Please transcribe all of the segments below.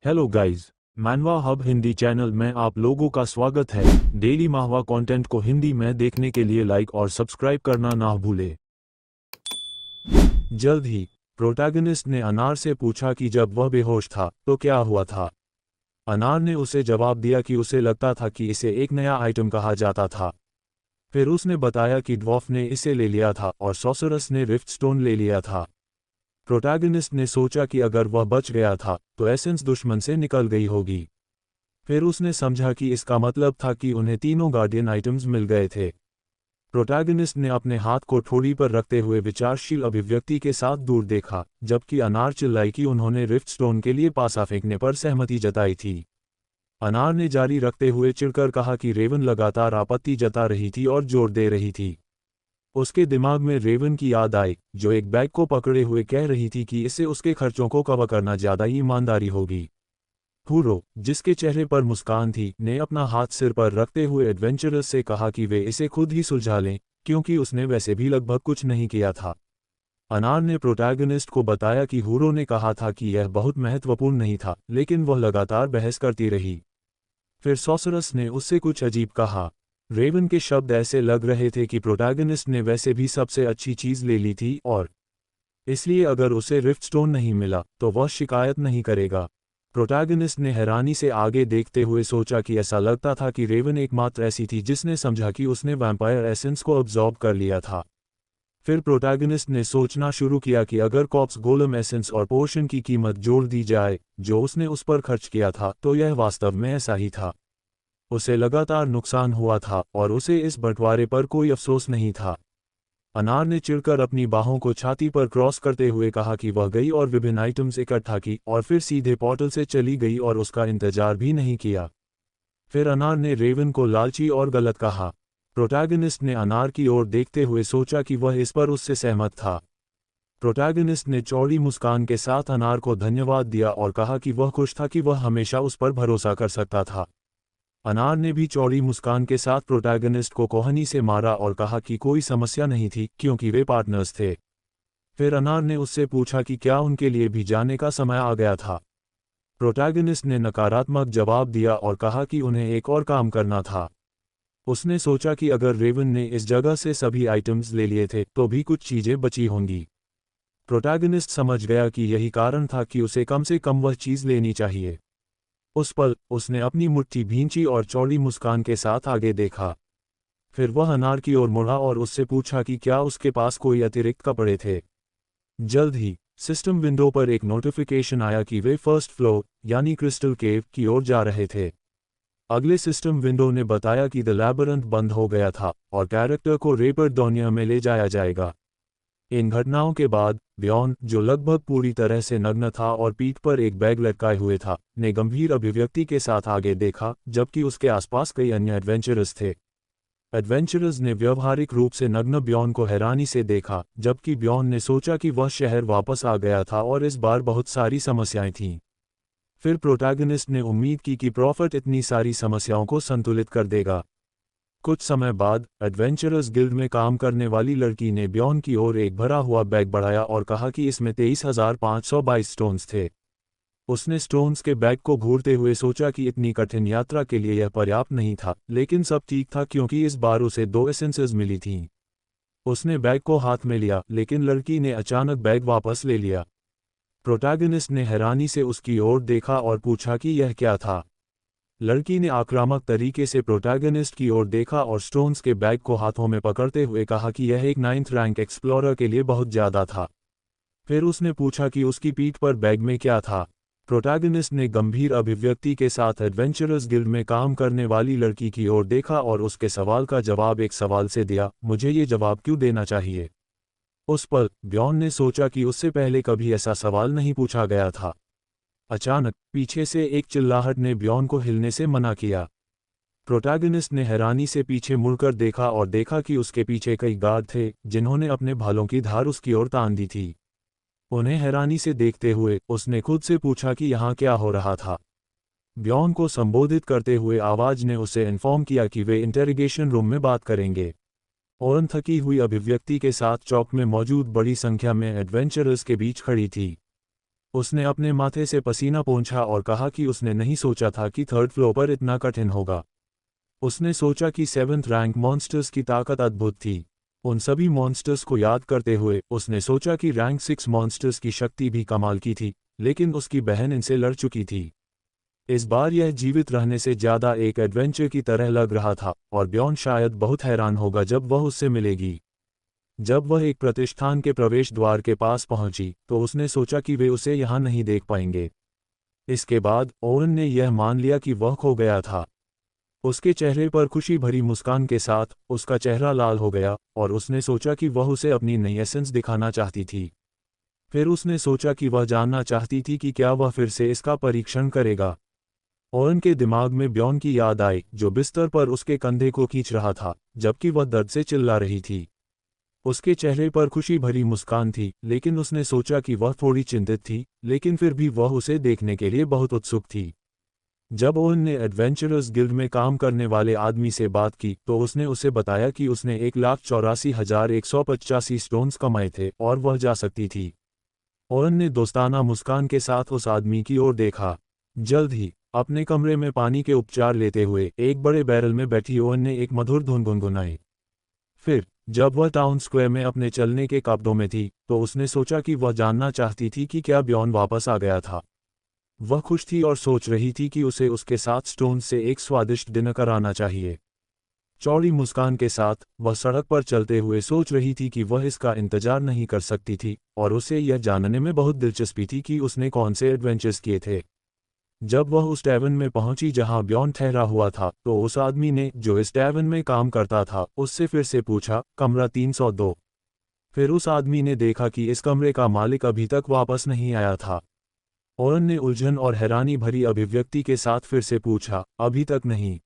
Hello guys. मानवा hub Hindi channel में आप लोगों का स्वागत है। डेली माहवा कंटेंट को हिंदी में देखने के लिए लाइक और सब्सक्राइब करना ना भूले। जल्द ही प्रोटैगनिस्ट ने अनार से पूछा कि जब वह बेहोश था तो क्या हुआ था। अनार ने उसे जवाब दिया कि उसे लगता था कि इसे एक नया आइटम कहा जाता था। फिर उसने बताया कि ड्वार्फ ने इसे ले लिया था और सॉर्सरस ने रिफ्ट स्टोन ले लिया था। प्रोटैगनिस्ट ने सोचा कि अगर वह बच गया था तो एसेंस दुश्मन से निकल गई होगी। फिर उसने समझा कि इसका मतलब था कि उन्हें तीनों गार्डियन आइटम्स मिल गए थे। प्रोटैगनिस्ट ने अपने हाथ को ठोड़ी पर रखते हुए विचारशील अभिव्यक्ति के साथ दूर देखा, जबकि अनार चिल्लाई कि उन्होंने रिफ्ट स्टोन के लिए पासा फेंकने पर सहमति जताई थी। अनार ने जारी रखते हुए चिढ़कर कहा कि रेवन लगातार आपत्ति जता रही थी और जोर दे रही थी। उसके दिमाग में रेवन की याद आई, जो एक बैग को पकड़े हुए कह रही थी कि इससे उसके खर्चों को कवर करना ज्यादा ईमानदारी होगी। हुरो, जिसके चेहरे पर मुस्कान थी, ने अपना हाथ सिर पर रखते हुए एडवेंचरस से कहा कि वे इसे खुद ही सुलझा लें, क्योंकि उसने वैसे भी लगभग कुछ नहीं किया था। अनार ने प्रोटैगनिस्ट को बताया कि हुरो ने कहा था कि यह बहुत महत्वपूर्ण नहीं था, लेकिन वह लगातार बहस करती रही। फिर सॉर्सरस ने उससे कुछ अजीब कहा। रेवन के शब्द ऐसे लग रहे थे कि प्रोटैगनिस्ट ने वैसे भी सबसे अच्छी चीज ले ली थी और इसलिए अगर उसे रिफ्ट स्टोन नहीं मिला तो वह शिकायत नहीं करेगा। प्रोटैगनिस्ट ने हैरानी से आगे देखते हुए सोचा कि ऐसा लगता था कि रेवन एकमात्र ऐसी थी जिसने समझा कि उसने वैम्पायर एसेंस को अब्जॉर्ब कर लिया था। फिर प्रोटैगनिस्ट ने सोचना शुरू किया कि अगर कॉप्स गोलम एसेंस और पोर्शन की कीमत जोड़ दी जाए जो उसने उस पर खर्च किया था, तो यह वास्तव में ऐसा ही था। उसे लगातार नुकसान हुआ था और उसे इस बंटवारे पर कोई अफसोस नहीं था। अनार ने चिढ़कर अपनी बाहों को छाती पर क्रॉस करते हुए कहा कि वह गई और विभिन्न आइटम्स इकट्ठा की और फिर सीधे पोर्टल से चली गई और उसका इंतजार भी नहीं किया। फिर अनार ने रेवन को लालची और गलत कहा। प्रोटैगनिस्ट ने अनार की ओर देखते हुए सोचा कि वह इस पर उससे सहमत था। प्रोटैगनिस्ट ने चौड़ी मुस्कान के साथ अनार को धन्यवाद दिया और कहा कि वह खुश था कि वह हमेशा उस पर भरोसा कर सकता था। अनार ने भी चौड़ी मुस्कान के साथ प्रोटैगनिस्ट को कोहनी से मारा और कहा कि कोई समस्या नहीं थी क्योंकि वे पार्टनर्स थे। फिर अनार ने उससे पूछा कि क्या उनके लिए भी जाने का समय आ गया था। प्रोटैगनिस्ट ने नकारात्मक जवाब दिया और कहा कि उन्हें एक और काम करना था। उसने सोचा कि अगर रेवन ने इस जगह से सभी आइटम्स ले लिए थे तो भी कुछ चीजें बची होंगी। प्रोटैगनिस्ट समझ गया कि यही कारण था कि उसे कम से कम वह चीज लेनी चाहिए। उस पल उसने अपनी मुट्ठी भींची और चौड़ी मुस्कान के साथ आगे देखा। फिर वह अनार की ओर मुड़ा और उससे पूछा कि क्या उसके पास कोई अतिरिक्त कपड़े थे। जल्द ही सिस्टम विंडो पर एक नोटिफिकेशन आया कि वे फर्स्ट फ्लोर यानी क्रिस्टल केव की ओर जा रहे थे। अगले सिस्टम विंडो ने बताया कि द लैबिरिंथ बंद हो गया था और कैरेक्टर को रेपरडोनिया में ले जाया जाएगा। इन घटनाओं के बाद ब्यॉन, जो लगभग पूरी तरह से नग्न था और पीठ पर एक बैग लटकाए हुए था, ने गंभीर अभिव्यक्ति के साथ आगे देखा, जबकि उसके आसपास कई अन्य एडवेंचरर्स थे। एडवेंचरर्स ने व्यवहारिक रूप से नग्न ब्यॉन को हैरानी से देखा, जबकि ब्यॉन ने सोचा कि वह शहर वापस आ गया था और इस बार बहुत सारी समस्याएं थीं। फिर प्रोटैगनिस्ट ने उम्मीद की कि प्रॉफिट इतनी सारी समस्याओं को संतुलित कर देगा। कुछ समय बाद एडवेंचरर्स गिल्ड में काम करने वाली लड़की ने ब्यॉन की ओर एक भरा हुआ बैग बढ़ाया और कहा कि इसमें 23,522 स्टोन्स थे। उसने स्टोन्स के बैग को घूरते हुए सोचा कि इतनी कठिन यात्रा के लिए यह पर्याप्त नहीं था, लेकिन सब ठीक था क्योंकि इस बार उसे 2 एसेंसेस मिली थीं। उसने बैग को हाथ में लिया, लेकिन लड़की ने अचानक बैग वापस ले लिया। प्रोटैगनिस्ट ने हैरानी से उसकी ओर देखा और पूछा कि यह क्या था। लड़की ने आक्रामक तरीके से प्रोटैगनिस्ट की ओर देखा और स्टोन्स के बैग को हाथों में पकड़ते हुए कहा कि यह एक 9th रैंक एक्सप्लोरर के लिए बहुत ज़्यादा था। फिर उसने पूछा कि उसकी पीठ पर बैग में क्या था। प्रोटैगनिस्ट ने गंभीर अभिव्यक्ति के साथ एडवेंचरर्स गिल्ड में काम करने वाली लड़की की ओर देखा और उसके सवाल का जवाब एक सवाल से दिया, मुझे ये जवाब क्यों देना चाहिए। उस पल ब्यॉन ने सोचा कि उससे पहले कभी ऐसा सवाल नहीं पूछा गया था। अचानक पीछे से एक चिल्लाहट ने ब्यॉन को हिलने से मना किया। प्रोटैगनिस्ट ने हैरानी से पीछे मुड़कर देखा और देखा कि उसके पीछे कई गार्ड थे जिन्होंने अपने भालों की धार उसकी ओर तान दी थी। उन्हें हैरानी से देखते हुए उसने खुद से पूछा कि यहाँ क्या हो रहा था। ब्यॉन को संबोधित करते हुए आवाज ने उसे इन्फॉर्म किया कि वे इंटेरोगेशन रूम में बात करेंगे। ओरन थकी हुई अभिव्यक्ति के साथ चौक में मौजूद बड़ी संख्या में एडवेंचरर्स के बीच खड़ी थी। उसने अपने माथे से पसीना पोंछा और कहा कि उसने नहीं सोचा था कि थर्ड फ्लोर पर इतना कठिन होगा। उसने सोचा कि 7th रैंक मॉन्स्टर्स की ताकत अद्भुत थी। उन सभी मॉन्स्टर्स को याद करते हुए उसने सोचा कि रैंक 6 मॉन्स्टर्स की शक्ति भी कमाल की थी, लेकिन उसकी बहन इनसे लड़ चुकी थी। इस बार यह जीवित रहने से ज़्यादा एक एडवेंचर की तरह लग रहा था, और ब्यॉन शायद बहुत हैरान होगा जब वह उससे मिलेगी। जब वह एक प्रतिष्ठान के प्रवेश द्वार के पास पहुंची, तो उसने सोचा कि वे उसे यहाँ नहीं देख पाएंगे। इसके बाद ओवन ने यह मान लिया कि वह खो गया था। उसके चेहरे पर खुशी भरी मुस्कान के साथ उसका चेहरा लाल हो गया, और उसने सोचा कि वह उसे अपनी नई एसेंस दिखाना चाहती थी। फिर उसने सोचा कि वह जानना चाहती थी कि क्या वह फिर से इसका परीक्षण करेगा। ओवन के दिमाग में ब्यॉन की याद आई, जो बिस्तर पर उसके कंधे को खींच रहा था, जबकि वह दर्द से चिल्ला रही थी। उसके चेहरे पर खुशी भरी मुस्कान थी, लेकिन उसने सोचा कि वह थोड़ी चिंतित थी, लेकिन फिर भी वह उसे देखने के लिए बहुत उत्सुक थी। जब ओवन ने एडवेंचरर्स गिल्ड में काम करने वाले आदमी से बात की, तो उसने उसे बताया कि उसने 1,84,185 स्टोन्स कमाए थे और वह जा सकती थी। ओवन ने दोस्ताना मुस्कान के साथ उस आदमी की ओर देखा। जल्द ही अपने कमरे में पानी के उपचार लेते हुए एक बड़े बैरल में बैठी ओवन ने एक मधुर धुन गुनगुनाई। फिर जब वह टाउन स्क्वायर में अपने चलने के कपड़ों में थी, तो उसने सोचा कि वह जानना चाहती थी कि क्या ब्यॉन वापस आ गया था। वह खुश थी और सोच रही थी कि उसे उसके साथ स्टोन से एक स्वादिष्ट डिनर कराना चाहिए। चौड़ी मुस्कान के साथ वह सड़क पर चलते हुए सोच रही थी कि वह इसका इंतजार नहीं कर सकती थी, और उसे यह जानने में बहुत दिलचस्पी थी कि उसने कौन से एडवेंचर्स किए थे। जब वह उस टैवन में पहुंची जहां ब्यॉन ठहरा हुआ था, तो उस आदमी ने, जो इस टैवन में काम करता था, उससे फिर से पूछा, कमरा 302। फिर उस आदमी ने देखा कि इस कमरे का मालिक अभी तक वापस नहीं आया था। ओवन ने उलझन और हैरानी भरी अभिव्यक्ति के साथ फिर से पूछा, अभी तक नहीं।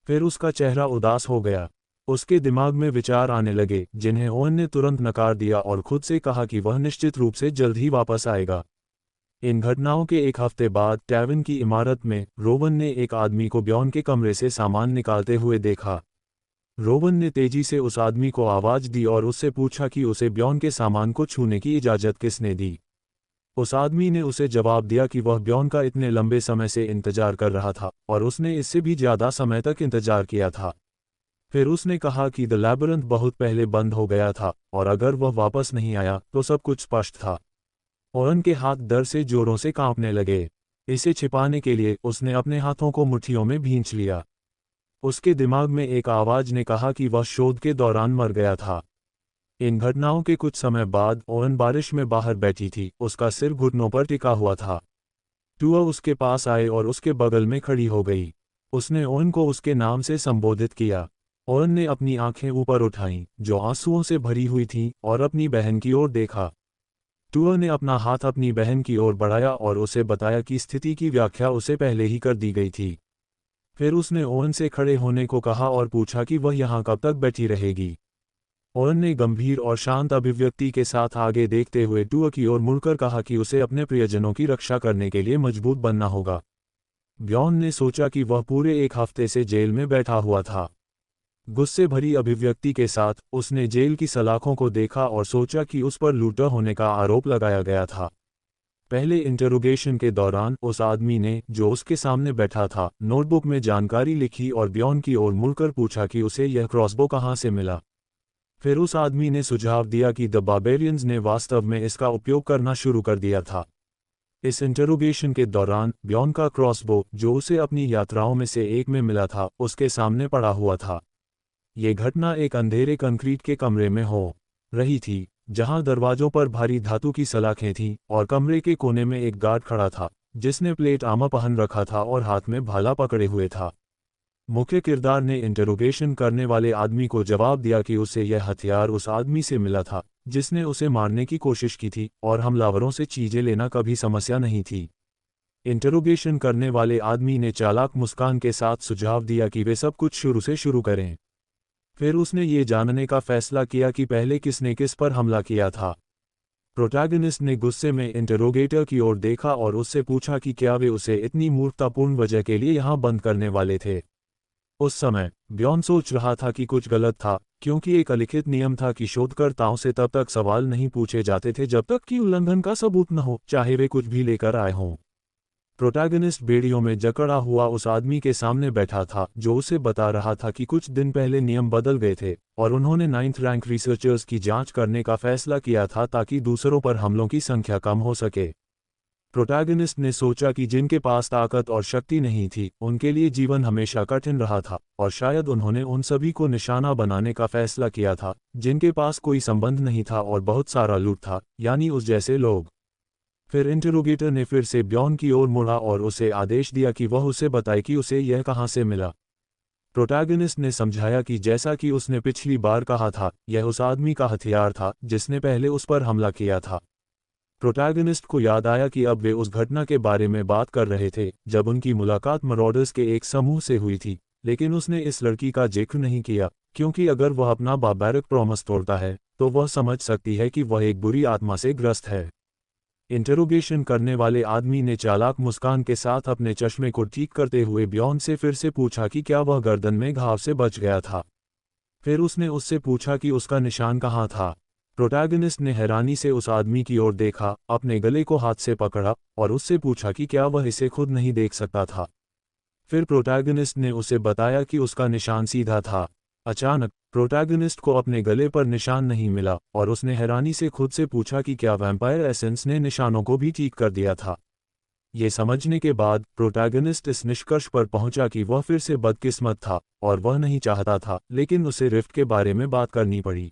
फिर उसका चेहरा उदास हो गया। उसके दिमाग में विचार आने लगे, जिन्हें ओवन ने तुरंत नकार दिया और खुद से कहा कि वह निश्चित रूप से जल्द ही वापस आएगा। इन घटनाओं के एक हफ्ते बाद टैवन की इमारत में रोवन ने एक आदमी को ब्यॉन के कमरे से सामान निकालते हुए देखा। रोवन ने तेजी से उस आदमी को आवाज दी और उससे पूछा कि उसे ब्यॉन के सामान को छूने की इजाज़त किसने दी। उस आदमी ने उसे जवाब दिया कि वह ब्यॉन का इतने लंबे समय से इंतजार कर रहा था, और उसने इससे भी ज़्यादा समय तक इंतजार किया था। फिर उसने कहा कि द लैबिरिंथ बहुत पहले बंद हो गया था, और अगर वह वापस नहीं आया तो सब कुछ स्पष्ट था। ओवन के हाथ दर्द से जोरों से कांपने लगे। इसे छिपाने के लिए उसने अपने हाथों को मुट्ठियों में भींच लिया। उसके दिमाग में एक आवाज ने कहा कि वह शोध के दौरान मर गया था। इन घटनाओं के कुछ समय बाद ओवन बारिश में बाहर बैठी थी, उसका सिर घुटनों पर टिका हुआ था। टूआ उसके पास आए और उसके बगल में खड़ी हो गई। उसने ओवन को उसके नाम से संबोधित किया। ओवन ने अपनी आंखें ऊपर उठाईं, जो आंसुओं से भरी हुई थीं, और अपनी बहन की ओर देखा। टूआ ने अपना हाथ अपनी बहन की ओर बढ़ाया और उसे बताया कि स्थिति की व्याख्या उसे पहले ही कर दी गई थी। फिर उसने ओवन से खड़े होने को कहा और पूछा कि वह यहाँ कब तक बैठी रहेगी। ओवन ने गंभीर और शांत अभिव्यक्ति के साथ आगे देखते हुए टूआ की ओर मुड़कर कहा कि उसे अपने प्रियजनों की रक्षा करने के लिए मजबूत बनना होगा। ब्यॉन ने सोचा कि वह पूरे एक हफ्ते से जेल में बैठा हुआ था। गुस्से भरी अभिव्यक्ति के साथ उसने जेल की सलाखों को देखा और सोचा कि उस पर लूटा होने का आरोप लगाया गया था। पहले इंटरोगेशन के दौरान उस आदमी ने, जो उसके सामने बैठा था, नोटबुक में जानकारी लिखी और ब्यॉन की ओर मुड़कर पूछा कि उसे यह क्रॉसबो कहाँ से मिला। फिर उस आदमी ने सुझाव दिया कि द बार्बेरियंस ने वास्तव में इसका उपयोग करना शुरू कर दिया था। इस इंटरोगेशन के दौरान ब्यॉन का क्रॉसबो, जो उसे अपनी यात्राओं में से एक में मिला था, उसके सामने पड़ा हुआ था। ये घटना एक अंधेरे कंक्रीट के कमरे में हो रही थी, जहां दरवाजों पर भारी धातु की सलाखें थीं, और कमरे के कोने में एक गार्ड खड़ा था, जिसने प्लेट आर्मर पहन रखा था और हाथ में भाला पकड़े हुए था। मुख्य किरदार ने इंटरोगेशन करने वाले आदमी को जवाब दिया कि उसे यह हथियार उस आदमी से मिला था, जिसने उसे मारने की कोशिश की थी, और हमलावरों से चीजें लेना कभी समस्या नहीं थी। इंटरोगेशन करने वाले आदमी ने चालाक मुस्कान के साथ सुझाव दिया कि वे सब कुछ शुरू से शुरू करें। फिर उसने ये जानने का फैसला किया कि पहले किसने किस पर हमला किया था। प्रोटैगनिस्ट ने गुस्से में इंटरोगेटर की ओर देखा और उससे पूछा कि क्या वे उसे इतनी मूर्खतापूर्ण वजह के लिए यहाँ बंद करने वाले थे। उस समय ब्यॉन सोच रहा था कि कुछ गलत था, क्योंकि एक अलिखित नियम था कि शोधकर्ताओं से तब तक सवाल नहीं पूछे जाते थे जब तक कि उल्लंघन का सबूत न हो, चाहे वे कुछ भी लेकर आए हों। प्रोटैगनिस्ट बेड़ियों में जकड़ा हुआ उस आदमी के सामने बैठा था जो उसे बता रहा था कि कुछ दिन पहले नियम बदल गए थे और उन्होंने 9th रैंक रिसर्चर्स की जांच करने का फैसला किया था ताकि दूसरों पर हमलों की संख्या कम हो सके। प्रोटैगनिस्ट ने सोचा कि जिनके पास ताकत और शक्ति नहीं थी उनके लिए जीवन हमेशा कठिन रहा था, और शायद उन्होंने उन सभी को निशाना बनाने का फैसला किया था जिनके पास कोई संबंध नहीं था और बहुत सारा लूट था, यानी उस जैसे लोग। फिर इंटरोगेटर ने फिर से ब्यॉन की ओर मुड़ा और उसे आदेश दिया कि वह उसे बताए कि उसे यह कहाँ से मिला। प्रोटैगनिस्ट ने समझाया कि जैसा कि उसने पिछली बार कहा था, यह उस आदमी का हथियार था जिसने पहले उस पर हमला किया था। प्रोटैगनिस्ट को याद आया कि अब वे उस घटना के बारे में बात कर रहे थे जब उनकी मुलाकात मरॉडर्स के एक समूह से हुई थी, लेकिन उसने इस लड़की का जिक्र नहीं किया, क्योंकि अगर वह अपना बार्बेरिक प्रॉमिस तोड़ता है तो वह समझ सकती है कि वह एक बुरी आत्मा से ग्रस्त है। इंटरोगेशन करने वाले आदमी ने चालाक मुस्कान के साथ अपने चश्मे को ठीक करते हुए ब्यॉन से फिर से पूछा कि क्या वह गर्दन में घाव से बच गया था। फिर उसने उससे पूछा कि उसका निशान कहाँ था। प्रोटैगनिस्ट ने हैरानी से उस आदमी की ओर देखा, अपने गले को हाथ से पकड़ा और उससे पूछा कि क्या वह इसे खुद नहीं देख सकता था। फिर प्रोटैगनिस्ट ने उसे बताया कि उसका निशान सीधा था। अचानक प्रोटैगनिस्ट को अपने गले पर निशान नहीं मिला और उसने हैरानी से खुद से पूछा कि क्या वैम्पायर एसेंस ने निशानों को भी ठीक कर दिया था। ये समझने के बाद प्रोटैगनिस्ट इस निष्कर्ष पर पहुंचा कि वह फिर से बदकिस्मत था और वह नहीं चाहता था, लेकिन उसे रिफ्ट के बारे में बात करनी पड़ी।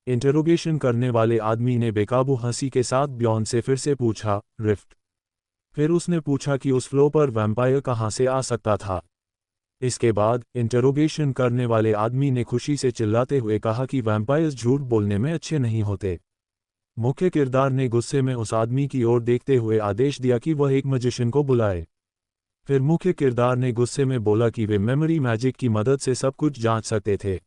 इंटरोगेशन करने वाले आदमी ने बेकाबू हंसी के साथ ब्यॉन से फिर से पूछा, रिफ्ट? फिर उसने पूछा कि उस फ्लो पर वैम्पायर कहाँ से आ सकता था। इसके बाद इंटरोगेशन करने वाले आदमी ने खुशी से चिल्लाते हुए कहा कि वैम्पायर्स झूठ बोलने में अच्छे नहीं होते। मुख्य किरदार ने गुस्से में उस आदमी की ओर देखते हुए आदेश दिया कि वह एक मैजिशियन को बुलाए। फिर मुख्य किरदार ने गुस्से में बोला कि वे मेमोरी मैजिक की मदद से सब कुछ जांच सकते थे।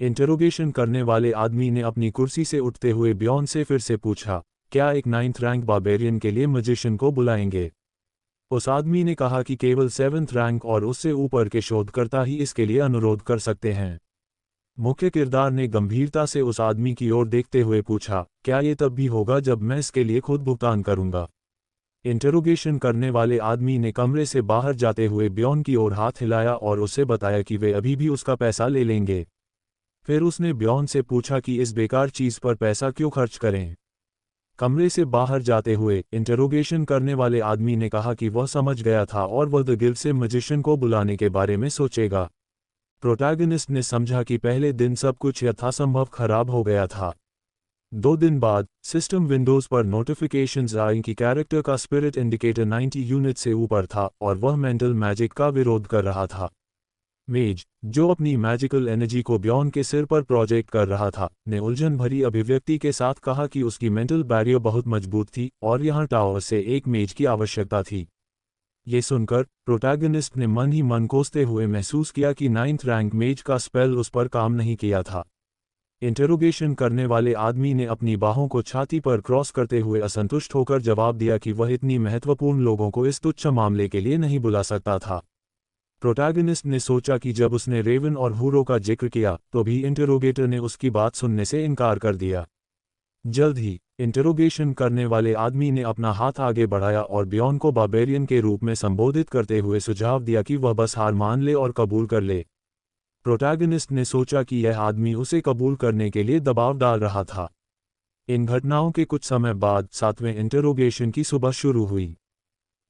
इंटरोगेशन करने वाले आदमी ने अपनी कुर्सी से उठते हुए ब्यॉन से फिर से पूछा, क्या एक 9th रैंक बार्बेरियन के लिए मैजिशियन को बुलाएंगे? उस आदमी ने कहा कि केवल 7th रैंक और उससे ऊपर के शोधकर्ता ही इसके लिए अनुरोध कर सकते हैं। मुख्य किरदार ने गंभीरता से उस आदमी की ओर देखते हुए पूछा, क्या ये तब भी होगा जब मैं इसके लिए खुद भुगतान करूंगा? इंटरोगेशन करने वाले आदमी ने कमरे से बाहर जाते हुए ब्यॉन की ओर हाथ हिलाया और उसे बताया कि वे अभी भी उसका पैसा ले लेंगे। फिर उसने ब्यॉन से पूछा कि इस बेकार चीज़ पर पैसा क्यों खर्च करें। कमरे से बाहर जाते हुए इंटरोगेशन करने वाले आदमी ने कहा कि वह समझ गया था और वह द गिल्ड से मैजिशियन को बुलाने के बारे में सोचेगा। प्रोटैगनिस्ट ने समझा कि पहले दिन सब कुछ यथासंभव खराब हो गया था। 2 दिन बाद सिस्टम विंडोज़ पर नोटिफिकेशंस आई कि कैरेक्टर का स्पिरिट इंडिकेटर 90 यूनिट से ऊपर था और वह मेंटल मैजिक का विरोध कर रहा था। मेज, जो अपनी मैजिकल एनर्जी को ब्यॉन के सिर पर प्रोजेक्ट कर रहा था, ने उलझन भरी अभिव्यक्ति के साथ कहा कि उसकी मेंटल बैरियर बहुत मजबूत थी और यहाँ टावर से एक मेज की आवश्यकता थी। ये सुनकर प्रोटैगनिस्ट ने मन ही मन कोसते हुए महसूस किया कि 9th रैंक मेज का स्पेल उस पर काम नहीं किया था। इंटरोगेशन करने वाले आदमी ने अपनी बाहों को छाती पर क्रॉस करते हुए असंतुष्ट होकर जवाब दिया कि वह इतनी महत्वपूर्ण लोगों को इस तुच्छ मामले के लिए नहीं बुला सकता था। प्रोटैगनिस्ट ने सोचा कि जब उसने रेवन और हूरो का जिक्र किया तो भी इंटरोगेटर ने उसकी बात सुनने से इनकार कर दिया। जल्द ही इंटरोगेशन करने वाले आदमी ने अपना हाथ आगे बढ़ाया और ब्यॉन को बार्बेरियन के रूप में संबोधित करते हुए सुझाव दिया कि वह बस हार मान ले और कबूल कर ले। प्रोटैगनिस्ट ने सोचा कि यह आदमी उसे कबूल करने के लिए दबाव डाल रहा था। इन घटनाओं के कुछ समय बाद 7वें इंटरोगेशन की सुबह शुरू हुई।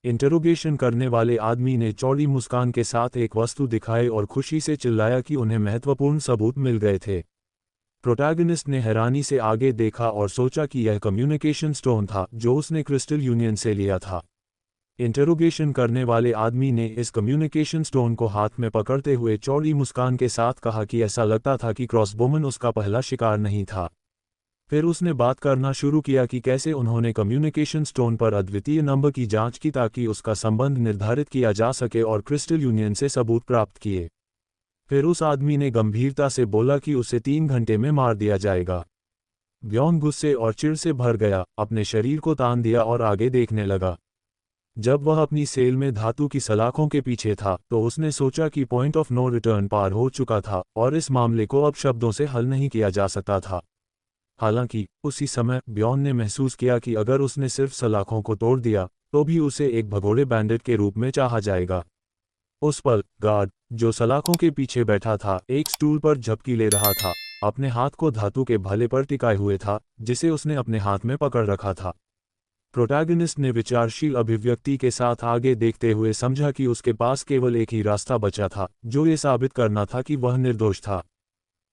इंटरोगेशन करने वाले आदमी ने चौड़ी मुस्कान के साथ एक वस्तु दिखाई और खुशी से चिल्लाया कि उन्हें महत्वपूर्ण सबूत मिल गए थे। प्रोटैगनिस्ट ने हैरानी से आगे देखा और सोचा कि यह कम्युनिकेशन स्टोन था जो उसने क्रिस्टल यूनियन से लिया था। इंटरोगेशन करने वाले आदमी ने इस कम्युनिकेशन स्टोन को हाथ में पकड़ते हुए चौड़ी मुस्कान के साथ कहा कि ऐसा लगता था कि क्रॉसबोमन उसका पहला शिकार नहीं था। फिर उसने बात करना शुरू किया कि कैसे उन्होंने कम्युनिकेशन स्टोन पर अद्वितीय नंबर की जांच की ताकि उसका संबंध निर्धारित किया जा सके और क्रिस्टल यूनियन से सबूत प्राप्त किए। फिर उस आदमी ने गंभीरता से बोला कि उसे 3 घंटे में मार दिया जाएगा। ब्यॉन गुस्से और चिढ़ से भर गया, अपने शरीर को तान दिया और आगे देखने लगा। जब वह अपनी सेल में धातु की सलाखों के पीछे था तो उसने सोचा कि पॉइंट ऑफ नो रिटर्न पार हो चुका था और इस मामले को अब शब्दों से हल नहीं किया जा सकता था। हालांकि उसी समय ब्यॉन ने महसूस किया कि अगर उसने सिर्फ सलाखों को तोड़ दिया तो भी उसे एक भगोड़े बैंडिट के रूप में चाहा जाएगा। उस पल गार्ड, जो सलाखों के पीछे बैठा था, एक स्टूल पर झपकी ले रहा था, अपने हाथ को धातु के भाले पर टिकाए हुए था जिसे उसने अपने हाथ में पकड़ रखा था। प्रोटैगनिस्ट ने विचारशील अभिव्यक्ति के साथ आगे देखते हुए समझा कि उसके पास केवल एक ही रास्ता बचा था, जो ये साबित करना था कि वह निर्दोष था।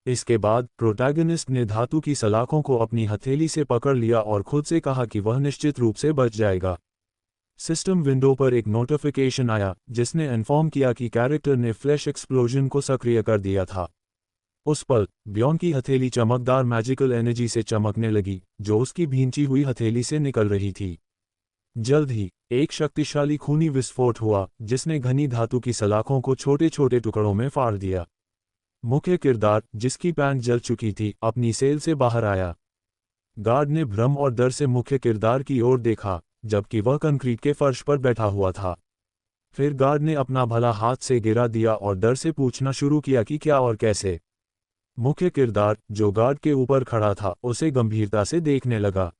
इसके बाद प्रोटैगनिस्ट ने धातु की सलाखों को अपनी हथेली से पकड़ लिया और खुद से कहा कि वह निश्चित रूप से बच जाएगा। सिस्टम विंडो पर एक नोटिफिकेशन आया जिसने इन्फॉर्म किया कि कैरेक्टर ने फ्लैश एक्सप्लोजन को सक्रिय कर दिया था। उस पल ब्यॉन की हथेली चमकदार मैजिकल एनर्जी से चमकने लगी, जो उसकी भींची हुई हथेली से निकल रही थी। जल्द ही एक शक्तिशाली खूनी विस्फोट हुआ जिसने घनी धातु की सलाखों को छोटे छोटे टुकड़ों में फाड़ दिया। मुख्य किरदार, जिसकी पैंट जल चुकी थी, अपनी सेल से बाहर आया। गार्ड ने भ्रम और डर से मुख्य किरदार की ओर देखा, जबकि वह कंक्रीट के फर्श पर बैठा हुआ था। फिर गार्ड ने अपना भला हाथ से गिरा दिया और डर से पूछना शुरू किया कि क्या और कैसे। मुख्य किरदार, जो गार्ड के ऊपर खड़ा था, उसे गंभीरता से देखने लगा।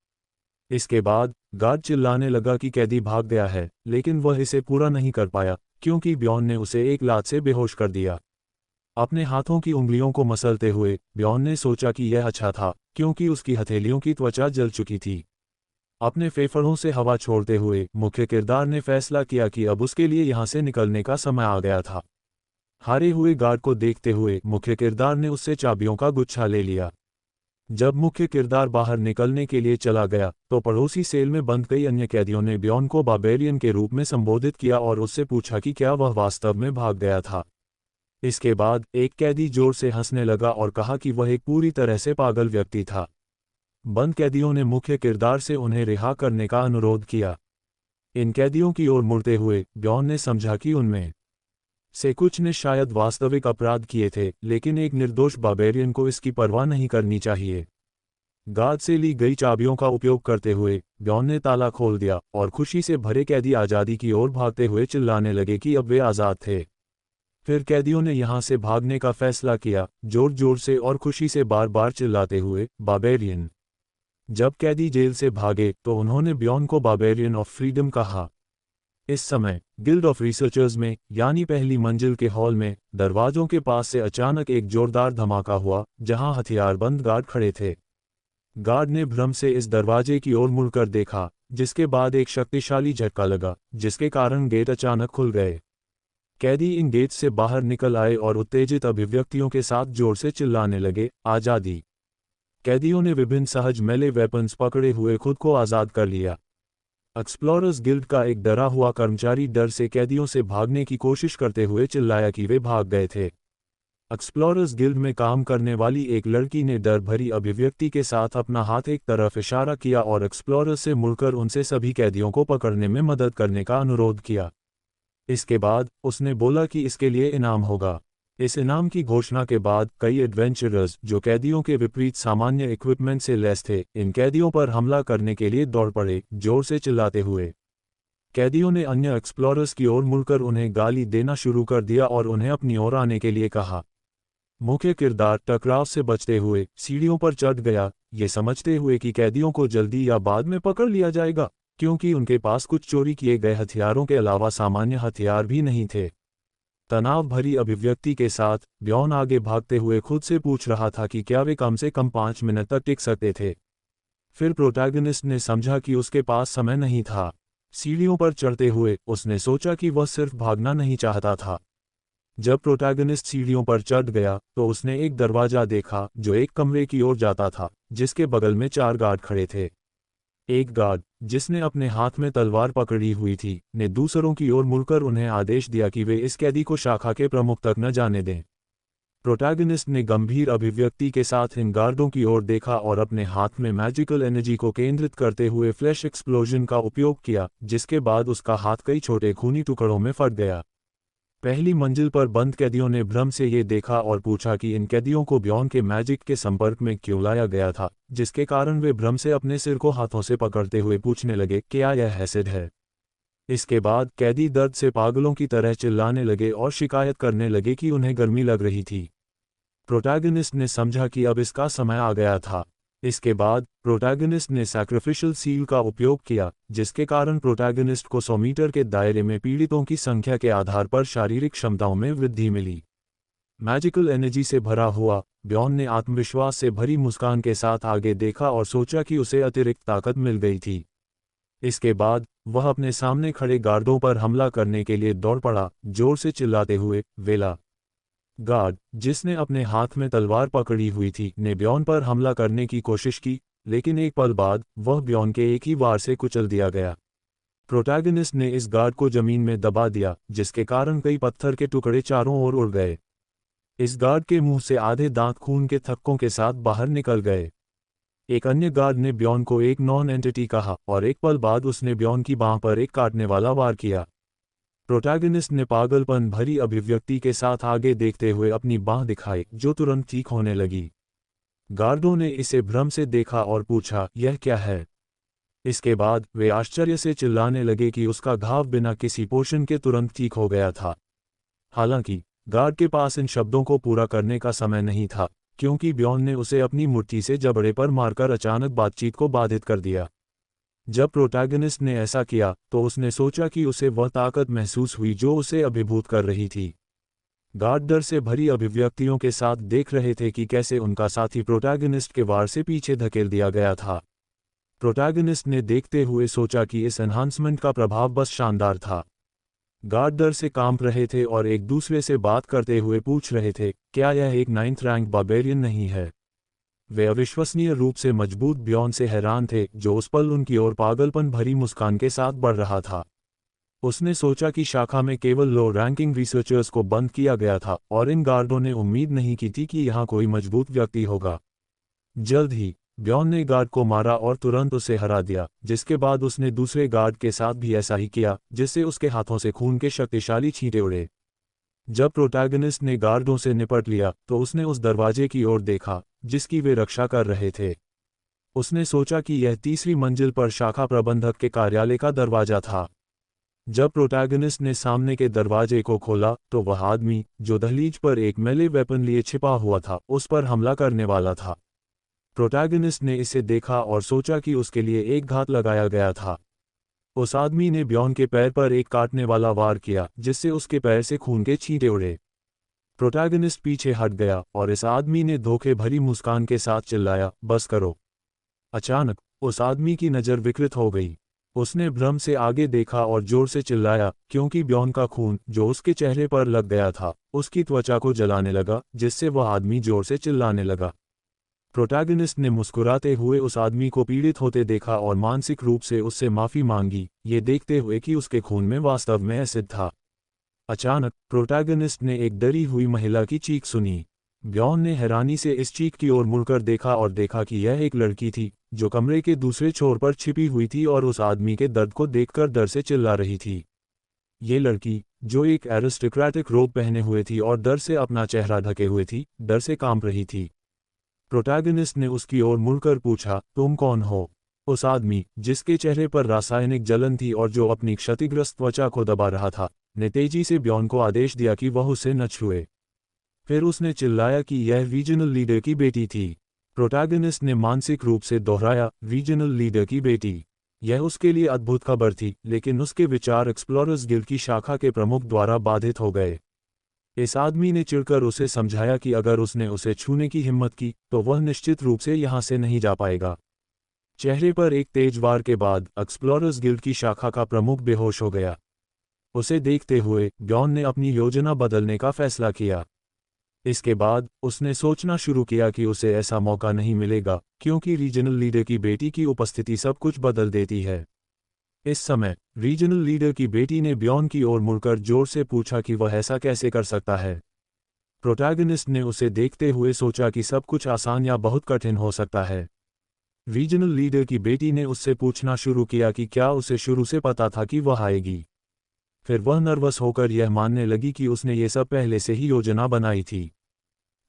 इसके बाद गार्ड चिल्लाने लगा कि कैदी भाग गया है, लेकिन वह इसे पूरा नहीं कर पाया क्योंकि ब्यॉन ने उसे एक लात से बेहोश कर दिया। अपने हाथों की उंगलियों को मसलते हुए ब्यॉन ने सोचा कि यह अच्छा था क्योंकि उसकी हथेलियों की त्वचा जल चुकी थी। अपने फेफड़ों से हवा छोड़ते हुए मुख्य किरदार ने फैसला किया कि अब उसके लिए यहां से निकलने का समय आ गया था। हारे हुए गार्ड को देखते हुए मुख्य किरदार ने उससे चाबियों का गुच्छा ले लिया। जब मुख्य किरदार बाहर निकलने के लिए चला गया तो पड़ोसी सेल में बंद कई अन्य कैदियों ने ब्यॉन को बार्बेरियन के रूप में संबोधित किया और उससे पूछा कि क्या वह वास्तव में भाग गया था। इसके बाद एक कैदी जोर से हंसने लगा और कहा कि वह एक पूरी तरह से पागल व्यक्ति था। बंद कैदियों ने मुख्य किरदार से उन्हें रिहा करने का अनुरोध किया। इन कैदियों की ओर मुड़ते हुए ब्यॉन ने समझा कि उनमें से कुछ ने शायद वास्तविक अपराध किए थे, लेकिन एक निर्दोष बार्बेरियन को इसकी परवाह नहीं करनी चाहिए। गार्ड से ली गई चाबियों का उपयोग करते हुए ब्यॉन ने ताला खोल दिया और खुशी से भरे कैदी आज़ादी की ओर भागते हुए चिल्लाने लगे कि अब वे आज़ाद थे। फिर कैदियों ने यहां से भागने का फैसला किया, जोर जोर से और खुशी से बार बार चिल्लाते हुए, बार्बेरियन। जब कैदी जेल से भागे तो उन्होंने ब्यॉन को बार्बेरियन ऑफ फ्रीडम कहा। इस समय गिल्ड ऑफ रिसर्चर्स में, यानी पहली मंजिल के हॉल में, दरवाजों के पास से अचानक एक जोरदार धमाका हुआ जहां हथियारबंद गार्ड खड़े थे। गार्ड ने भ्रम से इस दरवाजे की ओर मुड़कर देखा, जिसके बाद एक शक्तिशाली झटका लगा जिसके कारण गेट अचानक खुल गए। कैदी इन गेट से बाहर निकल आए और उत्तेजित अभिव्यक्तियों के साथ जोर से चिल्लाने लगे, आज़ादी। कैदियों ने विभिन्न सहज मेले वेपन्स पकड़े हुए खुद को आज़ाद कर लिया। एक्सप्लोरर्स गिल्ड का एक डरा हुआ कर्मचारी डर से कैदियों से भागने की कोशिश करते हुए चिल्लाया कि वे भाग गए थे। एक्सप्लोरर्स गिल्ड में काम करने वाली एक लड़की ने डर भरी अभिव्यक्ति के साथ अपना हाथ एक तरफ इशारा किया और एक्सप्लोरर्स से मुड़कर उनसे सभी कैदियों को पकड़ने में मदद करने का अनुरोध किया। इसके बाद उसने बोला कि इसके लिए इनाम होगा। इस इनाम की घोषणा के बाद कई एडवेंचरर्स, जो कैदियों के विपरीत सामान्य इक्विपमेंट से लैस थे, इन कैदियों पर हमला करने के लिए दौड़ पड़े, जोर से चिल्लाते हुए। कैदियों ने अन्य एक्सप्लोरर्स की ओर मुड़कर उन्हें गाली देना शुरू कर दिया और उन्हें अपनी ओर आने के लिए कहा। मुख्य किरदार टकराव से बचते हुए सीढ़ियों पर चढ़ गया, ये समझते हुए कि कैदियों को जल्दी या बाद में पकड़ लिया जाएगा, क्योंकि उनके पास कुछ चोरी किए गए हथियारों के अलावा सामान्य हथियार भी नहीं थे। तनाव भरी अभिव्यक्ति के साथ ब्यॉन आगे भागते हुए खुद से पूछ रहा था कि क्या वे कम से कम 5 मिनट तक टिक सकते थे। फिर प्रोटैगनिस्ट ने समझा कि उसके पास समय नहीं था। सीढ़ियों पर चढ़ते हुए उसने सोचा कि वह सिर्फ भागना नहीं चाहता था। जब प्रोटैगनिस्ट सीढ़ियों पर चढ़ गया तो उसने एक दरवाजा देखा जो एक कमरे की ओर जाता था, जिसके बगल में 4 गार्ड खड़े थे। एक गार्ड, जिसने अपने हाथ में तलवार पकड़ी हुई थी, ने दूसरों की ओर मुड़कर उन्हें आदेश दिया कि वे इस कैदी को शाखा के प्रमुख तक न जाने दें। प्रोटैगनिस्ट ने गंभीर अभिव्यक्ति के साथ इन गार्डों की ओर देखा और अपने हाथ में मैजिकल एनर्जी को केंद्रित करते हुए फ्लैश एक्सप्लोजन का उपयोग किया, जिसके बाद उसका हाथ कई छोटे खूनी टुकड़ों में फट गया। पहली मंजिल पर बंद कैदियों ने भ्रम से ये देखा और पूछा कि इन कैदियों को ब्यॉन के मैजिक के संपर्क में क्यों लाया गया था, जिसके कारण वे भ्रम से अपने सिर को हाथों से पकड़ते हुए पूछने लगे, क्या यह एसिड है। इसके बाद कैदी दर्द से पागलों की तरह चिल्लाने लगे और शिकायत करने लगे कि उन्हें गर्मी लग रही थी। प्रोटैगनिस्ट ने समझा कि अब इसका समय आ गया था। इसके बाद प्रोटैगनिस्ट ने सैक्रिफिशियल सील का उपयोग किया, जिसके कारण प्रोटैगनिस्ट को 100 मीटर के दायरे में पीड़ितों की संख्या के आधार पर शारीरिक क्षमताओं में वृद्धि मिली। मैजिकल एनर्जी से भरा हुआ, ब्यॉन ने आत्मविश्वास से भरी मुस्कान के साथ आगे देखा और सोचा कि उसे अतिरिक्त ताकत मिल गई थी। इसके बाद वह अपने सामने खड़े गार्डों पर हमला करने के लिए दौड़ पड़ा, जोर से चिल्लाते हुए, वेला। गार्ड, जिसने अपने हाथ में तलवार पकड़ी हुई थी, ने ब्यॉन पर हमला करने की कोशिश की, लेकिन एक पल बाद वह ब्यॉन के एक ही वार से कुचल दिया गया। प्रोटैगनिस्ट ने इस गार्ड को जमीन में दबा दिया, जिसके कारण कई पत्थर के टुकड़े चारों ओर उड़ गए। इस गार्ड के मुंह से आधे दांत खून के थक्कों के साथ बाहर निकल गए। एक अन्य गार्ड ने ब्यॉन को एक नॉन एंटिटी कहा और एक पल बाद उसने ब्यॉन की बांह पर एक काटने वाला वार किया। प्रोटैगनिस्ट ने पागलपन भरी अभिव्यक्ति के साथ आगे देखते हुए अपनी बांह दिखाई, जो तुरंत ठीक होने लगी। गार्डों ने इसे भ्रम से देखा और पूछा, यह क्या है? इसके बाद वे आश्चर्य से चिल्लाने लगे कि उसका घाव बिना किसी पोषण के तुरंत ठीक हो गया था। हालांकि गार्ड के पास इन शब्दों को पूरा करने का समय नहीं था, क्योंकि ब्यॉन ने उसे अपनी मुट्ठी से जबड़े पर मारकर अचानक बातचीत को बाधित कर दिया। जब प्रोटैगनिस्ट ने ऐसा किया तो उसने सोचा कि उसे वह ताकत महसूस हुई जो उसे अभिभूत कर रही थी। गार्ड डर से भरी अभिव्यक्तियों के साथ देख रहे थे कि कैसे उनका साथी प्रोटैगनिस्ट के वार से पीछे धकेल दिया गया था। प्रोटैगनिस्ट ने देखते हुए सोचा कि इस एनहांसमेंट का प्रभाव बस शानदार था। गार्ड डर से कांप रहे थे और एक दूसरे से बात करते हुए पूछ रहे थे, क्या यह एक 9th रैंक बार्बेरियन नहीं है? वे अविश्वसनीय रूप से मजबूत ब्यॉन से हैरान थे, जो उस पल उनकी ओर पागलपन भरी मुस्कान के साथ बढ़ रहा था। उसने सोचा कि शाखा में केवल लो रैंकिंग रिसर्चर्स को बंद किया गया था और इन गार्डों ने उम्मीद नहीं की थी कि यहाँ कोई मजबूत व्यक्ति होगा। जल्द ही ब्यॉन ने गार्ड को मारा और तुरंत उसे हरा दिया, जिसके बाद उसने दूसरे गार्ड के साथ भी ऐसा ही किया, जिससे उसके हाथों से खून के शक्तिशाली छींटे उड़े। जब प्रोटैगनिस्ट ने गार्डों से निपट लिया तो उसने उस दरवाजे की ओर देखा जिसकी वे रक्षा कर रहे थे। उसने सोचा कि यह तीसरी मंजिल पर शाखा प्रबंधक के कार्यालय का दरवाजा था। जब प्रोटैगनिस्ट ने सामने के दरवाजे को खोला तो वह आदमी, जो दहलीज पर एक मेले वेपन लिए छिपा हुआ था, उस पर हमला करने वाला था। प्रोटैगनिस्ट ने इसे देखा और सोचा कि उसके लिए एक घात लगाया गया था। उस आदमी ने ब्यॉन के पैर पर एक काटने वाला वार किया, जिससे उसके पैर से खून के छींटे उड़े। प्रोटैगनिस्ट पीछे हट गया और इस आदमी ने धोखे भरी मुस्कान के साथ चिल्लाया, बस करो। अचानक उस आदमी की नज़र विकृत हो गई। उसने भ्रम से आगे देखा और जोर से चिल्लाया, क्योंकि ब्यॉन का खून, जो उसके चेहरे पर लग गया था, उसकी त्वचा को जलाने लगा, जिससे वह आदमी जोर से चिल्लाने लगा। प्रोटैगनिस्ट ने मुस्कुराते हुए उस आदमी को पीड़ित होते देखा और मानसिक रूप से उससे माफ़ी मांगी, ये देखते हुए कि उसके खून में वास्तव में एसिड था। अचानक प्रोटैगनिस्ट ने एक डरी हुई महिला की चीख सुनी। ब्यॉन ने हैरानी से इस चीख की ओर मुड़कर देखा और देखा कि यह एक लड़की थी, जो कमरे के दूसरे छोर पर छिपी हुई थी और उस आदमी के दर्द को देखकर डर से चिल्ला रही थी। ये लड़की, जो एक एरिस्टोक्रेटिक रोब पहने हुए थी और डर से अपना चेहरा ढके हुए थी, डर से कांप रही थी। प्रोटैगनिस्ट ने उसकी ओर मुड़कर पूछा, तुम कौन हो? उस आदमी, जिसके चेहरे पर रासायनिक जलन थी और जो अपनी क्षतिग्रस्त त्वचा को दबा रहा था, ने तेजी से ब्यॉन को आदेश दिया कि वह उसे न छुए। फिर उसने चिल्लाया कि यह रीजनल लीडर की बेटी थी। प्रोटैगनिस्ट ने मानसिक रूप से दोहराया, रीजनल लीडर की बेटी। यह उसके लिए अद्भुत खबर थी, लेकिन उसके विचार एक्सप्लोरर्स गिल्ड की शाखा के प्रमुख द्वारा बाधित हो गए। इस आदमी ने चिढ़कर उसे समझाया कि अगर उसने उसे छूने की हिम्मत की तो वह निश्चित रूप से यहाँ से नहीं जा पाएगा। चेहरे पर एक तेज वार के बाद एक्सप्लोरर्स गिल्ड की शाखा का प्रमुख बेहोश हो गया। उसे देखते हुए ब्यॉन ने अपनी योजना बदलने का फैसला किया। इसके बाद उसने सोचना शुरू किया कि उसे ऐसा मौका नहीं मिलेगा, क्योंकि रीजनल लीडर की बेटी की उपस्थिति सब कुछ बदल देती है। इस समय रीजनल लीडर की बेटी ने ब्यॉन की ओर मुड़कर जोर से पूछा कि वह ऐसा कैसे कर सकता है। प्रोटैगनिस्ट ने उसे देखते हुए सोचा कि सब कुछ आसान या बहुत कठिन हो सकता है। रीजनल लीडर की बेटी ने उससे पूछना शुरू किया कि क्या उसे शुरू से पता था कि वह आएगी। फिर वह नर्वस होकर यह मानने लगी कि उसने ये सब पहले से ही योजना बनाई थी।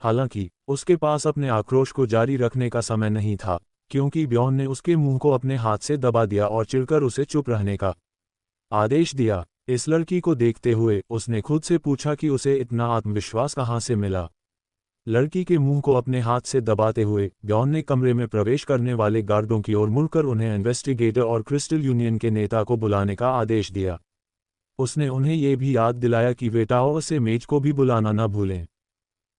हालांकि उसके पास अपने आक्रोश को जारी रखने का समय नहीं था, क्योंकि ब्यॉन ने उसके मुंह को अपने हाथ से दबा दिया और चिढ़कर उसे चुप रहने का आदेश दिया। इस लड़की को देखते हुए उसने खुद से पूछा कि उसे इतना आत्मविश्वास कहाँ से मिला। लड़की के मुंह को अपने हाथ से दबाते हुए जॉन ने कमरे में प्रवेश करने वाले गार्डों की ओर मुड़कर उन्हें इन्वेस्टिगेटर और क्रिस्टल यूनियन के नेता को बुलाने का आदेश दिया। उसने उन्हें यह भी याद दिलाया कि वे टावर से मेज को भी बुलाना न भूलें।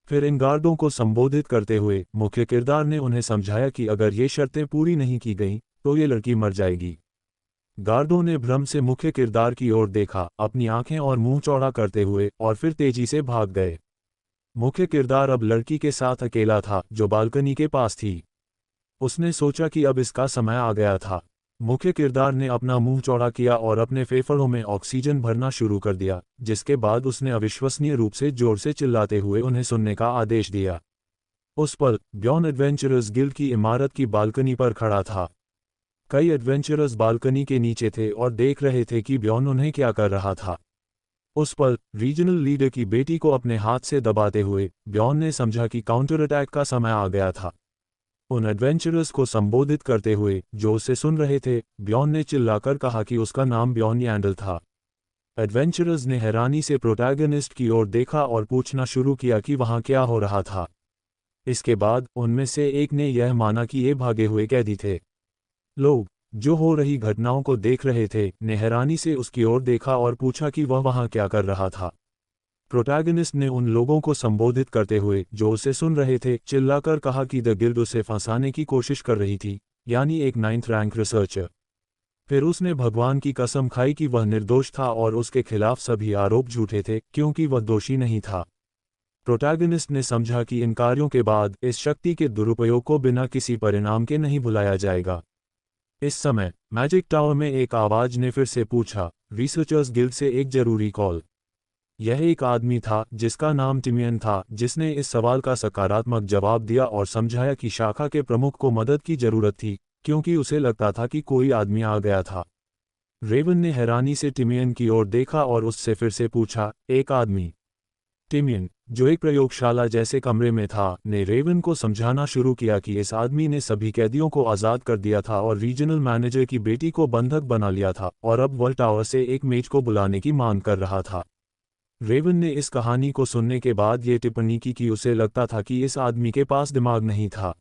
फिर इन गार्डों को संबोधित करते हुए मुख्य किरदार ने उन्हें समझाया कि अगर ये शर्तें पूरी नहीं की गईं तो ये लड़की मर जाएगी। गार्डों ने भ्रम से मुख्य किरदार की ओर देखा, अपनी आंखें और मुंह चौड़ा करते हुए, और फिर तेजी से भाग गए। मुख्य किरदार अब लड़की के साथ अकेला था जो बालकनी के पास थी। उसने सोचा कि अब इसका समय आ गया था। मुख्य किरदार ने अपना मुंह चौड़ा किया और अपने फेफड़ों में ऑक्सीजन भरना शुरू कर दिया, जिसके बाद उसने अविश्वसनीय रूप से जोर से चिल्लाते हुए उन्हें सुनने का आदेश दिया। उस पल जॉन एडवेंचरर्स गिल्ड की इमारत की बालकनी पर खड़ा था। कई एडवेंचरर्स बालकनी के नीचे थे और देख रहे थे कि जॉन उन्हें क्या कर रहा था। उस पल रीजनल लीडर की बेटी को अपने हाथ से दबाते हुए जॉन ने समझा कि काउंटर अटैक का समय आ गया था। उन एडवेंचरर्स को संबोधित करते हुए जो उसे सुन रहे थे, जॉन ने चिल्लाकर कहा कि उसका नाम जॉन यैंडल था। एडवेंचरर्स ने हैरानी से प्रोटैगनिस्ट की ओर देखा और पूछना शुरू किया कि वहां क्या हो रहा था। इसके बाद उनमें से एक ने यह माना कि ये भागे हुए कैदी थे। लोग जो हो रही घटनाओं को देख रहे थे ने हैरानी से उसकी ओर देखा और पूछा कि वह वहां क्या कर रहा था। प्रोटैगनिस्ट ने उन लोगों को संबोधित करते हुए जो उसे सुन रहे थे चिल्लाकर कहा कि द गिल्ड उसे फंसाने की कोशिश कर रही थी, यानी एक 9th रैंक रिसर्चर। फिर उसने भगवान की कसम खाई कि वह निर्दोष था और उसके खिलाफ सभी आरोप झूठे थे क्योंकि वह दोषी नहीं था। प्रोटैगनिस्ट ने समझा कि इन कार्यों के बाद इस शक्ति के दुरुपयोग को बिना किसी परिणाम के नहीं भुलाया जाएगा। इस समय मैजिक टावर में एक आवाज ने फिर से पूछा, रिसर्चर्स गिल्ड से एक जरूरी कॉल। यह एक आदमी था जिसका नाम टिमियन था, जिसने इस सवाल का सकारात्मक जवाब दिया और समझाया कि शाखा के प्रमुख को मदद की जरूरत थी क्योंकि उसे लगता था कि कोई आदमी आ गया था। रेवन ने हैरानी से टिमियन की ओर देखा और उससे फिर से पूछा, एक आदमी? टिमियन, जो एक प्रयोगशाला जैसे कमरे में था, ने रेवन को समझाना शुरू किया कि इस आदमी ने सभी कैदियों को आज़ाद कर दिया था और रीजनल मैनेजर की बेटी को बंधक बना लिया था और अब वह टावर से एक मेज को बुलाने की मांग कर रहा था। रेवन ने इस कहानी को सुनने के बाद ये टिप्पणी की कि उसे लगता था कि इस आदमी के पास दिमाग नहीं था।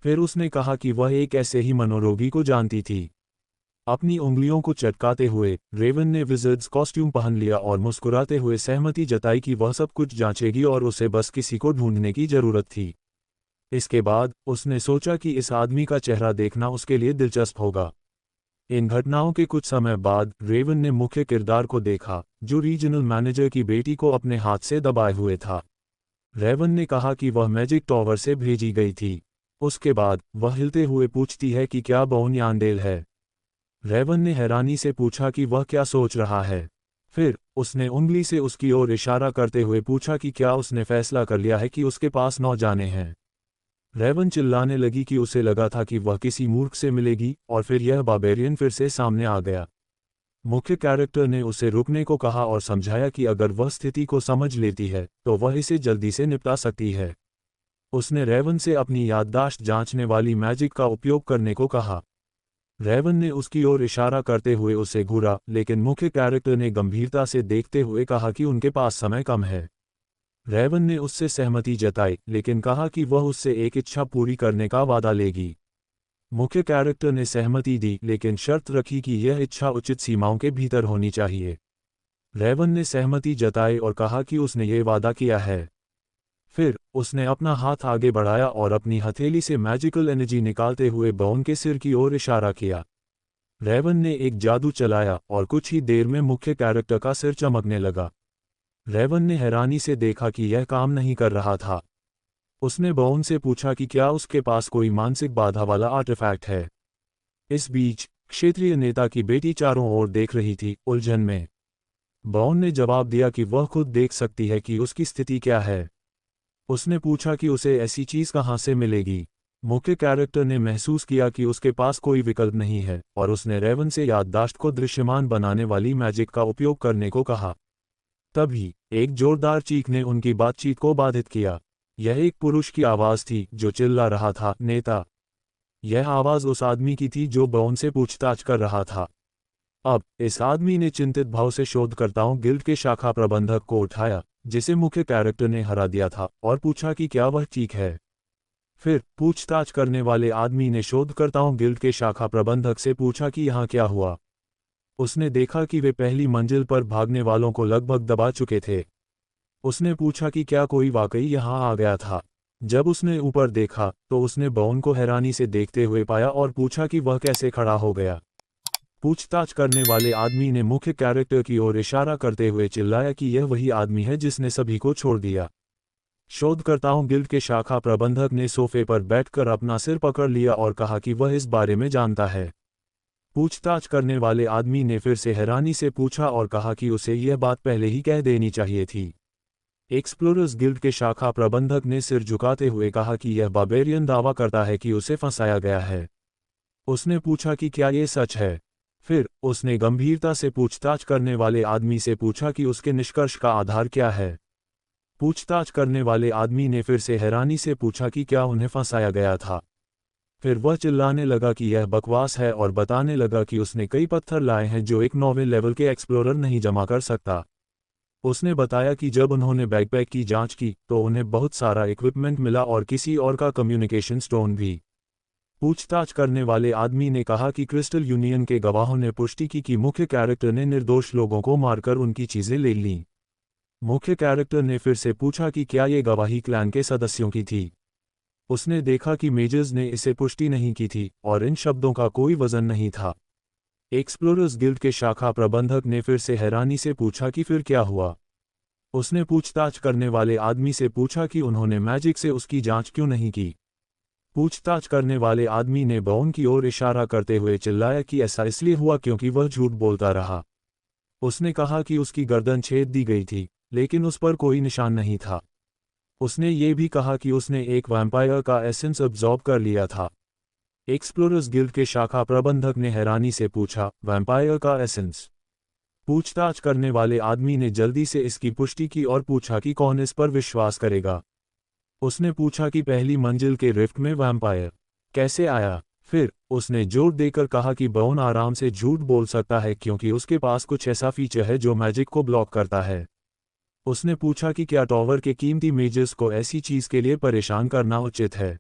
फिर उसने कहा कि वह एक ऐसे ही मनोरोगी को जानती थी। अपनी उंगलियों को चटकाते हुए रेवन ने विज़र्ड्स कॉस्ट्यूम पहन लिया और मुस्कुराते हुए सहमति जताई कि वह सब कुछ जांचेगी और उसे बस किसी को ढूंढने की जरूरत थी। इसके बाद उसने सोचा कि इस आदमी का चेहरा देखना उसके लिए दिलचस्प होगा। इन घटनाओं के कुछ समय बाद रेवन ने मुख्य किरदार को देखा जो रीजनल मैनेजर की बेटी को अपने हाथ से दबाए हुए था। रेवन ने कहा कि वह मैजिक टावर से भेजी गई थी। उसके बाद वह हिलते हुए पूछती है कि क्या जॉन यैंडल है। रेवन ने हैरानी से पूछा कि वह क्या सोच रहा है। फिर उसने उंगली से उसकी ओर इशारा करते हुए पूछा कि क्या उसने फैसला कर लिया है कि उसके पास 9 जाने हैं। रेवन चिल्लाने लगी कि उसे लगा था कि वह किसी मूर्ख से मिलेगी और फिर यह बार्बेरियन फिर से सामने आ गया। मुख्य कैरेक्टर ने उसे रुकने को कहा और समझाया कि अगर वह स्थिति को समझ लेती है तो वह इसे जल्दी से निपटा सकती है। उसने रेवन से अपनी याददाश्त जांचने वाली मैजिक का उपयोग करने को कहा। रेवन ने उसकी ओर इशारा करते हुए उसे घूरा, लेकिन मुख्य कैरेक्टर ने गंभीरता से देखते हुए कहा कि उनके पास समय कम है। रेवन ने उससे सहमति जताई, लेकिन कहा कि वह उससे एक इच्छा पूरी करने का वादा लेगी। मुख्य कैरेक्टर ने सहमति दी, लेकिन शर्त रखी कि यह इच्छा उचित सीमाओं के भीतर होनी चाहिए। रेवन ने सहमति जताई और कहा कि उसने ये वादा किया है। फिर उसने अपना हाथ आगे बढ़ाया और अपनी हथेली से मैजिकल एनर्जी निकालते हुए जॉन के सिर की ओर इशारा किया। रेवन ने एक जादू चलाया और कुछ ही देर में मुख्य कैरेक्टर का सिर चमकने लगा। रेवन ने हैरानी से देखा कि यह काम नहीं कर रहा था। उसने जॉन से पूछा कि क्या उसके पास कोई मानसिक बाधा वाला आर्टिफैक्ट है। इस बीच क्षेत्रीय नेता की बेटी चारों ओर देख रही थी, उलझन में। जॉन ने जवाब दिया कि वह खुद देख सकती है कि उसकी स्थिति क्या है। उसने पूछा कि उसे ऐसी चीज कहां से मिलेगी। मुख्य कैरेक्टर ने महसूस किया कि उसके पास कोई विकल्प नहीं है और उसने रेवन से याददाश्त को दृश्यमान बनाने वाली मैजिक का उपयोग करने को कहा। तभी एक जोरदार चीख ने उनकी बातचीत को बाधित किया। यह एक पुरुष की आवाज थी जो चिल्ला रहा था, नेता। यह आवाज उस आदमी की थी जो जॉन से पूछताछ कर रहा था। अब इस आदमी ने चिंतित भाव से शोधकर्ताओं गिल्ड के शाखा प्रबंधक को उठाया, जिसे मुख्य कैरेक्टर ने हरा दिया था, और पूछा कि क्या वह ठीक है। फिर पूछताछ करने वाले आदमी ने शोधकर्ताओं गिल्ड के शाखा प्रबंधक से पूछा कि यहाँ क्या हुआ। उसने देखा कि वे पहली मंजिल पर भागने वालों को लगभग दबा चुके थे। उसने पूछा कि क्या कोई वाकई यहाँ आ गया था। जब उसने ऊपर देखा तो उसने बॉन को हैरानी से देखते हुए पाया और पूछा कि वह कैसे खड़ा हो गया। पूछताछ करने वाले आदमी ने मुख्य कैरेक्टर की ओर इशारा करते हुए चिल्लाया कि यह वही आदमी है जिसने सभी को छोड़ दिया। शोधकर्ताओं गिल्ड के शाखा प्रबंधक ने सोफे पर बैठकर अपना सिर पकड़ लिया और कहा कि वह इस बारे में जानता है। पूछताछ करने वाले आदमी ने फिर से हैरानी से पूछा और कहा कि उसे यह बात पहले ही कह देनी चाहिए थी। एक्सप्लोरर्स गिल्ड के शाखा प्रबंधक ने सिर झुकाते हुए कहा कि यह बार्बेरियन दावा करता है कि उसे फंसाया गया है। उसने पूछा कि क्या ये सच है। फिर उसने गंभीरता से पूछताछ करने वाले आदमी से पूछा कि उसके निष्कर्ष का आधार क्या है। पूछताछ करने वाले आदमी ने फिर से हैरानी से पूछा कि क्या उन्हें फंसाया गया था। फिर वह चिल्लाने लगा कि यह बकवास है और बताने लगा कि उसने कई पत्थर लाए हैं जो एक नौवें लेवल के एक्सप्लोरर नहीं जमा कर सकता। उसने बताया कि जब उन्होंने बैकपैक की जांच की तो उन्हें बहुत सारा इक्विपमेंट मिला और किसी और का कम्युनिकेशन स्टोन भी। पूछताछ करने वाले आदमी ने कहा कि क्रिस्टल यूनियन के गवाहों ने पुष्टि की कि मुख्य कैरेक्टर ने निर्दोष लोगों को मारकर उनकी चीजें ले लीं। मुख्य कैरेक्टर ने फिर से पूछा कि क्या ये गवाही क्लैन के सदस्यों की थी। उसने देखा कि मेजर्स ने इसे पुष्टि नहीं की थी और इन शब्दों का कोई वजन नहीं था। एक्सप्लोरर्स गिल्ड के शाखा प्रबंधक ने फिर से हैरानी से पूछा कि फिर क्या हुआ। उसने पूछताछ करने वाले आदमी से पूछा कि उन्होंने मैजिक से उसकी जांच क्यों नहीं की। पूछताछ करने वाले आदमी ने बॉन की ओर इशारा करते हुए चिल्लाया कि ऐसा इसलिए हुआ क्योंकि वह झूठ बोलता रहा। उसने कहा कि उसकी गर्दन छेद दी गई थी, लेकिन उस पर कोई निशान नहीं था। उसने ये भी कहा कि उसने एक वैम्पायर का एसेंस अब्जॉर्ब कर लिया था। एक्सप्लोरर्स गिल्ड के शाखा प्रबंधक ने हैरानी से पूछा, वैम्पायर का एसेंस? पूछताछ करने वाले आदमी ने जल्दी से इसकी पुष्टि की और पूछा कि कौन इस पर विश्वास करेगा। उसने पूछा कि पहली मंजिल के रिफ्ट में वैम्पायर कैसे आया। फिर उसने जोर देकर कहा कि बॉन आराम से झूठ बोल सकता है क्योंकि उसके पास कुछ ऐसा फीचर है जो मैजिक को ब्लॉक करता है। उसने पूछा कि क्या टॉवर के कीमती मेजर्स को ऐसी चीज के लिए परेशान करना उचित है।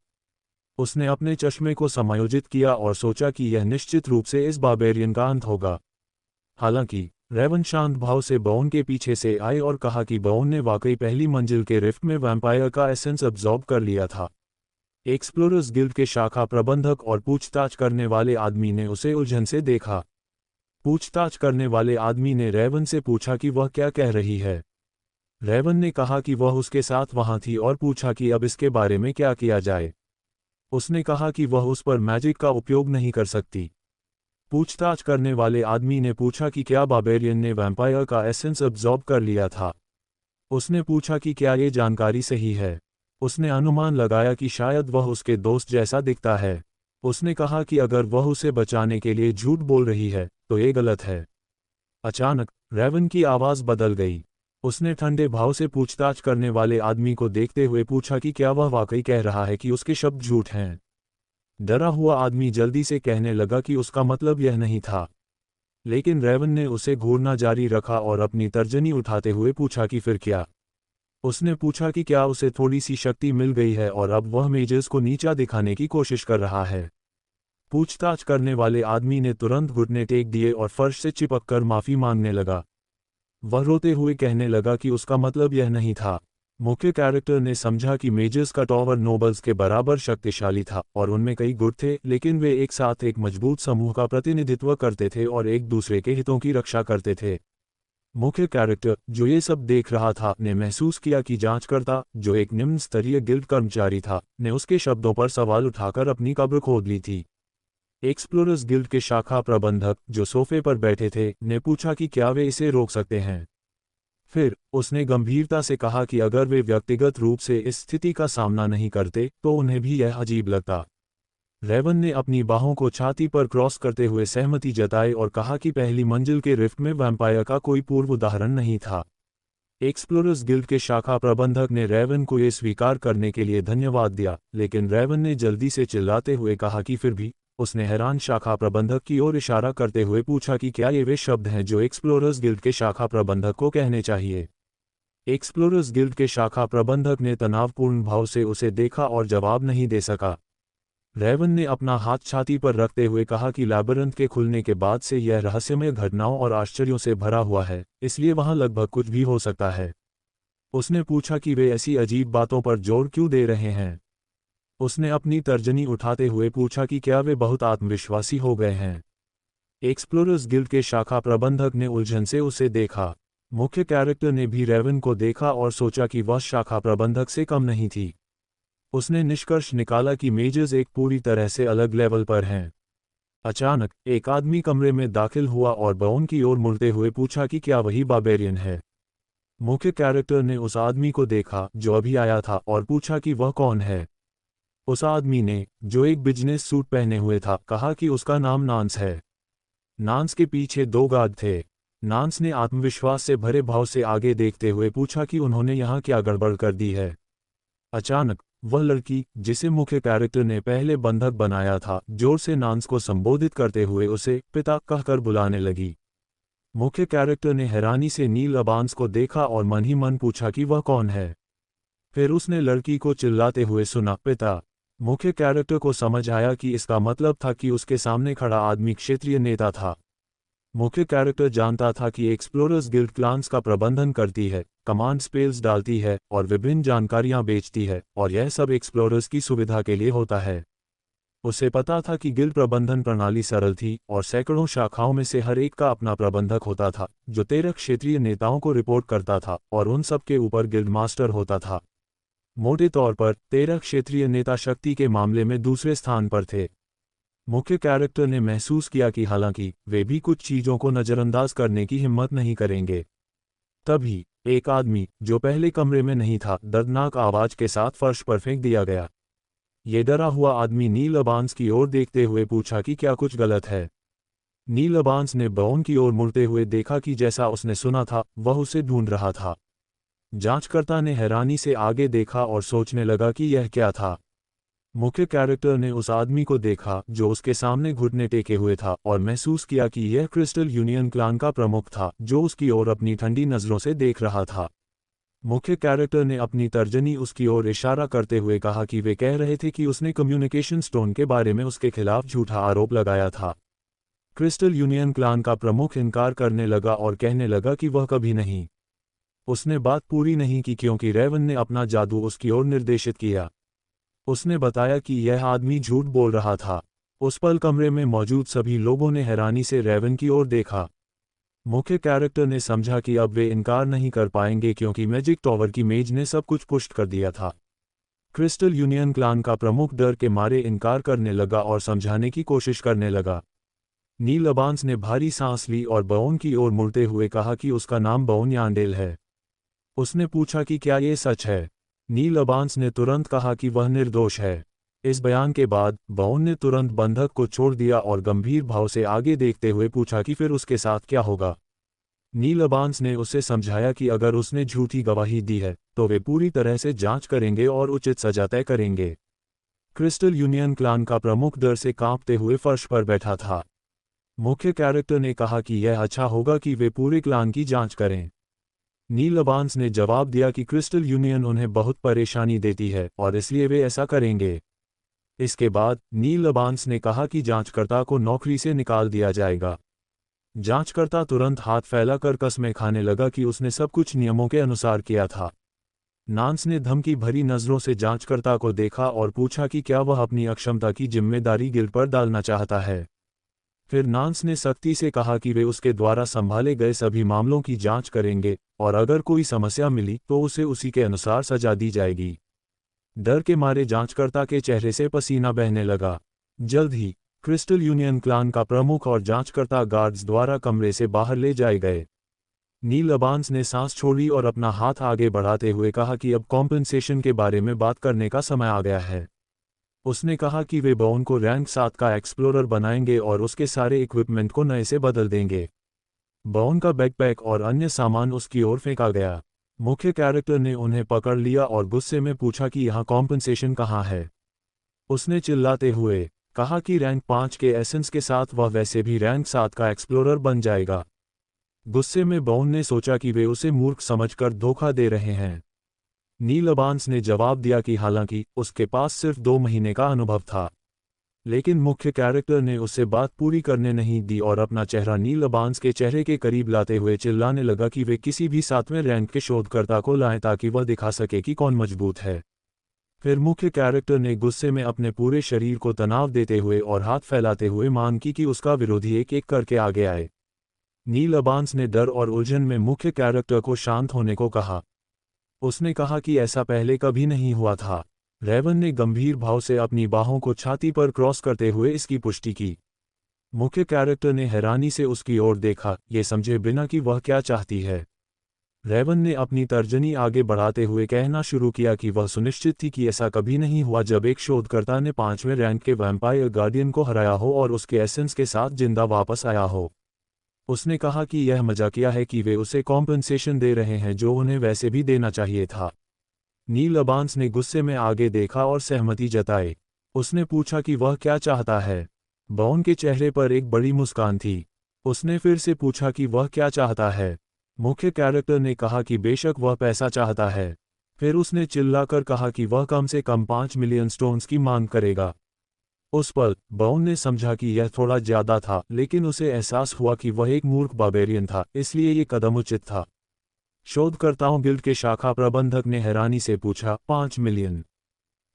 उसने अपने चश्मे को समायोजित किया और सोचा कि यह निश्चित रूप से इस बार्बेरियन का अंत होगा। हालांकि रेवन शांत भाव से बॉन के पीछे से आए और कहा कि बॉन ने वाकई पहली मंजिल के रिफ्ट में वैम्पायर का एसेंस अब्जॉर्ब कर लिया था। एक्सप्लोरर्स गिल्ड के शाखा प्रबंधक और पूछताछ करने वाले आदमी ने उसे उलझन से देखा। पूछताछ करने वाले आदमी ने रेवन से पूछा कि वह क्या कह रही है। रेवन ने कहा कि वह उसके साथ वहां थी और पूछा कि अब इसके बारे में क्या किया जाए। उसने कहा कि वह उस पर मैजिक का उपयोग नहीं कर सकती। पूछताछ करने वाले आदमी ने पूछा कि क्या बार्बेरियन ने वैम्पायर का एसेंस अब्जॉर्ब कर लिया था। उसने पूछा कि क्या ये जानकारी सही है। उसने अनुमान लगाया कि शायद वह उसके दोस्त जैसा दिखता है। उसने कहा कि अगर वह उसे बचाने के लिए झूठ बोल रही है तो ये गलत है। अचानक रेवन की आवाज़ बदल गई। उसने ठंडे भाव से पूछताछ करने वाले आदमी को देखते हुए पूछा कि क्या वह वाकई कह रहा है कि उसके शब्द झूठ हैं। डरा हुआ आदमी जल्दी से कहने लगा कि उसका मतलब यह नहीं था, लेकिन रेवन ने उसे घूरना जारी रखा और अपनी तर्जनी उठाते हुए पूछा कि फिर क्या। उसने पूछा कि क्या उसे थोड़ी सी शक्ति मिल गई है और अब वह मेजर्स को नीचा दिखाने की कोशिश कर रहा है। पूछताछ करने वाले आदमी ने तुरंत घुटने टेक दिए और फर्श से चिपककर माफी मांगने लगा। वह रोते हुए कहने लगा कि उसका मतलब यह नहीं था। मुख्य कैरेक्टर ने समझा कि मेजर्स का टॉवर नोबल्स के बराबर शक्तिशाली था और उनमें कई गुट थे, लेकिन वे एक साथ एक मजबूत समूह का प्रतिनिधित्व करते थे और एक दूसरे के हितों की रक्षा करते थे। मुख्य कैरेक्टर, जो ये सब देख रहा था, ने महसूस किया कि जांचकर्ता, जो एक निम्न स्तरीय गिल्ड कर्मचारी था, ने उसके शब्दों पर सवाल उठाकर अपनी कब्र खोद ली थी। एक्सप्लोरर्स गिल्ड के शाखा प्रबंधक, जो सोफे पर बैठे थे, ने पूछा कि क्या वे इसे रोक सकते हैं। फिर उसने गंभीरता से कहा कि अगर वे व्यक्तिगत रूप से इस स्थिति का सामना नहीं करते तो उन्हें भी यह अजीब लगता। रेवन ने अपनी बाहों को छाती पर क्रॉस करते हुए सहमति जताई और कहा कि पहली मंजिल के रिफ्ट में वैम्पायर का कोई पूर्व उदाहरण नहीं था। एक्सप्लोरर्स गिल्ड के शाखा प्रबंधक ने रेवन को ये स्वीकार करने के लिए धन्यवाद दिया, लेकिन रेवन ने जल्दी से चिल्लाते हुए कहा कि फिर भी उसने हैरान शाखा प्रबंधक की ओर इशारा करते हुए पूछा कि क्या ये वे शब्द हैं जो एक्सप्लोरर्स गिल्ड के शाखा प्रबंधक को कहने चाहिए। एक्सप्लोरर्स गिल्ड के शाखा प्रबंधक ने तनावपूर्ण भाव से उसे देखा और जवाब नहीं दे सका। रेवन ने अपना हाथ छाती पर रखते हुए कहा कि लैबिरिंथ के खुलने के बाद से यह रहस्यमय घटनाओं और आश्चर्यों से भरा हुआ है, इसलिए वहां लगभग कुछ भी हो सकता है। उसने पूछा कि वे ऐसी अजीब बातों पर जोर क्यों दे रहे हैं। उसने अपनी तर्जनी उठाते हुए पूछा कि क्या वे बहुत आत्मविश्वासी हो गए हैं। एक्सप्लोरर्स गिल्ड के शाखा प्रबंधक ने उलझन से उसे देखा। मुख्य कैरेक्टर ने भी रेवन को देखा और सोचा कि वह शाखा प्रबंधक से कम नहीं थी। उसने निष्कर्ष निकाला कि मेजर्स एक पूरी तरह से अलग लेवल पर हैं। अचानक एक आदमी कमरे में दाखिल हुआ और बॉन की ओर मुड़ते हुए पूछा कि क्या वही बार्बेरियन है। मुख्य कैरेक्टर ने उस आदमी को देखा जो अभी आया था और पूछा कि वह कौन है। उस आदमी ने, जो एक बिजनेस सूट पहने हुए था, कहा कि उसका नाम नांस है। नांस के पीछे दो गार्ड थे। नांस ने आत्मविश्वास से भरे भाव से आगे देखते हुए पूछा कि उन्होंने यहाँ क्या गड़बड़ कर दी है। अचानक वह लड़की, जिसे मुख्य कैरेक्टर ने पहले बंधक बनाया था, जोर से नांस को संबोधित करते हुए उसे पिता कहकर बुलाने लगी। मुख्य कैरेक्टर ने हैरानी से नील अबांस को देखा और मन ही मन पूछा कि वह कौन है। फिर उसने लड़की को चिल्लाते हुए सुना, पिता। मुख्य कैरेक्टर को समझ आया कि इसका मतलब था कि उसके सामने खड़ा आदमी क्षेत्रीय नेता था। मुख्य कैरेक्टर जानता था कि एक्सप्लोरर्स गिल्ड क्लान्स का प्रबंधन करती है, कमांड स्पेल्स डालती है और विभिन्न जानकारियां बेचती है, और यह सब एक्सप्लोरर्स की सुविधा के लिए होता है। उसे पता था कि गिल्ड प्रबंधन प्रणाली सरल थी और सैकड़ों शाखाओं में से हर एक का अपना प्रबंधक होता था, जो 13 क्षेत्रीय नेताओं को रिपोर्ट करता था और उन सब के ऊपर गिल्ड मास्टर होता था। मोटे तौर पर 13 क्षेत्रीय नेता शक्ति के मामले में दूसरे स्थान पर थे। मुख्य कैरेक्टर ने महसूस किया कि हालांकि वे भी कुछ चीजों को नजरअंदाज करने की हिम्मत नहीं करेंगे। तभी एक आदमी, जो पहले कमरे में नहीं था, दर्दनाक आवाज के साथ फर्श पर फेंक दिया गया। ये डरा हुआ आदमी नील अबांस की ओर देखते हुए पूछा कि क्या कुछ गलत है। नील अबांस ने बॉन की ओर मुड़ते हुए देखा कि जैसा उसने सुना था, वह उसे ढूंढ रहा था। जांचकर्ता ने हैरानी से आगे देखा और सोचने लगा कि यह क्या था। मुख्य कैरेक्टर ने उस आदमी को देखा जो उसके सामने घुटने टेके हुए था और महसूस किया कि यह क्रिस्टल यूनियन क्लान का प्रमुख था, जो उसकी ओर अपनी ठंडी नजरों से देख रहा था। मुख्य कैरेक्टर ने अपनी तर्जनी उसकी ओर इशारा करते हुए कहा कि वे कह रहे थे कि उसने कम्युनिकेशन स्टोन के बारे में उसके खिलाफ झूठा आरोप लगाया था। क्रिस्टल यूनियन क्लान का प्रमुख इनकार करने लगा और कहने लगा कि वह कभी नहीं। उसने बात पूरी नहीं की क्योंकि रेवन ने अपना जादू उसकी ओर निर्देशित किया। उसने बताया कि यह आदमी झूठ बोल रहा था। उस पल कमरे में मौजूद सभी लोगों ने हैरानी से रेवन की ओर देखा। मुख्य कैरेक्टर ने समझा कि अब वे इनकार नहीं कर पाएंगे क्योंकि मैजिक टॉवर की मेज ने सब कुछ पुष्ट कर दिया था। क्रिस्टल यूनियन क्लान का प्रमुख डर के मारे इनकार करने लगा और समझाने की कोशिश करने लगा। नील अबांस ने भारी सांस ली और बॉन की ओर मुड़ते हुए कहा कि उसका नाम बॉन यांडेल है। उसने पूछा कि क्या ये सच है। नील अबांस ने तुरंत कहा कि वह निर्दोष है। इस बयान के बाद बॉन ने तुरंत बंधक को छोड़ दिया और गंभीर भाव से आगे देखते हुए पूछा कि फिर उसके साथ क्या होगा। नील अबांस ने उसे समझाया कि अगर उसने झूठी गवाही दी है तो वे पूरी तरह से जांच करेंगे और उचित सजा तय करेंगे। क्रिस्टल यूनियन क्लान का प्रमुख डर से कांपते हुए फर्श पर बैठा था। मुख्य कैरेक्टर ने कहा कि यह अच्छा होगा कि वे पूरे क्लान की जांच करें। नील अबांस ने जवाब दिया कि क्रिस्टल यूनियन उन्हें बहुत परेशानी देती है और इसलिए वे ऐसा करेंगे। इसके बाद नील अबांस ने कहा कि जांचकर्ता को नौकरी से निकाल दिया जाएगा। जांचकर्ता तुरंत हाथ फैलाकर कसमें खाने लगा कि उसने सब कुछ नियमों के अनुसार किया था। नांस ने धमकी भरी नजरों से जांचकर्ता को देखा और पूछा कि क्या वह अपनी अक्षमता की जिम्मेदारी गिल्ड पर डालना चाहता है। फिर नांस ने सख्ती से कहा कि वे उसके द्वारा संभाले गए सभी मामलों की जांच करेंगे और अगर कोई समस्या मिली तो उसे उसी के अनुसार सजा दी जाएगी। डर के मारे जांचकर्ता के चेहरे से पसीना बहने लगा। जल्द ही क्रिस्टल यूनियन क्लान का प्रमुख और जांचकर्ता गार्ड्स द्वारा कमरे से बाहर ले जाए गए। नील अबांस ने सांस छोड़ी और अपना हाथ आगे बढ़ाते हुए कहा कि अब कॉम्पेंसेशन के बारे में बात करने का समय आ गया है। उसने कहा कि वे बॉन को रैंक 7 का एक्सप्लोरर बनाएंगे और उसके सारे इक्विपमेंट को नए से बदल देंगे। बॉन का बैकपैक और अन्य सामान उसकी ओर फेंका गया। मुख्य कैरेक्टर ने उन्हें पकड़ लिया और गुस्से में पूछा कि यहाँ कॉम्पेंसेशन कहाँ है। उसने चिल्लाते हुए कहा कि रैंक 5 के एसेंस के साथ वह वैसे भी रैंक 7 का एक्सप्लोरर बन जाएगा। गुस्से में बाउन ने सोचा कि वे उसे मूर्ख समझकर धोखा दे रहे हैं। नील अबांस ने जवाब दिया कि हालांकि उसके पास सिर्फ 2 महीने का अनुभव था, लेकिन मुख्य कैरेक्टर ने उसे बात पूरी करने नहीं दी और अपना चेहरा नील अबांस के चेहरे के करीब लाते हुए चिल्लाने लगा कि वे किसी भी 7वें रैंक के शोधकर्ता को लाएं ताकि वह दिखा सके कि कौन मजबूत है। फिर मुख्य कैरेक्टर ने गुस्से में अपने पूरे शरीर को तनाव देते हुए और हाथ फैलाते हुए मांग की कि उसका विरोधी एक एक करके आगे आए। नील अबांस ने डर और उलझन में मुख्य कैरेक्टर को शांत होने को कहा। उसने कहा कि ऐसा पहले कभी नहीं हुआ था। रेवन ने गंभीर भाव से अपनी बाहों को छाती पर क्रॉस करते हुए इसकी पुष्टि की। मुख्य कैरेक्टर ने हैरानी से उसकी ओर देखा, ये समझे बिना कि वह क्या चाहती है। रेवन ने अपनी तर्जनी आगे बढ़ाते हुए कहना शुरू किया कि वह सुनिश्चित थी कि ऐसा कभी नहीं हुआ जब एक शोधकर्ता ने 5वें रैंक के वैम्पायर गार्डियन को हराया हो और उसके एसेंस के साथ जिंदा वापस आया हो। उसने कहा कि यह मजाकिया है कि वे उसे कॉम्पनसेशन दे रहे हैं जो उन्हें वैसे भी देना चाहिए था। नील अबांस ने गुस्से में आगे देखा और सहमति जताई। उसने पूछा कि वह क्या चाहता है। बाउन के चेहरे पर एक बड़ी मुस्कान थी। उसने फिर से पूछा कि वह क्या चाहता है। मुख्य कैरेक्टर ने कहा कि बेशक वह पैसा चाहता है। फिर उसने चिल्लाकर कहा कि वह कम से कम 5 मिलियन स्टोन्स की मांग करेगा। उस पल बाउन ने समझा कि यह थोड़ा ज्यादा था, लेकिन उसे एहसास हुआ कि वह एक मूर्ख बार्बेरियन था, इसलिए ये कदम उचित था। शोधकर्ताओं गिल्ड के शाखा प्रबंधक ने हैरानी से पूछा, 5 मिलियन?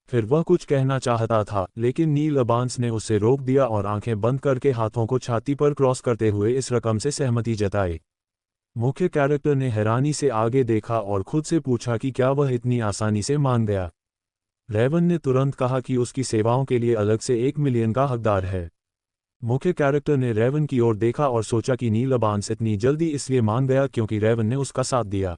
फिर वह कुछ कहना चाहता था, लेकिन नील अबांस ने उसे रोक दिया और आंखें बंद करके हाथों को छाती पर क्रॉस करते हुए इस रकम से सहमति जताई। मुख्य कैरेक्टर ने हैरानी से आगे देखा और खुद से पूछा कि क्या वह इतनी आसानी से मान गया। रेवन ने तुरंत कहा कि उसकी सेवाओं के लिए अलग से 1 मिलियन का हकदार है। मुख्य कैरेक्टर ने रेवन की ओर देखा और सोचा कि नील अबांस इतनी जल्दी इसलिए मान गया क्योंकि रेवन ने उसका साथ दिया।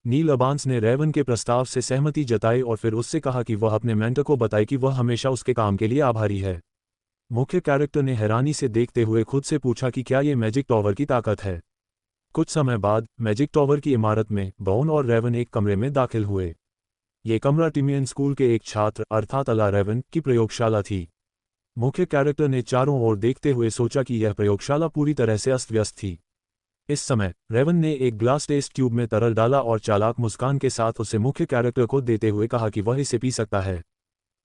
नील अबांस ने रेवन के प्रस्ताव से सहमति जताई और फिर उससे कहा कि वह अपने मेंटर को बताए कि वह हमेशा उसके काम के लिए आभारी है। मुख्य कैरेक्टर ने हैरानी से देखते हुए खुद से पूछा कि क्या ये मैजिक टॉवर की ताकत है। कुछ समय बाद मैजिक टॉवर की इमारत में बाउन और रेवन एक कमरे में दाखिल हुए। ये कमरा टिमियन स्कूल के एक छात्र अर्थात अला रेवन की प्रयोगशाला थी। मुख्य कैरेक्टर ने चारों ओर देखते हुए सोचा कि यह प्रयोगशाला पूरी तरह से अस्त व्यस्त थी। इस समय रेवन ने एक ग्लास टेस्ट ट्यूब में तरल डाला और चालाक मुस्कान के साथ उसे मुख्य कैरेक्टर को देते हुए कहा कि वह इसे पी सकता है।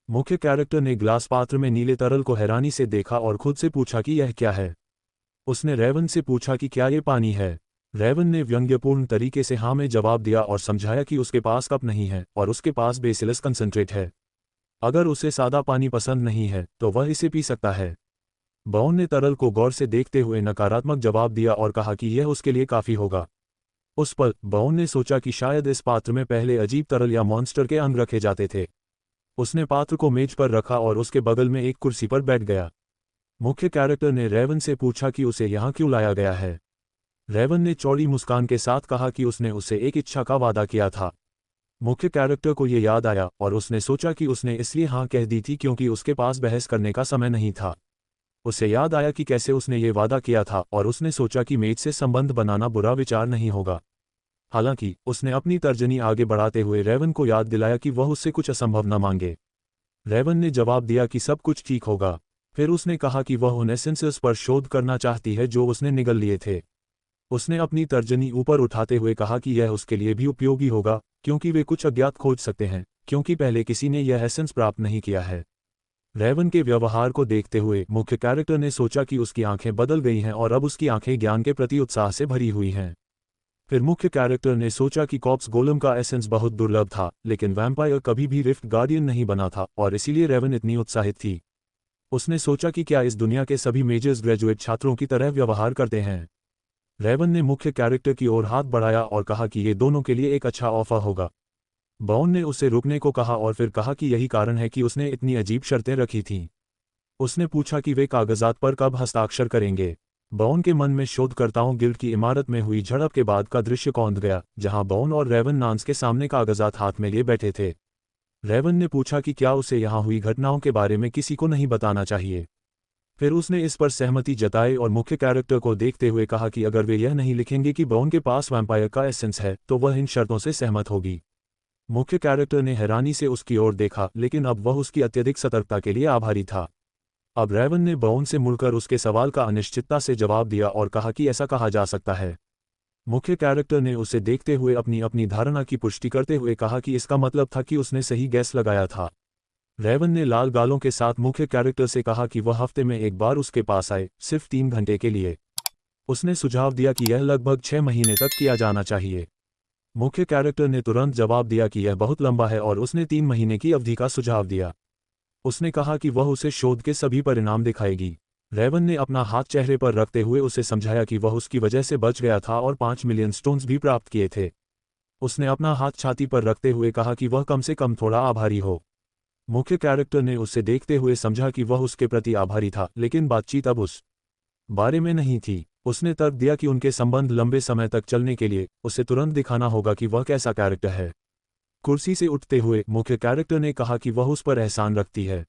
मुख्य कैरेक्टर ने ग्लास पात्र में नीले तरल को हैरानी से देखा और खुद से पूछा कि यह क्या है। उसने रेवन से पूछा कि क्या ये पानी है। रेवन ने व्यंग्यपूर्ण तरीके से हाँ में जवाब दिया और समझाया कि उसके पास कप नहीं है और उसके पास बेसिलस कंसंट्रेट है। अगर उसे सादा पानी पसंद नहीं है तो वह इसे पी सकता है। बाउन ने तरल को गौर से देखते हुए नकारात्मक जवाब दिया और कहा कि यह उसके लिए काफी होगा। उस पल बाउन ने सोचा कि शायद इस पात्र में पहले अजीब तरल या मॉन्स्टर के अंग रखे जाते थे। उसने पात्र को मेज पर रखा और उसके बगल में एक कुर्सी पर बैठ गया। मुख्य कैरेक्टर ने रेवन से पूछा कि उसे यहाँ क्यों लाया गया है। रेवन ने चौड़ी मुस्कान के साथ कहा कि उसने उसे एक इच्छा का वादा किया था। मुख्य कैरेक्टर को यह याद आया और उसने सोचा कि उसने इसलिए हाँ कह दी थी क्योंकि उसके पास बहस करने का समय नहीं था। उसे याद आया कि कैसे उसने ये वादा किया था और उसने सोचा कि मेज से संबंध बनाना बुरा विचार नहीं होगा। हालांकि उसने अपनी तर्जनी आगे बढ़ाते हुए रेवन को याद दिलाया कि वह उससे कुछ असंभव न मांगे। रेवन ने जवाब दिया कि सब कुछ ठीक होगा। फिर उसने कहा कि वह उन एसेंसेस पर शोध करना चाहती है जो उसने निगल लिए थे। उसने अपनी तर्जनी ऊपर उठाते हुए कहा कि यह उसके लिए भी उपयोगी होगा क्योंकि वे कुछ अज्ञात खोज सकते हैं, क्योंकि पहले किसी ने यह एसेंस प्राप्त नहीं किया है। रेवन के व्यवहार को देखते हुए मुख्य कैरेक्टर ने सोचा कि उसकी आंखें बदल गई हैं और अब उसकी आंखें ज्ञान के प्रति उत्साह से भरी हुई हैं। फिर मुख्य कैरेक्टर ने सोचा कि कॉर्प्स गोलम का एसेंस बहुत दुर्लभ था, लेकिन वैम्पायर कभी भी रिफ्ट गार्डियन नहीं बना था और इसीलिए रेवन इतनी उत्साहित थी। उसने सोचा कि क्या इस दुनिया के सभी मेजर्स ग्रेजुएट छात्रों की तरह व्यवहार करते हैं। रेवन ने मुख्य कैरेक्टर की ओर हाथ बढ़ाया और कहा कि ये दोनों के लिए एक अच्छा ऑफर होगा। बाउन ने उसे रुकने को कहा और फिर कहा कि यही कारण है कि उसने इतनी अजीब शर्तें रखी थीं। उसने पूछा कि वे कागजात पर कब हस्ताक्षर करेंगे। बाउन के मन में शोधकर्ताओं गिल्ड की इमारत में हुई झड़प के बाद का दृश्य कौंध गया, जहां बाउन और रेवन नांस के सामने कागजात हाथ में लिए बैठे थे। रेवन ने पूछा कि क्या उसे यहां हुई घटनाओं के बारे में किसी को नहीं बताना चाहिए। फिर उसने इस पर सहमति जताई और मुख्य कैरेक्टर को देखते हुए कहा कि अगर वे यह नहीं लिखेंगे कि बाउन के पास वैम्पायर का एसेंस है तो वह इन शर्तों से सहमत होगी। मुख्य कैरेक्टर ने हैरानी से उसकी ओर देखा, लेकिन अब वह उसकी अत्यधिक सतर्कता के लिए आभारी था। अब रेवन ने बाउन से मुड़कर उसके सवाल का अनिश्चितता से जवाब दिया और कहा कि ऐसा कहा जा सकता है। मुख्य कैरेक्टर ने उसे देखते हुए अपनी अपनी धारणा की पुष्टि करते हुए कहा कि इसका मतलब था कि उसने सही गैस लगाया था। रेवन ने लाल गालों के साथ मुख्य कैरेक्टर से कहा कि वह हफ्ते में एक बार उसके पास आए, सिर्फ 3 घंटे के लिए। उसने सुझाव दिया कि यह लगभग 6 महीने तक किया जाना चाहिए। मुख्य कैरेक्टर ने तुरंत जवाब दिया कि यह बहुत लंबा है और उसने 3 महीने की अवधि का सुझाव दिया। उसने कहा कि वह उसे शोध के सभी परिणाम दिखाएगी। रेवन ने अपना हाथ चेहरे पर रखते हुए उसे समझाया कि वह उसकी वजह से बच गया था और 5 मिलियन स्टोन्स भी प्राप्त किए थे। उसने अपना हाथ छाती पर रखते हुए कहा कि वह कम से कम थोड़ा आभारी हो। मुख्य कैरेक्टर ने उसे देखते हुए समझा कि वह उसके प्रति आभारी था, लेकिन बातचीत अब उस बारे में नहीं थी। उसने तर्क दिया कि उनके संबंध लंबे समय तक चलने के लिए उसे तुरंत दिखाना होगा कि वह कैसा कैरेक्टर है। कुर्सी से उठते हुए मुख्य कैरेक्टर ने कहा कि वह उस पर एहसान रखती है।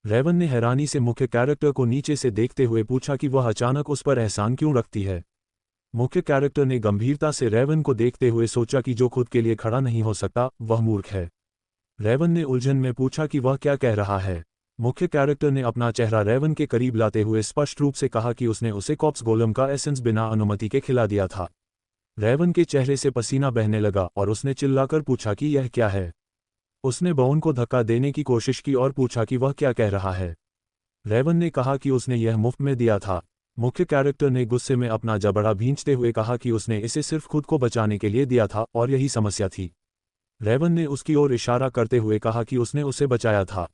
रेवन ने हैरानी से मुख्य कैरेक्टर को नीचे से देखते हुए पूछा कि वह अचानक उस पर एहसान क्यों रखती है। मुख्य कैरेक्टर ने गंभीरता से रेवन को देखते हुए सोचा कि जो खुद के लिए खड़ा नहीं हो सकता वह मूर्ख है। रेवन ने उलझन में पूछा कि वह क्या कह रहा है। मुख्य कैरेक्टर ने अपना चेहरा रेवन के करीब लाते हुए स्पष्ट रूप से कहा कि उसने उसे कॉप्स गोलम का एसेंस बिना अनुमति के खिला दिया था। रेवन के चेहरे से पसीना बहने लगा और उसने चिल्लाकर पूछा कि यह क्या है। उसने बाउन को धक्का देने की कोशिश की और पूछा कि वह क्या कह रहा है। रेवन ने कहा कि उसने यह मुफ्त में दिया था। मुख्य कैरेक्टर ने गुस्से में अपना जबड़ा भींचते हुए कहा कि उसने इसे सिर्फ खुद को बचाने के लिए दिया था और यही समस्या थी। रेवन ने उसकी ओर इशारा करते हुए कहा कि उसने उसे बचाया था।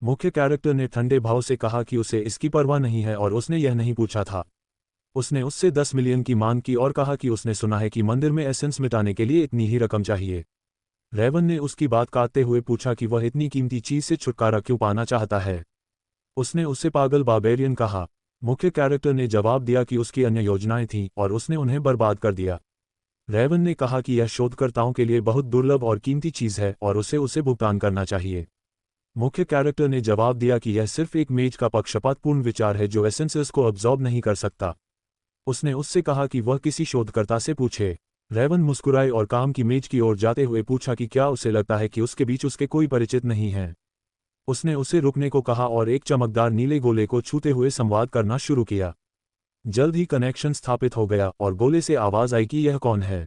मुख्य कैरेक्टर ने ठंडे भाव से कहा कि उसे इसकी परवाह नहीं है और उसने यह नहीं पूछा था। उसने उससे 10 मिलियन की मांग की और कहा कि उसने सुना है कि मंदिर में एसेंस मिटाने के लिए इतनी ही रकम चाहिए। रेवन ने उसकी बात काटते हुए पूछा कि वह इतनी कीमती चीज से छुटकारा क्यों पाना चाहता है। उसने उससे पागल बार्बेरियन कहा। मुख्य कैरेक्टर ने जवाब दिया कि उसकी अन्य योजनाएं थीं और उसने उन्हें बर्बाद कर दिया। रेवन ने कहा कि यह शोधकर्ताओं के लिए बहुत दुर्लभ और कीमती चीज है और उसे भुगतान करना चाहिए। मुख्य कैरेक्टर ने जवाब दिया कि यह सिर्फ एक मेज का पक्षपातपूर्ण विचार है जो एसेंसेस को अब्जॉर्ब नहीं कर सकता। उसने उससे कहा कि वह किसी शोधकर्ता से पूछे। रेवन मुस्कुराए और काम की मेज की ओर जाते हुए पूछा कि क्या उसे लगता है कि उसके बीच उसके कोई परिचित नहीं है। उसने उसे रुकने को कहा और एक चमकदार नीले गोले को छूते हुए संवाद करना शुरू किया। जल्द ही कनेक्शन स्थापित हो गया और गोले से आवाज आई कि यह कौन है।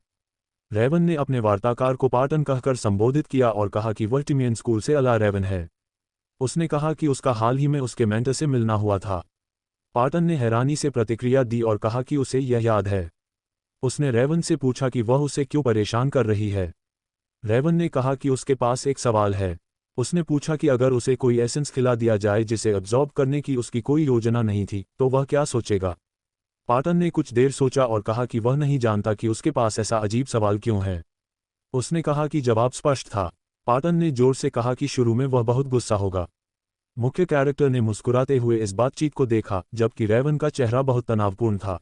रेवन ने अपने वार्ताकार को पार्टन कहकर संबोधित किया और कहा कि वह टिमियन स्कूल से अला रेवन है। उसने कहा कि उसका हाल ही में उसके मेंटर से मिलना हुआ था। पार्टन ने हैरानी से प्रतिक्रिया दी और कहा कि उसे यह याद है। उसने रेवन से पूछा कि वह उसे क्यों परेशान कर रही है। रेवन ने कहा कि उसके पास एक सवाल है। उसने पूछा कि अगर उसे कोई एसेंस खिला दिया जाए जिसे अब्जॉर्ब करने की उसकी कोई योजना नहीं थी तो वह क्या सोचेगा। पार्टन ने कुछ देर सोचा और कहा कि वह नहीं जानता कि उसके पास ऐसा अजीब सवाल क्यों है। उसने कहा कि जवाब स्पष्ट था। पार्टन ने जोर से कहा कि शुरू में वह बहुत गुस्सा होगा। मुख्य कैरेक्टर ने मुस्कुराते हुए इस बातचीत को देखा जबकि रेवन का चेहरा बहुत तनावपूर्ण था।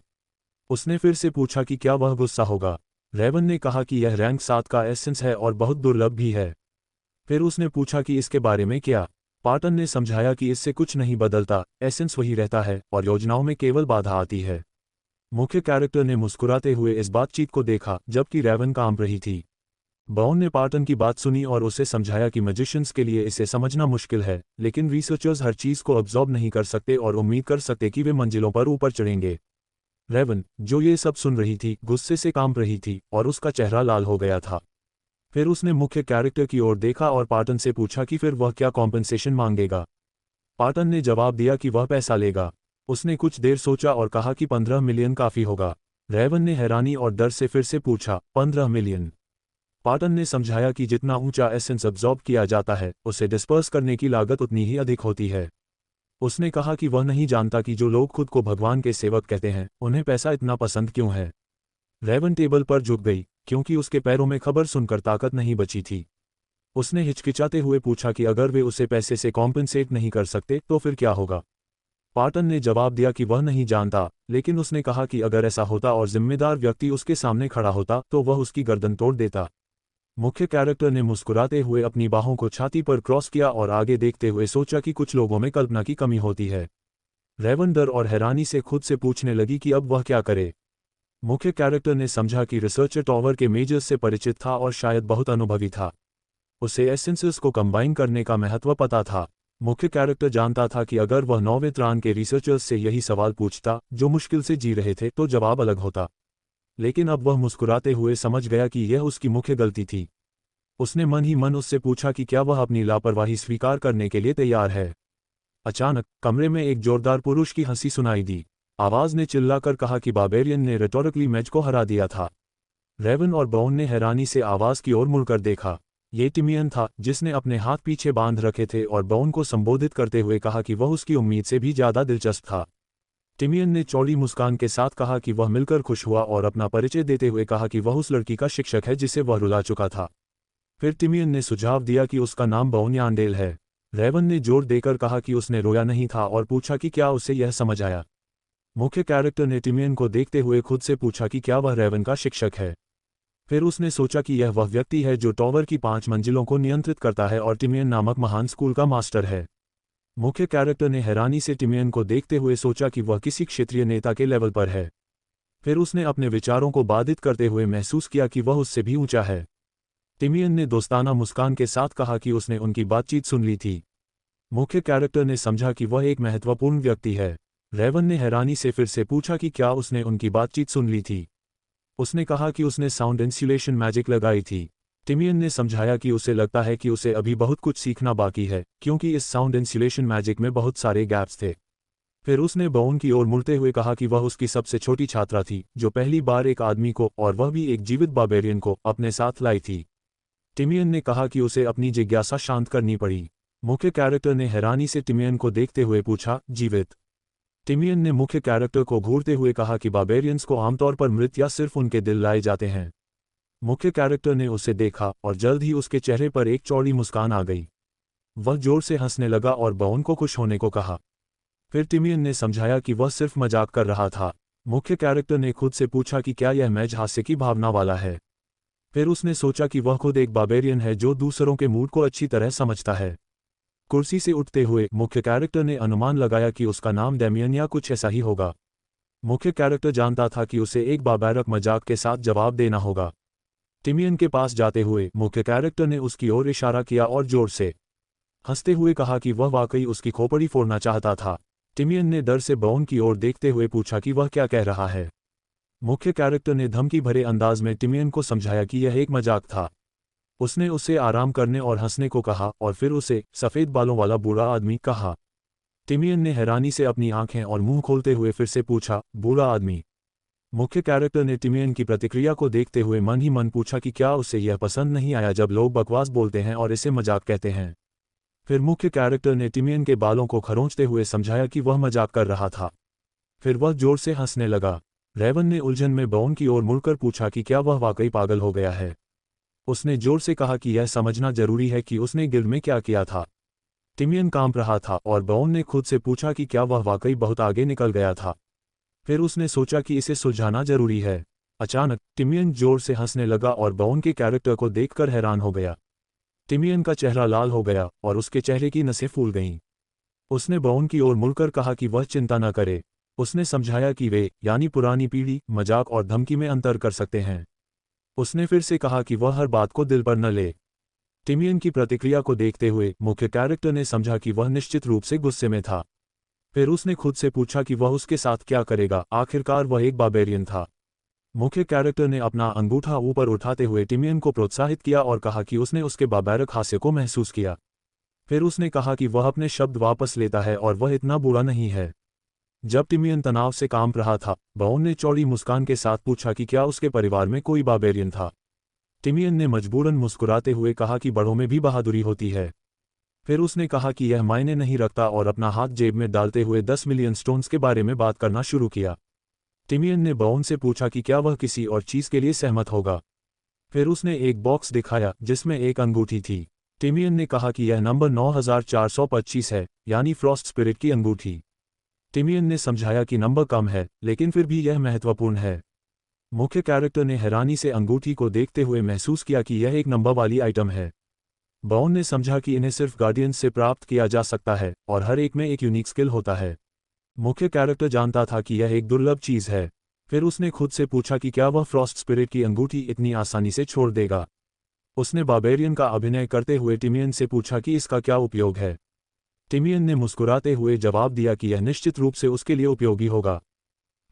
उसने फिर से पूछा कि क्या वह गुस्सा होगा। रेवन ने कहा कि यह रैंक 7 का एसेंस है और बहुत दुर्लभ भी है। फिर उसने पूछा कि इसके बारे में क्या। पार्टन ने समझाया कि इससे कुछ नहीं बदलता, एसेंस वही रहता है और योजनाओं में केवल बाधा आती है। मुख्य कैरेक्टर ने मुस्कुराते हुए इस बातचीत को देखा जबकि रेवन काम रही थी। बाउन ने पार्टन की बात सुनी और उसे समझाया कि मैजिशियंस के लिए इसे समझना मुश्किल है, लेकिन रिसर्चर्स हर चीज को अब्जॉर्ब नहीं कर सकते और उम्मीद कर सकते कि वे मंजिलों पर ऊपर चढ़ेंगे। रेवन, जो ये सब सुन रही थी, गुस्से से कांप रही थी और उसका चेहरा लाल हो गया था। फिर उसने मुख्य कैरेक्टर की ओर देखा और पार्टन से पूछा कि फिर वह क्या कॉम्पेंसेशन मांगेगा। पार्टन ने जवाब दिया कि वह पैसा लेगा। उसने कुछ देर सोचा और कहा कि 15 मिलियन काफी होगा। रेवन ने हैरानी और डर से फिर से पूछा, 15 मिलियन? पार्टन ने समझाया कि जितना ऊंचा एसेंस अब्जॉर्ब किया जाता है उसे डिस्पर्स करने की लागत उतनी ही अधिक होती है। उसने कहा कि वह नहीं जानता कि जो लोग खुद को भगवान के सेवक कहते हैं उन्हें पैसा इतना पसंद क्यों है। रेवन टेबल पर झुक गई क्योंकि उसके पैरों में खबर सुनकर ताकत नहीं बची थी। उसने हिचकिचाते हुए पूछा कि अगर वे उसे पैसे से कॉम्पेंसेट नहीं कर सकते तो फिर क्या होगा। पार्टन ने जवाब दिया कि वह नहीं जानता, लेकिन उसने कहा कि अगर ऐसा होता और जिम्मेदार व्यक्ति उसके सामने खड़ा होता तो वह उसकी गर्दन तोड़ देता। मुख्य कैरेक्टर ने मुस्कुराते हुए अपनी बाहों को छाती पर क्रॉस किया और आगे देखते हुए सोचा कि कुछ लोगों में कल्पना की कमी होती है। रेवन डर और हैरानी से खुद से पूछने लगी कि अब वह क्या करे। मुख्य कैरेक्टर ने समझा कि रिसर्चर टॉवर के मेजर्स से परिचित था और शायद बहुत अनुभवी था। उसे एसेंसेस को कंबाइन करने का महत्व पता था। मुख्य कैरेक्टर जानता था कि अगर वह नौवें त्राण के रिसर्चर्स से यही सवाल पूछता, जो मुश्किल से जी रहे थे, तो जवाब अलग होता। लेकिन अब वह मुस्कुराते हुए समझ गया कि यह उसकी मुख्य गलती थी। उसने मन ही मन उससे पूछा कि क्या वह अपनी लापरवाही स्वीकार करने के लिए तैयार है। अचानक कमरे में एक जोरदार पुरुष की हंसी सुनाई दी। आवाज ने चिल्लाकर कहा कि बार्बेरियन ने रेटोरिकली मैच को हरा दिया था। रेवन और बाउन ने हैरानी से आवाज की ओर मुड़कर देखा। ये टिमियन था, जिसने अपने हाथ पीछे बांध रखे थे और बाउन को संबोधित करते हुए कहा कि वह उसकी उम्मीद से भी ज्यादा दिलचस्प था। टिमियन ने चौड़ी मुस्कान के साथ कहा कि वह मिलकर खुश हुआ और अपना परिचय देते हुए कहा कि वह उस लड़की का शिक्षक है जिसे वह रुला चुका था। फिर टिमियन ने सुझाव दिया कि उसका नाम बाउन यांडेल है। रेवन ने जोर देकर कहा कि उसने रोया नहीं था और पूछा कि क्या उसे यह समझ आया। मुख्य कैरेक्टर ने टिमियन को देखते हुए खुद से पूछा कि क्या वह रेवन का शिक्षक है। फिर उसने सोचा कि यह वह व्यक्ति है जो टॉवर की 5 मंजिलों को नियंत्रित करता है और टिमियन नामक महान स्कूल का मास्टर है। मुख्य कैरेक्टर ने हैरानी से टिमियन को देखते हुए सोचा कि वह किसी क्षेत्रीय नेता के लेवल पर है। फिर उसने अपने विचारों को बाधित करते हुए महसूस किया कि वह उससे भी ऊंचा है। टिमियन ने दोस्ताना मुस्कान के साथ कहा कि उसने उनकी बातचीत सुन ली थी। मुख्य कैरेक्टर ने समझा कि वह एक महत्वपूर्ण व्यक्ति है। रेवन ने हैरानी से फिर से पूछा कि क्या उसने उनकी बातचीत सुन ली थी। उसने कहा कि उसने साउंड इंसुलेशन मैजिक लगाई थी। टिमियन ने समझाया कि उसे लगता है कि उसे अभी बहुत कुछ सीखना बाकी है, क्योंकि इस साउंड इंसुलेशन मैजिक में बहुत सारे गैप्स थे। फिर उसने बाउन की ओर मुड़ते हुए कहा कि वह उसकी सबसे छोटी छात्रा थी, जो पहली बार एक आदमी को, और वह भी एक जीवित बार्बेरियन को, अपने साथ लाई थी। टिमियन ने कहा कि उसे अपनी जिज्ञासा शांत करनी पड़ी। मुख्य कैरेक्टर ने हैरानी से टिमियन को देखते हुए पूछा, जीवित? टिमियन ने मुख्य कैरेक्टर को घूरते हुए कहा कि बार्बेरियंस को आमतौर पर मृत या सिर्फ उनके दिल लाए जाते हैं। मुख्य कैरेक्टर ने उसे देखा और जल्द ही उसके चेहरे पर एक चौड़ी मुस्कान आ गई। वह जोर से हंसने लगा और बाउन को खुश होने को कहा। फिर टिमियन ने समझाया कि वह सिर्फ मजाक कर रहा था। मुख्य कैरेक्टर ने खुद से पूछा कि क्या यह मैच हास्य की भावना वाला है। फिर उसने सोचा कि वह खुद एक बार्बेरियन है जो दूसरों के मूड को अच्छी तरह समझता है। कुर्सी से उठते हुए मुख्य कैरेक्टर ने अनुमान लगाया कि उसका नाम डेमियन या कुछ ऐसा ही होगा। मुख्य कैरेक्टर जानता था कि उसे एक बार्बेरक मजाक के साथ जवाब देना होगा। टिमियन के पास जाते हुए मुख्य कैरेक्टर ने उसकी ओर इशारा किया और जोर से हंसते हुए कहा कि वह वाकई उसकी खोपड़ी फोड़ना चाहता था। टिमियन ने डर से बाउन की ओर देखते हुए पूछा कि वह क्या कह रहा है। मुख्य कैरेक्टर ने धमकी भरे अंदाज में टिमियन को समझाया कि यह एक मजाक था। उसने उसे आराम करने और हंसने को कहा और फिर उसे सफ़ेद बालों वाला बूढ़ा आदमी कहा। टिमियन ने हैरानी से अपनी आंखें और मुंह खोलते हुए फिर से पूछा, बूढ़ा आदमी? मुख्य कैरेक्टर ने टिमियन की प्रतिक्रिया को देखते हुए मन ही मन पूछा कि क्या उसे यह पसंद नहीं आया जब लोग बकवास बोलते हैं और इसे मजाक कहते हैं। फिर मुख्य कैरेक्टर ने टिमियन के बालों को खरोंचते हुए समझाया कि वह मजाक कर रहा था। फिर वह जोर से हंसने लगा। रेवन ने उलझन में बाउन की ओर मुड़कर पूछा कि क्या वह वाकई पागल हो गया है। उसने जोर से कहा कि यह समझना जरूरी है कि उसने गिल्ड में क्या किया था। टिमियन कांप रहा था और बाउन ने खुद से पूछा कि क्या वह वाकई बहुत आगे निकल गया था। फिर उसने सोचा कि इसे सुलझाना जरूरी है। अचानक टिमियन जोर से हंसने लगा और बाउन के कैरेक्टर को देखकर हैरान हो गया। टिमियन का चेहरा लाल हो गया और उसके चेहरे की नसें फूल गईं। उसने बाउन की ओर मुड़कर कहा कि वह चिंता न करे। उसने समझाया कि वे, यानी पुरानी पीढ़ी, मजाक और धमकी में अंतर कर सकते हैं। उसने फिर से कहा कि वह हर बात को दिल पर न ले। टिमियन की प्रतिक्रिया को देखते हुए मुख्य कैरेक्टर ने समझा कि वह निश्चित रूप से गुस्से में था। फिर उसने खुद से पूछा कि वह उसके साथ क्या करेगा। आखिरकार वह एक बार्बेरियन था। मुख्य कैरेक्टर ने अपना अंगूठा ऊपर उठाते हुए टिमियन को प्रोत्साहित किया और कहा कि उसने उसके बार्बेरक हास्य को महसूस किया। फिर उसने कहा कि वह अपने शब्द वापस लेता है और वह इतना बुरा नहीं है। जब टिमियन तनाव से कांप रहा था, बाउन ने चौड़ी मुस्कान के साथ पूछा कि क्या उसके परिवार में कोई बार्बेरियन था। टिमियन ने मजबूरन मुस्कुराते हुए कहा कि बड़ों में भी बहादुरी होती है। फिर उसने कहा कि यह मायने नहीं रखता और अपना हाथ जेब में डालते हुए 10 मिलियन स्टोन्स के बारे में बात करना शुरू किया। टिमियन ने बाउन से पूछा कि क्या वह किसी और चीज़ के लिए सहमत होगा। फिर उसने एक बॉक्स दिखाया जिसमें एक अंगूठी थी। टिमियन ने कहा कि यह नंबर 9425 है, यानी फ्रॉस्ट स्पिरिट की अंगूठी। टिमियन ने समझाया कि नंबर कम है, लेकिन फिर भी यह महत्वपूर्ण है। मुख्य कैरेक्टर ने हैरानी से अंगूठी को देखते हुए महसूस किया कि यह एक नंबर वाली आइटम है। बाउन ने समझा कि इन्हें सिर्फ गार्डियंस से प्राप्त किया जा सकता है और हर एक में एक यूनिक स्किल होता है। मुख्य कैरेक्टर जानता था कि यह एक दुर्लभ चीज़ है। फिर उसने खुद से पूछा कि क्या वह फ्रॉस्ट स्पिरिट की अंगूठी इतनी आसानी से छोड़ देगा। उसने बार्बेरियन का अभिनय करते हुए टिमियन से पूछा कि इसका क्या उपयोग है। टिमियन ने मुस्कुराते हुए जवाब दिया कि यह निश्चित रूप से उसके लिए उपयोगी होगा।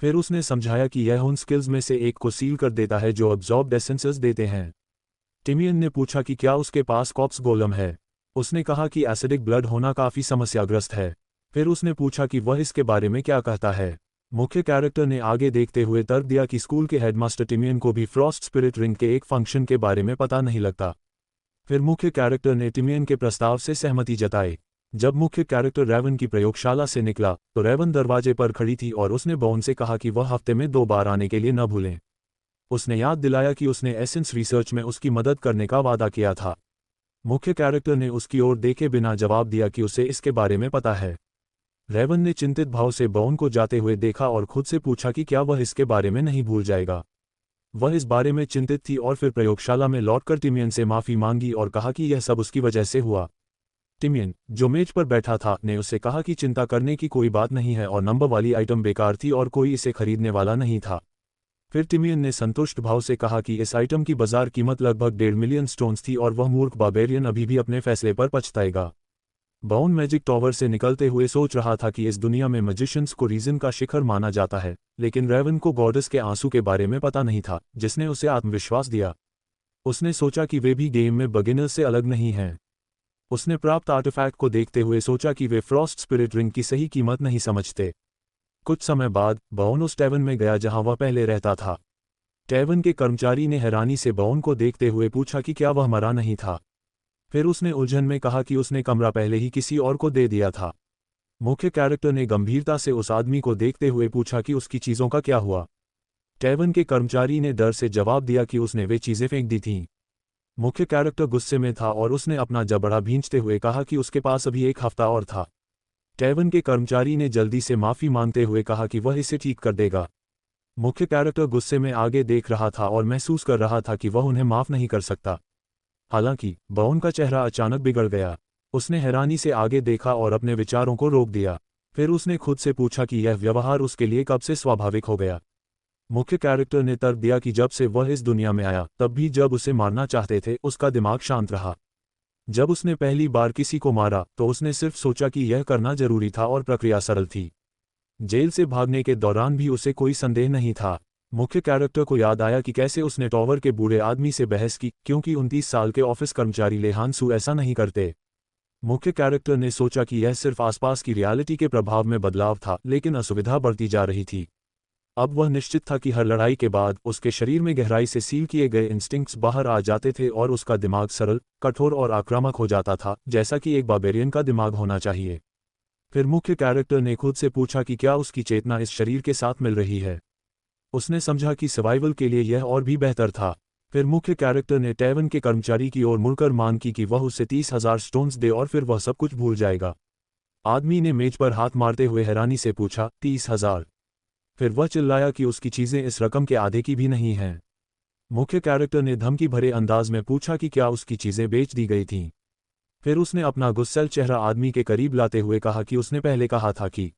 फिर उसने समझाया कि यह उन स्किल्स में से एक को सील कर देता है जो अब्जॉर्ब्ड एसेंसेस देते हैं। टिमियन ने पूछा कि क्या उसके पास कॉप्स गोलम है। उसने कहा कि एसिडिक ब्लड होना काफ़ी समस्याग्रस्त है। फिर उसने पूछा कि वह इसके बारे में क्या कहता है। मुख्य कैरेक्टर ने आगे देखते हुए तर्क दिया कि स्कूल के हेडमास्टर टिमियन को भी फ्रॉस्ट स्पिरिट रिंग के एक फंक्शन के बारे में पता नहीं लगता। फिर मुख्य कैरेक्टर ने टिमियन के प्रस्ताव से सहमति जताई। जब मुख्य कैरेक्टर रेवन की प्रयोगशाला से निकला तो रेवन दरवाजे पर खड़ी थी और उसने बॉन से कहा कि वह हफ्ते में 2 बार आने के लिए न भूलें। उसने याद दिलाया कि उसने एसेंस रिसर्च में उसकी मदद करने का वादा किया था। मुख्य कैरेक्टर ने उसकी ओर देखे बिना जवाब दिया कि उसे इसके बारे में पता है। रेवन ने चिंतित भाव से बॉन को जाते हुए देखा और खुद से पूछा कि क्या वह इसके बारे में नहीं भूल जाएगा। वह इस बारे में चिंतित थी और फिर प्रयोगशाला में लौटकर टिमियन से माफ़ी मांगी और कहा कि यह सब उसकी वजह से हुआ। टिमियन, जो मेज पर बैठा था, ने उससे कहा कि चिंता करने की कोई बात नहीं है और नंबर वाली आइटम बेकार थी और कोई इसे खरीदने वाला नहीं था। फिर टिमियन ने संतुष्ट भाव से कहा कि इस आइटम की बाजार कीमत लगभग 1.5 मिलियन स्टोन्स थी और वह मूर्ख बार्बेरियन अभी भी अपने फैसले पर पछताएगा। बॉन मैजिक टॉवर से निकलते हुए सोच रहा था कि इस दुनिया में मैजिशियंस को रीजन का शिखर माना जाता है, लेकिन रेवन को गॉडेस के आंसू के बारे में पता नहीं था, जिसने उसे आत्मविश्वास दिया। उसने सोचा कि वे भी गेम में बिगिनर्स से अलग नहीं हैं। उसने प्राप्त आर्टिफैक्ट को देखते हुए सोचा कि वे फ्रॉस्ट स्पिरिट रिंग की सही कीमत नहीं समझते। कुछ समय बाद बॉन उस टैवन में गया जहां वह पहले रहता था। टैवन के कर्मचारी ने हैरानी से बॉन को देखते हुए पूछा कि क्या वह मरा नहीं था। फिर उसने उलझन में कहा कि उसने कमरा पहले ही किसी और को दे दिया था। मुख्य कैरेक्टर ने गंभीरता से उस आदमी को देखते हुए पूछा कि उसकी चीज़ों का क्या हुआ। टैवन के कर्मचारी ने डर से जवाब दिया कि उसने वे चीज़ें फेंक दी थीं। मुख्य कैरेक्टर गुस्से में था और उसने अपना जबड़ा भींचते हुए कहा कि उसके पास अभी 1 हफ्ता और था। टैवन के कर्मचारी ने जल्दी से माफ़ी मांगते हुए कहा कि वह इसे ठीक कर देगा। मुख्य कैरेक्टर गुस्से में आगे देख रहा था और महसूस कर रहा था कि वह उन्हें माफ़ नहीं कर सकता। हालांकि बॉन का चेहरा अचानक बिगड़ गया। उसने हैरानी से आगे देखा और अपने विचारों को रोक दिया। फिर उसने खुद से पूछा कि यह व्यवहार उसके लिए कब से स्वाभाविक हो गया। मुख्य कैरेक्टर ने तर्क दिया कि जब से वह इस दुनिया में आया, तब भी जब उसे मारना चाहते थे उसका दिमाग शांत रहा। जब उसने पहली बार किसी को मारा तो उसने सिर्फ सोचा कि यह करना जरूरी था और प्रक्रिया सरल थी। जेल से भागने के दौरान भी उसे कोई संदेह नहीं था। मुख्य कैरेक्टर को याद आया कि कैसे उसने टॉवर के बूढ़े आदमी से बहस की, क्योंकि 29 साल के ऑफिस कर्मचारी लेहानसू ऐसा नहीं करते। मुख्य कैरेक्टर ने सोचा कि यह सिर्फ आसपास की रियलिटी के प्रभाव में बदलाव था, लेकिन असुविधा बढ़ती जा रही थी। अब वह निश्चित था कि हर लड़ाई के बाद उसके शरीर में गहराई से सील किए गए इंस्टिंक्ट्स बाहर आ जाते थे और उसका दिमाग सरल, कठोर और आक्रामक हो जाता था, जैसा कि एक बार्बेरियन का दिमाग होना चाहिए। फिर मुख्य कैरेक्टर ने खुद से पूछा कि क्या उसकी चेतना इस शरीर के साथ मिल रही है। उसने समझा कि सर्वाइवल के लिए यह और भी बेहतर था। फिर मुख्य कैरेक्टर ने टैवन के कर्मचारी की ओर मुड़कर मांग की कि वह उसे 30,000 स्टोन्स दे और फिर वह सब कुछ भूल जाएगा। आदमी ने मेज पर हाथ मारते हुए हैरानी से पूछा, 30,000? फिर वह चिल्लाया कि उसकी चीज़ें इस रकम के आधे की भी नहीं हैं। मुख्य कैरेक्टर ने धमकी भरे अंदाज में पूछा कि क्या उसकी चीज़ें बेच दी गई थीं। फिर उसने अपना गुस्सैल चेहरा आदमी के करीब लाते हुए कहा कि उसने पहले कहा था कि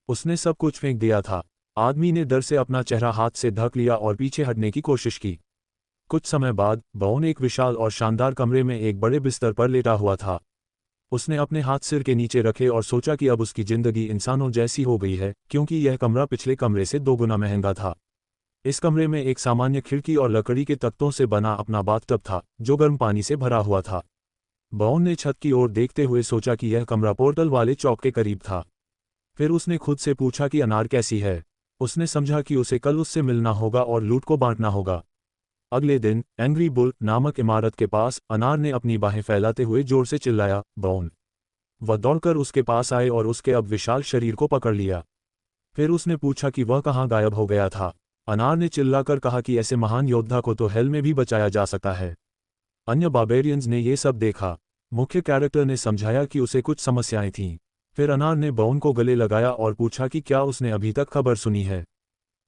उसने सब कुछ फेंक दिया था। आदमी ने डर से अपना चेहरा हाथ से ढक लिया और पीछे हटने की कोशिश की। कुछ समय बाद बॉन एक विशाल और शानदार कमरे में एक बड़े बिस्तर पर लेटा हुआ था। उसने अपने हाथ सिर के नीचे रखे और सोचा कि अब उसकी जिंदगी इंसानों जैसी हो गई है, क्योंकि यह कमरा पिछले कमरे से 2 गुना महंगा था। इस कमरे में एक सामान्य खिड़की और लकड़ी के तख्तों से बना अपना बाथटब था, जो गर्म पानी से भरा हुआ था। बॉन ने छत की ओर देखते हुए सोचा कि यह कमरा पोर्टल वाले चौक के करीब था। फिर उसने खुद से पूछा कि अनार कैसी है। उसने समझा कि उसे कल उससे मिलना होगा और लूट को बांटना होगा। अगले दिन एंग्री बुल नामक इमारत के पास अनार ने अपनी बाहें फैलाते हुए जोर से चिल्लाया, बॉन। वह दौड़कर उसके पास आए और उसके अब विशाल शरीर को पकड़ लिया। फिर उसने पूछा कि वह कहाँ गायब हो गया था। अनार ने चिल्लाकर कहा कि ऐसे महान योद्धा को तो हेल में भी बचाया जा सकता है। अन्य बार्बेरियंस ने ये सब देखा। मुख्य कैरेक्टर ने समझाया कि उसे कुछ समस्याएं थीं। फिर अनार ने बॉन को गले लगाया और पूछा कि क्या उसने अभी तक खबर सुनी है।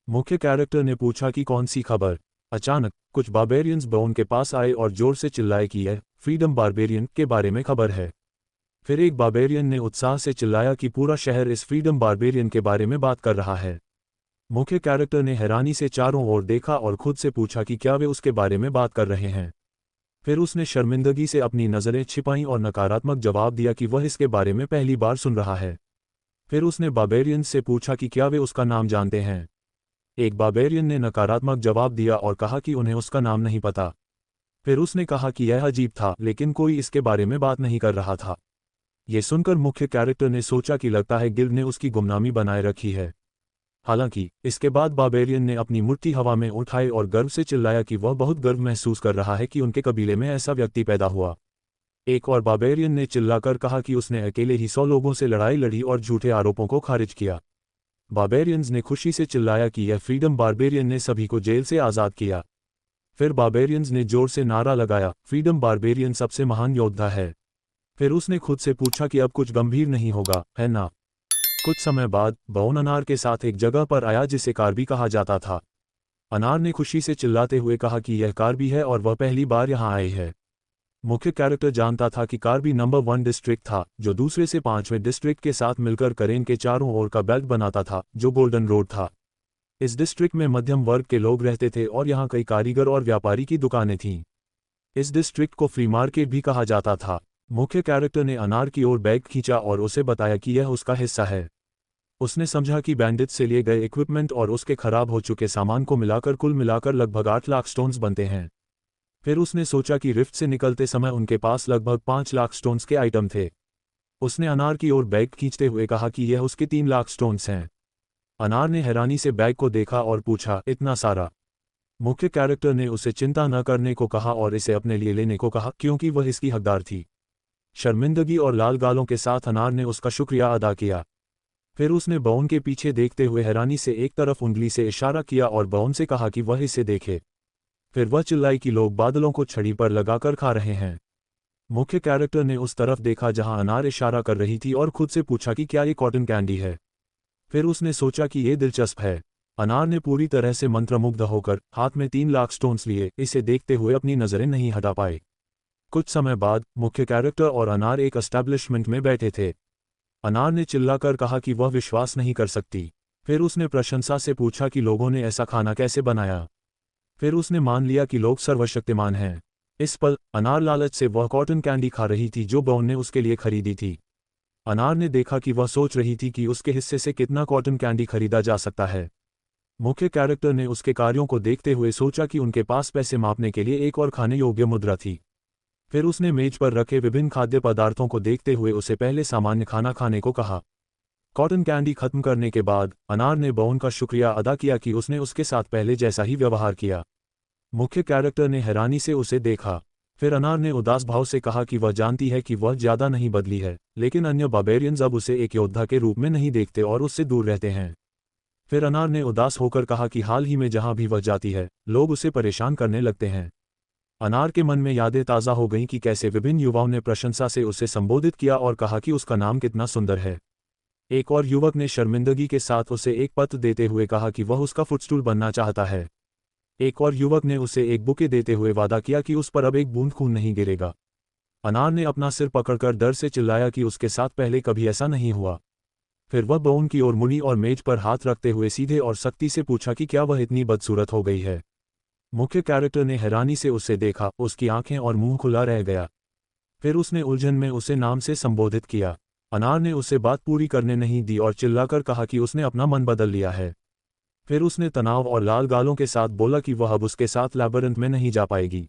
मुख्य कैरेक्टर ने पूछा कि कौन सी खबर। अचानक कुछ बार्बेरियंस बॉन के पास आए और जोर से चिल्लाए कि यह फ्रीडम बार्बेरियन के बारे में खबर है। फिर एक बार्बेरियन ने उत्साह से चिल्लाया कि पूरा शहर इस फ्रीडम बार्बेरियन के बारे में बात कर रहा है। मुख्य कैरेक्टर ने हैरानी से चारों ओर देखा और खुद से पूछा कि क्या वे उसके बारे में बात कर रहे हैं। फिर उसने शर्मिंदगी से अपनी नज़रें छिपाईं और नकारात्मक जवाब दिया कि वह इसके बारे में पहली बार सुन रहा है। फिर उसने बार्बेरियंस से पूछा कि क्या वे उसका नाम जानते हैं। एक बार्बेरियन ने नकारात्मक जवाब दिया और कहा कि उन्हें उसका नाम नहीं पता। फिर उसने कहा कि यह अजीब था, लेकिन कोई इसके बारे में बात नहीं कर रहा था। ये सुनकर मुख्य कैरेक्टर ने सोचा कि लगता है गिल्ड ने उसकी गुमनामी बनाए रखी है। हालांकि इसके बाद बार्बेरियन ने अपनी मुट्ठी हवा में उठाई और गर्व से चिल्लाया कि वह बहुत गर्व महसूस कर रहा है कि उनके कबीले में ऐसा व्यक्ति पैदा हुआ। एक और बार्बेरियन ने चिल्लाकर कहा कि उसने अकेले ही 100 लोगों से लड़ाई लड़ी और झूठे आरोपों को खारिज किया। बार्बेरियंस ने खुशी से चिल्लाया कि यह फ्रीडम बार्बेरियन ने सभी को जेल से आज़ाद किया। फिर बार्बेरियंस ने जोर से नारा लगाया, फ्रीडम बार्बेरियन सबसे महान योद्धा है। फिर उसने खुद से पूछा कि अब कुछ गंभीर नहीं होगा, है ना? कुछ समय बाद बॉन अनार के साथ एक जगह पर आया जिसे कार्बी कहा जाता था। अनार ने खुशी से चिल्लाते हुए कहा कि यह कार्बी है और वह पहली बार यहाँ आए है। मुख्य कैरेक्टर जानता था कि कार्बी नंबर 1 डिस्ट्रिक्ट था, जो दूसरे से 5वें डिस्ट्रिक्ट के साथ मिलकर करेन के चारों ओर का बेल्ट बनाता था, जो गोल्डन रोड था। इस डिस्ट्रिक्ट में मध्यम वर्ग के लोग रहते थे और यहाँ कई कारीगर और व्यापारी की दुकानें थीं। इस डिस्ट्रिक्ट को फ्री मार्केट भी कहा जाता था। मुख्य कैरेक्टर ने अनार की ओर बैग खींचा और उसे बताया कि यह उसका हिस्सा है। उसने समझा कि बैंडिट से लिए गए इक्विपमेंट और उसके खराब हो चुके सामान को मिलाकर कुल मिलाकर लगभग 8 लाख स्टोन्स बनते हैं। फिर उसने सोचा कि रिफ्ट से निकलते समय उनके पास लगभग 5 लाख स्टोन्स के आइटम थे। उसने अनार की ओर बैग खींचते हुए कहा कि यह उसके 3 लाख स्टोन्स हैं। अनार ने हैरानी से बैग को देखा और पूछा, इतना सारा? मुख्य कैरेक्टर ने उसे चिंता न करने को कहा और इसे अपने लिए लेने को कहा, क्योंकि वह इसकी हकदार थी। शर्मिंदगी और लाल गालों के साथ अनार ने उसका शुक्रिया अदा किया। फिर उसने बॉन के पीछे देखते हुए हैरानी से एक तरफ उंगली से इशारा किया और बॉन से कहा कि वह इसे देखे। फिर वह चिल्लाई कि लोग बादलों को छड़ी पर लगाकर खा रहे हैं। मुख्य कैरेक्टर ने उस तरफ देखा जहां अनार इशारा कर रही थी और खुद से पूछा कि क्या ये कॉटन कैंडी है। फिर उसने सोचा कि ये दिलचस्प है। अनार ने पूरी तरह से मंत्रमुग्ध होकर हाथ में 3 लाख स्टोन्स लिए इसे देखते हुए अपनी नज़रें नहीं हटा पाए। कुछ समय बाद मुख्य कैरेक्टर और अनार एक एस्टैब्लिशमेंट में बैठे थे। अनार ने चिल्लाकर कहा कि वह विश्वास नहीं कर सकती। फिर उसने प्रशंसा से पूछा कि लोगों ने ऐसा खाना कैसे बनाया। फिर उसने मान लिया कि लोग सर्वशक्तिमान हैं। इस पल अनार लालच से वह कॉटन कैंडी खा रही थी जो बॉन ने उसके लिए खरीदी थी। अनार ने देखा कि वह सोच रही थी कि उसके हिस्से से कितना कॉटन कैंडी खरीदा जा सकता है। मुख्य कैरेक्टर ने उसके कार्यों को देखते हुए सोचा कि उनके पास पैसे मापने के लिए एक और खाने योग्य मुद्रा थी। फिर उसने मेज पर रखे विभिन्न खाद्य पदार्थों को देखते हुए उसे पहले सामान्य खाना खाने को कहा। कॉटन कैंडी खत्म करने के बाद अनार ने बॉन का शुक्रिया अदा किया कि उसने उसके साथ पहले जैसा ही व्यवहार किया। मुख्य कैरेक्टर ने हैरानी से उसे देखा। फिर अनार ने उदास भाव से कहा कि वह जानती है कि वह ज़्यादा नहीं बदली है, लेकिन अन्य बार्बेरियंस अब उसे एक योद्धा के रूप में नहीं देखते और उससे दूर रहते हैं। फिर अनार ने उदास होकर कहा कि हाल ही में जहां भी वह जाती है, लोग उसे परेशान करने लगते हैं। अनार के मन में यादें ताज़ा हो गईं कि कैसे विभिन्न युवाओं ने प्रशंसा से उसे संबोधित किया और कहा कि उसका नाम कितना सुंदर है। एक और युवक ने शर्मिंदगी के साथ उसे एक पत्र देते हुए कहा कि वह उसका फुटस्टूल बनना चाहता है। एक और युवक ने उसे एक बुके देते हुए वादा किया कि उस पर अब एक बूंद खून नहीं गिरेगा। अनार ने अपना सिर पकड़कर डर से चिल्लाया कि उसके साथ पहले कभी ऐसा नहीं हुआ। फिर वह बॉन की ओर मुड़ी और मेज पर हाथ रखते हुए सीधे और सख्ती से पूछा कि क्या वह इतनी बदसूरत हो गई है। मुख्य कैरेक्टर ने हैरानी से उसे देखा, उसकी आंखें और मुंह खुला रह गया। फिर उसने उलझन में उसे नाम से संबोधित किया। अनार ने उसे बात पूरी करने नहीं दी और चिल्लाकर कहा कि उसने अपना मन बदल लिया है। फिर उसने तनाव और लाल गालों के साथ बोला कि वह अब उसके साथ लैबिरिंथ में नहीं जा पाएगी।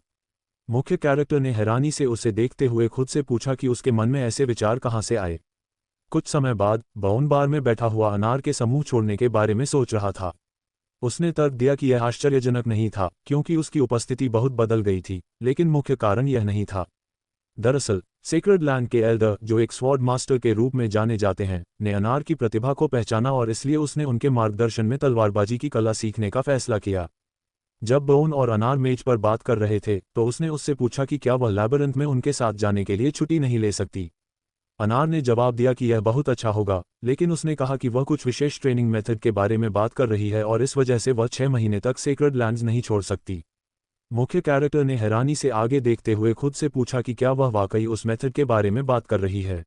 मुख्य कैरेक्टर ने हैरानी से उसे देखते हुए खुद से पूछा कि उसके मन में ऐसे विचार कहाँ से आए। कुछ समय बाद बॉन बार में बैठा हुआ अनार के समूह छोड़ने के बारे में सोच रहा था। उसने तर्क दिया कि यह आश्चर्यजनक नहीं था, क्योंकि उसकी उपस्थिति बहुत बदल गई थी, लेकिन मुख्य कारण यह नहीं था। दरअसल सेक्रेड लैंड के एल्डर, जो एक स्वॉर्ड मास्टर के रूप में जाने जाते हैं, ने अनार की प्रतिभा को पहचाना और इसलिए उसने उनके मार्गदर्शन में तलवारबाजी की कला सीखने का फैसला किया। जब बॉन और अनार मेज पर बात कर रहे थे तो उसने उससे पूछा कि क्या वह लैबिरिंथ में उनके साथ जाने के लिए छुट्टी नहीं ले सकती। अनार ने जवाब दिया कि यह बहुत अच्छा होगा, लेकिन उसने कहा कि वह कुछ विशेष ट्रेनिंग मेथड के बारे में बात कर रही है और इस वजह से वह 6 महीने तक सेक्रेड लैंड्स नहीं छोड़ सकती। मुख्य कैरेक्टर ने हैरानी से आगे देखते हुए खुद से पूछा कि क्या वह वाकई उस मेथड के बारे में बात कर रही है।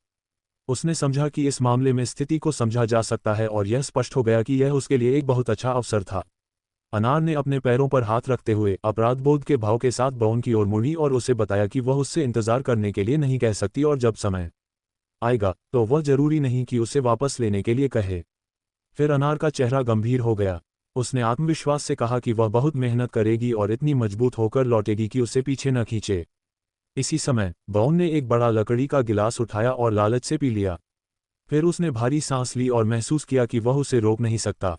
उसने समझा कि इस मामले में स्थिति को समझा जा सकता है और यह स्पष्ट हो गया कि यह उसके लिए एक बहुत अच्छा अवसर था। अनार ने अपने पैरों पर हाथ रखते हुए अपराधबोध के भाव के साथ बाउन की ओर मुड़ी और उसे बताया कि वह उससे इंतजार करने के लिए नहीं कह सकती और जब समय आएगा तो वह जरूरी नहीं कि उसे वापस लेने के लिए कहे। फिर अनार का चेहरा गंभीर हो गया। उसने आत्मविश्वास से कहा कि वह बहुत मेहनत करेगी और इतनी मजबूत होकर लौटेगी कि उसे पीछे न खींचे। इसी समय बाउन ने एक बड़ा लकड़ी का गिलास उठाया और लालच से पी लिया। फिर उसने भारी सांस ली और महसूस किया कि वह उसे रोक नहीं सकता।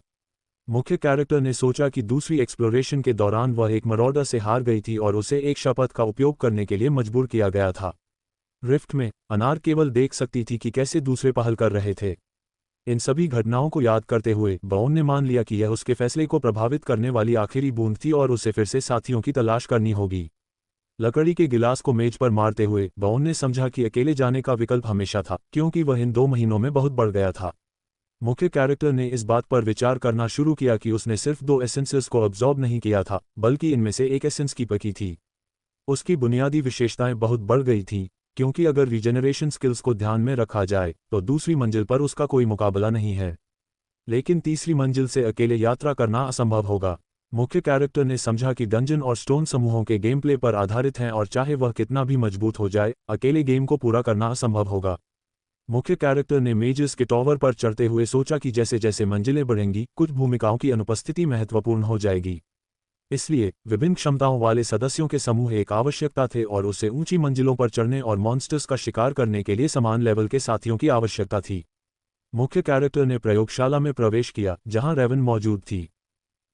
मुख्य कैरेक्टर ने सोचा कि दूसरी एक्सप्लोरेशन के दौरान वह एक मरौडर से हार गई थी और उसे एक शपथ का उपयोग करने के लिए मजबूर किया गया था। रिफ्ट में अनार केवल देख सकती थी कि कैसे दूसरे पहल कर रहे थे। इन सभी घटनाओं को याद करते हुए बाउन ने मान लिया कि यह उसके फैसले को प्रभावित करने वाली आखिरी बूंद थी और उसे फिर से साथियों की तलाश करनी होगी। लकड़ी के गिलास को मेज पर मारते हुए बाउन ने समझा कि अकेले जाने का विकल्प हमेशा था, क्योंकि वह इन 2 महीनों में बहुत बढ़ गया था। मुख्य कैरेक्टर ने इस बात पर विचार करना शुरू किया कि उसने सिर्फ 2 एसेंसेस को अब्जॉर्ब नहीं किया था, बल्कि इनमें से एक एसेंस की पकी थी। उसकी बुनियादी विशेषताएं बहुत बढ़ गई थीं, क्योंकि अगर रीजेनरेशन स्किल्स को ध्यान में रखा जाए तो दूसरी मंजिल पर उसका कोई मुकाबला नहीं है। लेकिन तीसरी मंजिल से अकेले यात्रा करना असंभव होगा। मुख्य कैरेक्टर ने समझा कि डंजन और स्टोन समूहों के गेम प्ले पर आधारित हैं और चाहे वह कितना भी मजबूत हो जाए, अकेले गेम को पूरा करना असंभव होगा। मुख्य कैरेक्टर ने मेजेस के टॉवर पर चढ़ते हुए सोचा कि जैसे जैसे मंजिलें बढ़ेंगी, कुछ भूमिकाओं की अनुपस्थिति महत्वपूर्ण हो जाएगी। इसलिए विभिन्न क्षमताओं वाले सदस्यों के समूह एक आवश्यकता थे और उसे ऊंची मंजिलों पर चढ़ने और मॉन्स्टर्स का शिकार करने के लिए समान लेवल के साथियों की आवश्यकता थी। मुख्य कैरेक्टर ने प्रयोगशाला में प्रवेश किया, जहां रेवन मौजूद थी।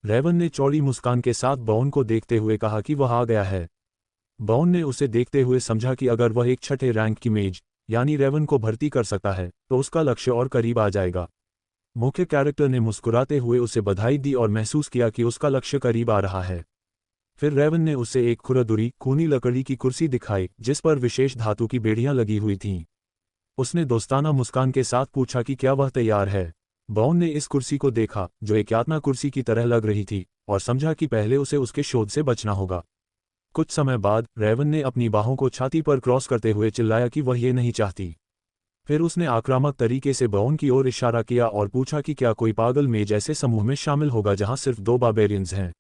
रेवन ने चौड़ी मुस्कान के साथ बाउन को देखते हुए कहा कि वह आ गया है। बाउन ने उसे देखते हुए समझा कि अगर वह एक छठे रैंक की मेज यानी रेवन को भर्ती कर सकता है तो उसका लक्ष्य और करीब आ जाएगा। मुख्य कैरेक्टर ने मुस्कुराते हुए उसे बधाई दी और महसूस किया कि उसका लक्ष्य करीब आ रहा है। फिर रेवन ने उसे एक खुरदुरी खूनी लकड़ी की कुर्सी दिखाई, जिस पर विशेष धातु की बेड़ियां लगी हुई थीं। उसने दोस्ताना मुस्कान के साथ पूछा कि क्या वह तैयार है। बाउन ने इस कुर्सी को देखा, जो एक यातना कुर्सी की तरह लग रही थी, और समझा कि पहले उसे उसके शोध से बचना होगा। कुछ समय बाद रेवन ने अपनी बाहों को छाती पर क्रॉस करते हुए चिल्लाया कि वह ये नहीं चाहती। फिर उसने आक्रामक तरीके से बाउन की ओर इशारा किया और पूछा कि क्या कोई पागल मेज ऐसे समूह में शामिल होगा जहां सिर्फ 2 बार्बेरियंस हैं।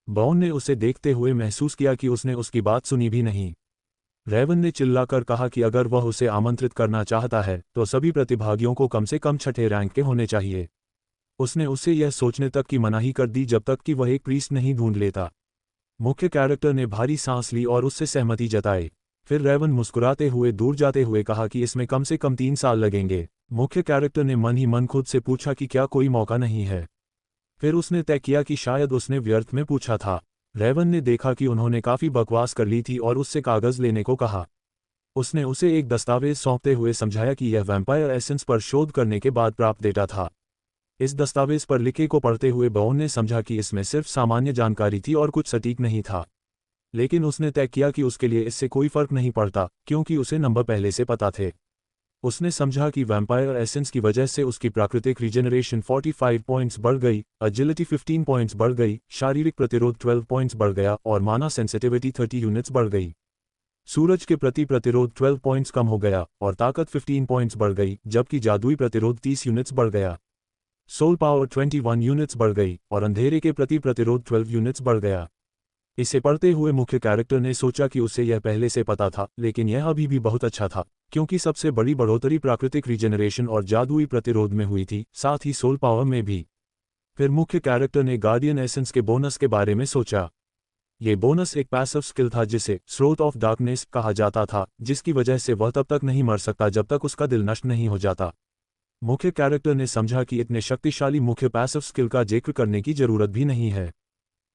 बाउन ने उसे देखते हुए महसूस किया कि उसने उसकी बात सुनी भी नहीं। रेवन ने चिल्लाकर कहा कि अगर वह उसे आमंत्रित करना चाहता है तो सभी प्रतिभागियों को कम से कम छठे रैंक के होने चाहिए। उसने उसे यह सोचने तक की मनाही कर दी जब तक कि वह एक प्रीस्ट नहीं ढूंढ लेता। मुख्य कैरेक्टर ने भारी सांस ली और उससे सहमति जताई। फिर रेवन मुस्कुराते हुए दूर जाते हुए कहा कि इसमें कम से कम 3 साल लगेंगे। मुख्य कैरेक्टर ने मन ही मन खुद से पूछा कि क्या कोई मौका नहीं है। फिर उसने तय किया कि शायद उसने व्यर्थ में पूछा था। रेवन ने देखा कि उन्होंने काफी बकवास कर ली थी और उससे कागज लेने को कहा। उसने उसे एक दस्तावेज सौंपते हुए समझाया कि यह वैम्पायर एसेंस पर शोध करने के बाद प्राप्त डेटा था। इस दस्तावेज पर लिखे को पढ़ते हुए बाउन ने समझा कि इसमें सिर्फ सामान्य जानकारी थी और कुछ सटीक नहीं था। लेकिन उसने तय किया कि उसके लिए इससे कोई फर्क नहीं पड़ता, क्योंकि उसे नंबर पहले से पता थे। उसने समझा कि वैम्पायर एसेंस की वजह से उसकी प्राकृतिक रीजनरेशन 45 पॉइंट्स बढ़ गई, एजिलिटी 15 पॉइंट्स बढ़ गई, शारीरिक प्रतिरोध 12 पॉइंट्स बढ़ गया और माना सेंसिटिविटी 30 यूनिट्स बढ़ गई। सूरज के प्रति प्रतिरोध 12 पॉइंट्स कम हो गया और ताकत 15 पॉइंट्स बढ़ गई, जबकि जादुई प्रतिरोध 30 यूनिट्स बढ़ गया। सोल पावर 21 यूनिट्स बढ़ गई और अंधेरे के प्रति प्रतिरोध 12 यूनिट्स बढ़ गया। इसे पढ़ते हुए मुख्य कैरेक्टर ने सोचा कि उसे यह पहले से पता था, लेकिन यह अभी भी बहुत अच्छा था, क्योंकि सबसे बड़ी बढ़ोतरी प्राकृतिक रीजनरेशन और जादुई प्रतिरोध में हुई थी, साथ ही सोल पावर में भी। फिर मुख्य कैरेक्टर ने गार्डियन एसेंस के बोनस के बारे में सोचा। ये बोनस एक पैसिव स्किल था जिसे स्रोत ऑफ डार्कनेस कहा जाता था, जिसकी वजह से वह तब तक नहीं मर सकता जब तक उसका दिल नष्ट नहीं हो जाता। मुख्य कैरेक्टर ने समझा कि इतने शक्तिशाली मुख्य पैसिव स्किल का जिक्र करने की जरूरत भी नहीं है।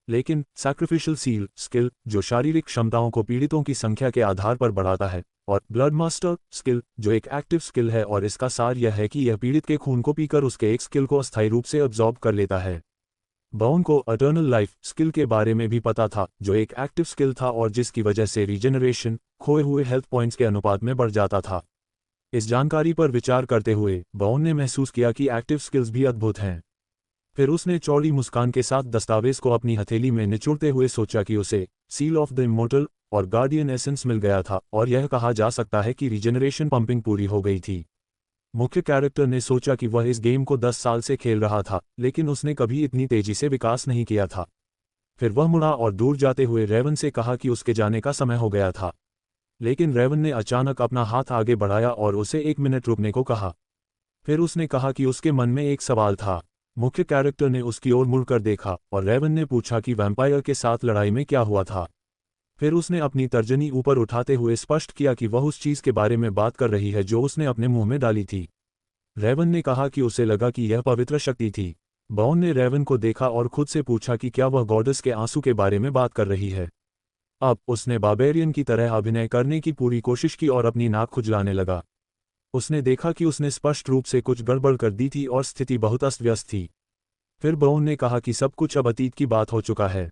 लेकिन सैक्रिफिशियल सील स्किल, जो शारीरिक क्षमताओं को पीड़ितों की संख्या के आधार पर बढ़ाता है, और ब्लड मास्टर स्किल, जो एक एक्टिव स्किल है और इसका सार यह है कि यह पीड़ित के खून को पीकर उसके एक स्किल को अस्थायी रूप से अब्जॉर्ब कर लेता है। बाउन को अटर्नल लाइफ स्किल के बारे में भी पता था, जो एक एक्टिव स्किल था और जिसकी वजह से रीजनरेशन खोए हुए हेल्थ पॉइंट्स के अनुपात में बढ़ जाता था। इस जानकारी पर विचार करते हुए बाउन ने महसूस किया कि एक्टिव स्किल्स भी अद्भुत हैं। फिर उसने चौड़ी मुस्कान के साथ दस्तावेज को अपनी हथेली में निचोड़ते हुए सोचा कि उसे सील ऑफ द इमोर्टल और गार्डियन एसेंस मिल गया था और यह कहा जा सकता है कि रीजनरेशन पंपिंग पूरी हो गई थी। मुख्य कैरेक्टर ने सोचा कि वह इस गेम को 10 साल से खेल रहा था, लेकिन उसने कभी इतनी तेजी से विकास नहीं किया था। फिर वह मुड़ा और दूर जाते हुए रेवन से कहा कि उसके जाने का समय हो गया था। लेकिन रेवन ने अचानक अपना हाथ आगे बढ़ाया और उसे 1 मिनट रुकने को कहा। फिर उसने कहा कि उसके मन में एक सवाल था। मुख्य कैरेक्टर ने उसकी ओर मुड़कर देखा और रेवन ने पूछा कि वैम्पायर के साथ लड़ाई में क्या हुआ था। फिर उसने अपनी तर्जनी ऊपर उठाते हुए स्पष्ट किया कि वह उस चीज़ के बारे में बात कर रही है जो उसने अपने मुंह में डाली थी। रेवन ने कहा कि उसे लगा कि यह पवित्र शक्ति थी। बॉन ने रेवन को देखा और खुद से पूछा कि क्या वह गॉडेस के आंसू के बारे में बात कर रही है। अब उसने बार्बेरियन की तरह अभिनय करने की पूरी कोशिश की और अपनी नाक खुजलाने लगा। उसने देखा कि उसने स्पष्ट रूप से कुछ गड़बड़ कर दी थी और स्थिति बहुत अस्त व्यस्त थी। फिर बॉन ने कहा कि सब कुछ अब अतीत की बात हो चुका है।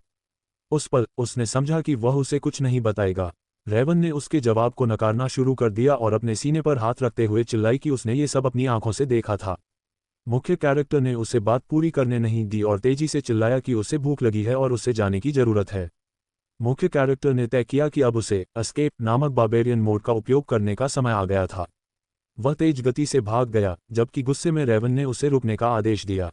उस पल उसने समझा कि वह उसे कुछ नहीं बताएगा। रेवन ने उसके जवाब को नकारना शुरू कर दिया और अपने सीने पर हाथ रखते हुए चिल्लाई कि उसने ये सब अपनी आंखों से देखा था। मुख्य कैरेक्टर ने उसे बात पूरी करने नहीं दी और तेजी से चिल्लाया कि उसे भूख लगी है और उसे जाने की जरूरत है। मुख्य कैरेक्टर ने तय किया कि अब उसे एस्केप नामक बार्बेरियन मोड का उपयोग करने का समय आ गया था। वह तेज गति से भाग गया, जबकि गुस्से में रेवन ने उसे रुकने का आदेश दिया।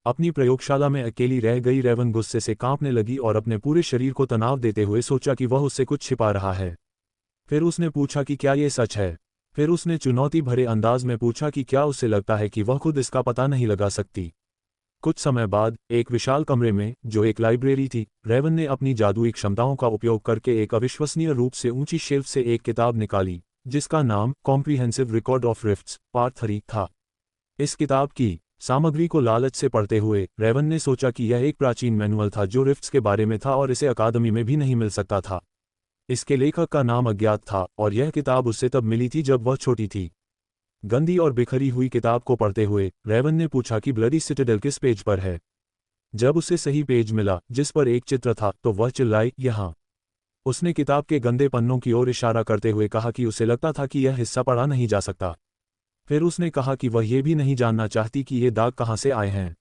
अपनी प्रयोगशाला में अकेली रह गई रेवन गुस्से से कांपने लगी और अपने पूरे शरीर को तनाव देते हुए सोचा कि वह उससे कुछ छिपा रहा है। फिर उसने पूछा कि क्या ये सच है। फिर उसने चुनौती भरे अंदाज में पूछा कि क्या उसे लगता है कि वह खुद इसका पता नहीं लगा सकती। कुछ समय बाद एक विशाल कमरे में, जो एक लाइब्रेरी थी, रेवन ने अपनी जादुई क्षमताओं का उपयोग करके एक अविश्वसनीय रूप से ऊंची शेल्फ से एक किताब निकाली, जिसका नाम comprehensive record of rifts part 3 था। इस किताब की सामग्री को लालच से पढ़ते हुए रेवन ने सोचा कि यह एक प्राचीन मैनुअल था जो रिफ्ट्स के बारे में था और इसे अकादमी में भी नहीं मिल सकता था। इसके लेखक का नाम अज्ञात था और यह किताब उससे तब मिली थी जब वह छोटी थी। गंदी और बिखरी हुई किताब को पढ़ते हुए रेवन ने पूछा कि ब्लडी सिटाडेल किस पेज पर है। जब उसे सही पेज मिला जिस पर एक चित्र था तो वह चिल्लाई, यहाँ। उसने किताब के गंदे पन्नों की ओर इशारा करते हुए कहा कि उसे लगता था कि यह हिस्सा पढ़ा नहीं जा सकता। फिर उसने कहा कि वह ये भी नहीं जानना चाहती कि ये दाग कहाँ से आए हैं।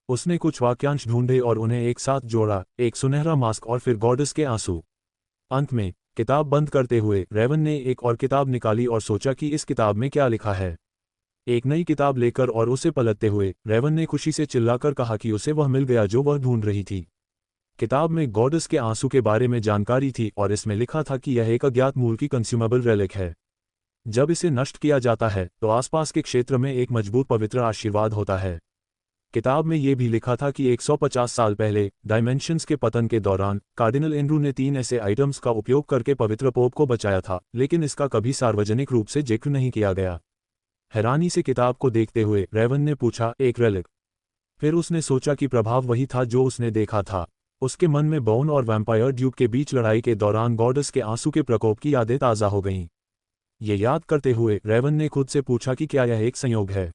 उसने कुछ वाक्यांश ढूंढे और उन्हें एक साथ जोड़ा, एक सुनहरा मास्क और फिर गॉडेस के आंसू। अंत में किताब बंद करते हुए रेवन ने एक और किताब निकाली और सोचा कि इस किताब में क्या लिखा है। एक नई किताब लेकर और उसे पलटते हुए रेवन ने खुशी से चिल्लाकर कहा कि उसे वह मिल गया जो वह ढूंढ रही थी। किताब में गॉडेस के आंसू के बारे में जानकारी थी और इसमें लिखा था कि यह एक अज्ञात मूल की कंज्यूमेबल रेलिक है। जब इसे नष्ट किया जाता है तो आसपास के क्षेत्र में एक मजबूत पवित्र आशीर्वाद होता है। किताब में यह भी लिखा था कि 150 साल पहले डायमेंशंस के पतन के दौरान कार्डिनल एंड्रू ने 3 ऐसे आइटम्स का उपयोग करके पवित्र पोप को बचाया था, लेकिन इसका कभी सार्वजनिक रूप से जिक्र नहीं किया गया। हैरानी से किताब को देखते हुए रेवन ने पूछा, एक रेलिक? फिर उसने सोचा कि प्रभाव वही था जो उसने देखा था। उसके मन में बॉन और वैम्पायर ड्यूक के बीच लड़ाई के दौरान गॉडेस के आंसू के प्रकोप की यादें ताज़ा हो गईं। ये याद करते हुए रेवन ने खुद से पूछा कि क्या यह एक संयोग है।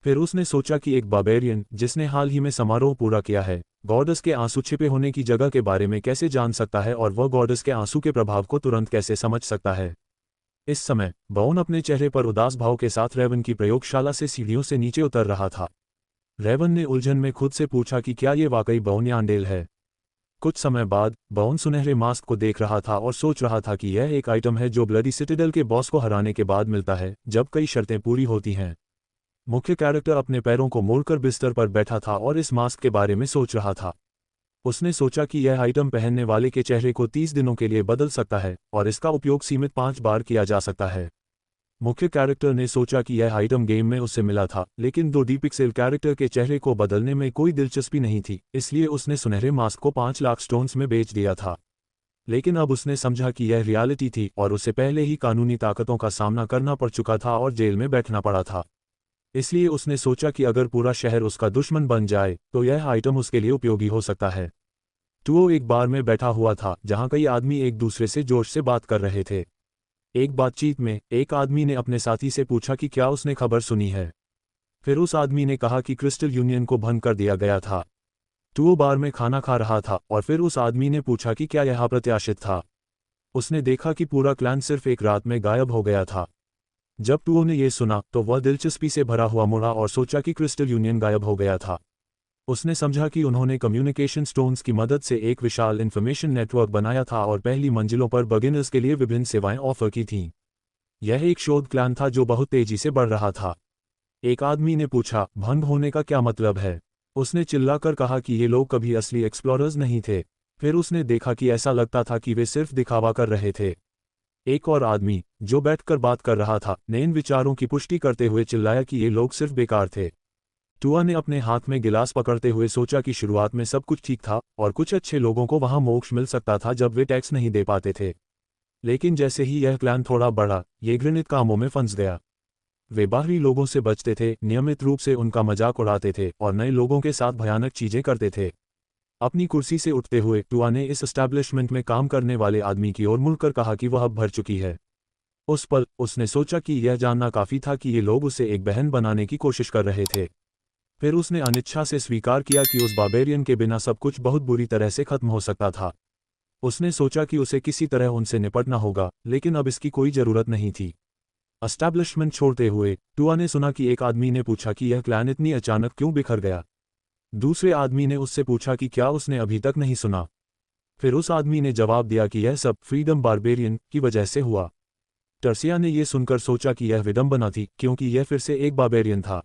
फिर उसने सोचा कि एक बार्बेरियन जिसने हाल ही में समारोह पूरा किया है, गॉडेस के आंसू छिपे होने की जगह के बारे में कैसे जान सकता है और वह गॉडेस के आंसू के प्रभाव को तुरंत कैसे समझ सकता है। इस समय बॉन अपने चेहरे पर उदास भाव के साथ रेवन की प्रयोगशाला से सीढ़ियों से नीचे उतर रहा था। रेवन ने उलझन में खुद से पूछा कि क्या ये वाकई बॉन यांडेल है। कुछ समय बाद बॉन सुनहरे मास्क को देख रहा था और सोच रहा था कि यह एक आइटम है जो ब्लडी सिटाडेल के बॉस को हराने के बाद मिलता है, जब कई शर्तें पूरी होती हैं। मुख्य कैरेक्टर अपने पैरों को मोड़कर बिस्तर पर बैठा था और इस मास्क के बारे में सोच रहा था। उसने सोचा कि यह आइटम पहनने वाले के चेहरे को 30 दिनों के लिए बदल सकता है और इसका उपयोग सीमित 5 बार किया जा सकता है। मुख्य कैरेक्टर ने सोचा कि यह आइटम गेम में उससे मिला था, लेकिन 2D पिक्सेल कैरेक्टर के चेहरे को बदलने में कोई दिलचस्पी नहीं थी, इसलिए उसने सुनहरे मास्क को 5 लाख स्टोन्स में बेच दिया था। लेकिन अब उसने समझा कि यह रियलिटी थी और उसे पहले ही कानूनी ताकतों का सामना करना पड़ चुका था और जेल में बैठना पड़ा था। इसलिए उसने सोचा कि अगर पूरा शहर उसका दुश्मन बन जाए तो यह आइटम उसके लिए उपयोगी हो सकता है। टुओ एक बार में बैठा हुआ था जहां कई आदमी एक दूसरे से जोश से बात कर रहे थे। एक बातचीत में एक आदमी ने अपने साथी से पूछा कि क्या उसने खबर सुनी है। फिर उस आदमी ने कहा कि क्रिस्टल यूनियन को भंग कर दिया गया था। टुओ बार में खाना खा रहा था और फिर उस आदमी ने पूछा कि क्या यह अप्रत्याशित था। उसने देखा कि पूरा क्लैन सिर्फ एक रात में गायब हो गया था। जब टुओ ने यह सुना तो वह दिलचस्पी से भरा हुआ मुड़ा और सोचा कि क्रिस्टल यूनियन गायब हो गया था। उसने समझा कि उन्होंने कम्युनिकेशन स्टोन्स की मदद से एक विशाल इंफॉर्मेशन नेटवर्क बनाया था और पहली मंजिलों पर बिगिनर्स के लिए विभिन्न सेवाएं ऑफर की थीं। यह एक शोध क्लैन था जो बहुत तेजी से बढ़ रहा था। एक आदमी ने पूछा, भंग होने का क्या मतलब है? उसने चिल्लाकर कहा कि ये लोग कभी असली एक्सप्लोरर्स नहीं थे। फिर उसने देखा कि ऐसा लगता था कि वे सिर्फ दिखावा कर रहे थे। एक और आदमी, जो बैठकर बात कर रहा था, ने इन विचारों की पुष्टि करते हुए चिल्लाया कि ये लोग सिर्फ बेकार थे। टुआ ने अपने हाथ में गिलास पकड़ते हुए सोचा कि शुरुआत में सब कुछ ठीक था और कुछ अच्छे लोगों को वहां मोक्ष मिल सकता था जब वे टैक्स नहीं दे पाते थे। लेकिन जैसे ही यह प्लान थोड़ा बढ़ा, ये घृणित कामों में फंस गया। वे बाहरी लोगों से बचते थे, नियमित रूप से उनका मजाक उड़ाते थे और नए लोगों के साथ भयानक चीजें करते थे। अपनी कुर्सी से उठते हुए टुआ ने इस एस्टैब्लिशमेंट में काम करने वाले आदमी की ओर मुड़कर कहा कि वह अब भर चुकी है। उस पल उसने सोचा कि यह जानना काफी था कि ये लोग उसे एक बहन बनाने की कोशिश कर रहे थे। फिर उसने अनिच्छा से स्वीकार किया कि उस बार्बेरियन के बिना सब कुछ बहुत बुरी तरह से खत्म हो सकता था। उसने सोचा कि उसे किसी तरह उनसे निपटना होगा, लेकिन अब इसकी कोई जरूरत नहीं थी। एस्टैब्लिशमेंट छोड़ते हुए टुआ ने सुना कि एक आदमी ने पूछा कि यह क्लैन इतनी अचानक क्यों बिखर गया। दूसरे आदमी ने उससे पूछा कि क्या उसने अभी तक नहीं सुना। फिर उस आदमी ने जवाब दिया कि यह सब फ्रीडम बार्बेरियन की वजह से हुआ। टर्सिया ने यह सुनकर सोचा कि यह विडंबना थी, क्योंकि यह फिर से एक बार्बेरियन था।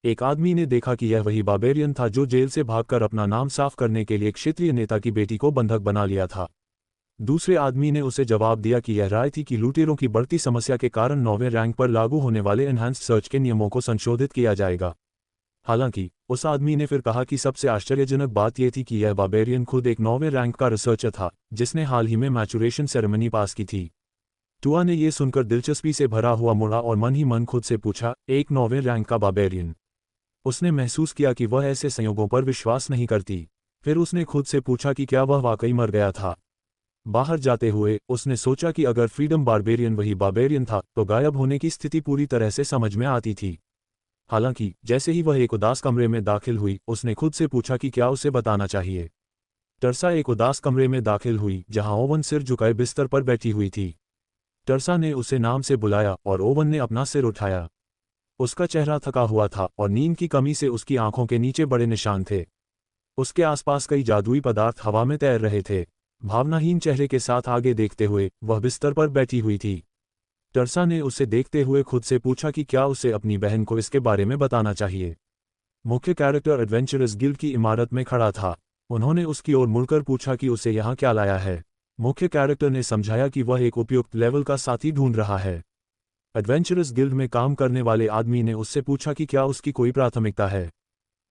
एक आदमी ने देखा कि यह वही बार्बेरियन था जो जेल से भागकर अपना नाम साफ करने के लिए क्षेत्रीय नेता की बेटी को बंधक बना लिया था। दूसरे आदमी ने उसे जवाब दिया कि यह राय थी कि लुटेरों की बढ़ती समस्या के कारण 9वें रैंक पर लागू होने वाले एनहांस्ड सर्च के नियमों को संशोधित किया जाएगा। हालांकि उस आदमी ने फिर कहा कि सबसे आश्चर्यजनक बात यह थी कि यह बार्बेरियन खुद एक 9वें रैंक का रिसर्चर था, जिसने हाल ही में मैचुरेशन सेरेमनी पास की थी। टुआ ने यह सुनकर दिलचस्पी से भरा हुआ मुड़ा और मन ही मन खुद से पूछा, एक 9वें रैंक का बार्बेरियन? उसने महसूस किया कि वह ऐसे संयोगों पर विश्वास नहीं करती। फिर उसने खुद से पूछा कि क्या वह वाकई मर गया था। बाहर जाते हुए उसने सोचा कि अगर फ्रीडम बार्बेरियन वही बार्बेरियन था तो गायब होने की स्थिति पूरी तरह से समझ में आती थी। हालांकि जैसे ही वह एक उदास कमरे में दाखिल हुई, उसने खुद से पूछा कि क्या उसे बताना चाहिए। टर्सा एक उदास कमरे में दाखिल हुई जहां ओवन सिर झुकाए बिस्तर पर बैठी हुई थी। टर्सा ने उसे नाम से बुलाया और ओवन ने अपना सिर उठाया। उसका चेहरा थका हुआ था और नींद की कमी से उसकी आंखों के नीचे बड़े निशान थे। उसके आसपास कई जादुई पदार्थ हवा में तैर रहे थे। भावनाहीन चेहरे के साथ आगे देखते हुए वह बिस्तर पर बैठी हुई थी। टर्सा ने उसे देखते हुए खुद से पूछा कि क्या उसे अपनी बहन को इसके बारे में बताना चाहिए। मुख्य कैरेक्टर एडवेंचरस गिल्ड की इमारत में खड़ा था। उन्होंने उसकी ओर मुड़कर पूछा कि उसे यहाँ क्या लाया है। मुख्य कैरेक्टर ने समझाया कि वह एक उपयुक्त लेवल का साथी ढूंढ रहा है। एडवेंचरस गिल्ड में काम करने वाले आदमी ने उससे पूछा कि क्या उसकी कोई प्राथमिकता है।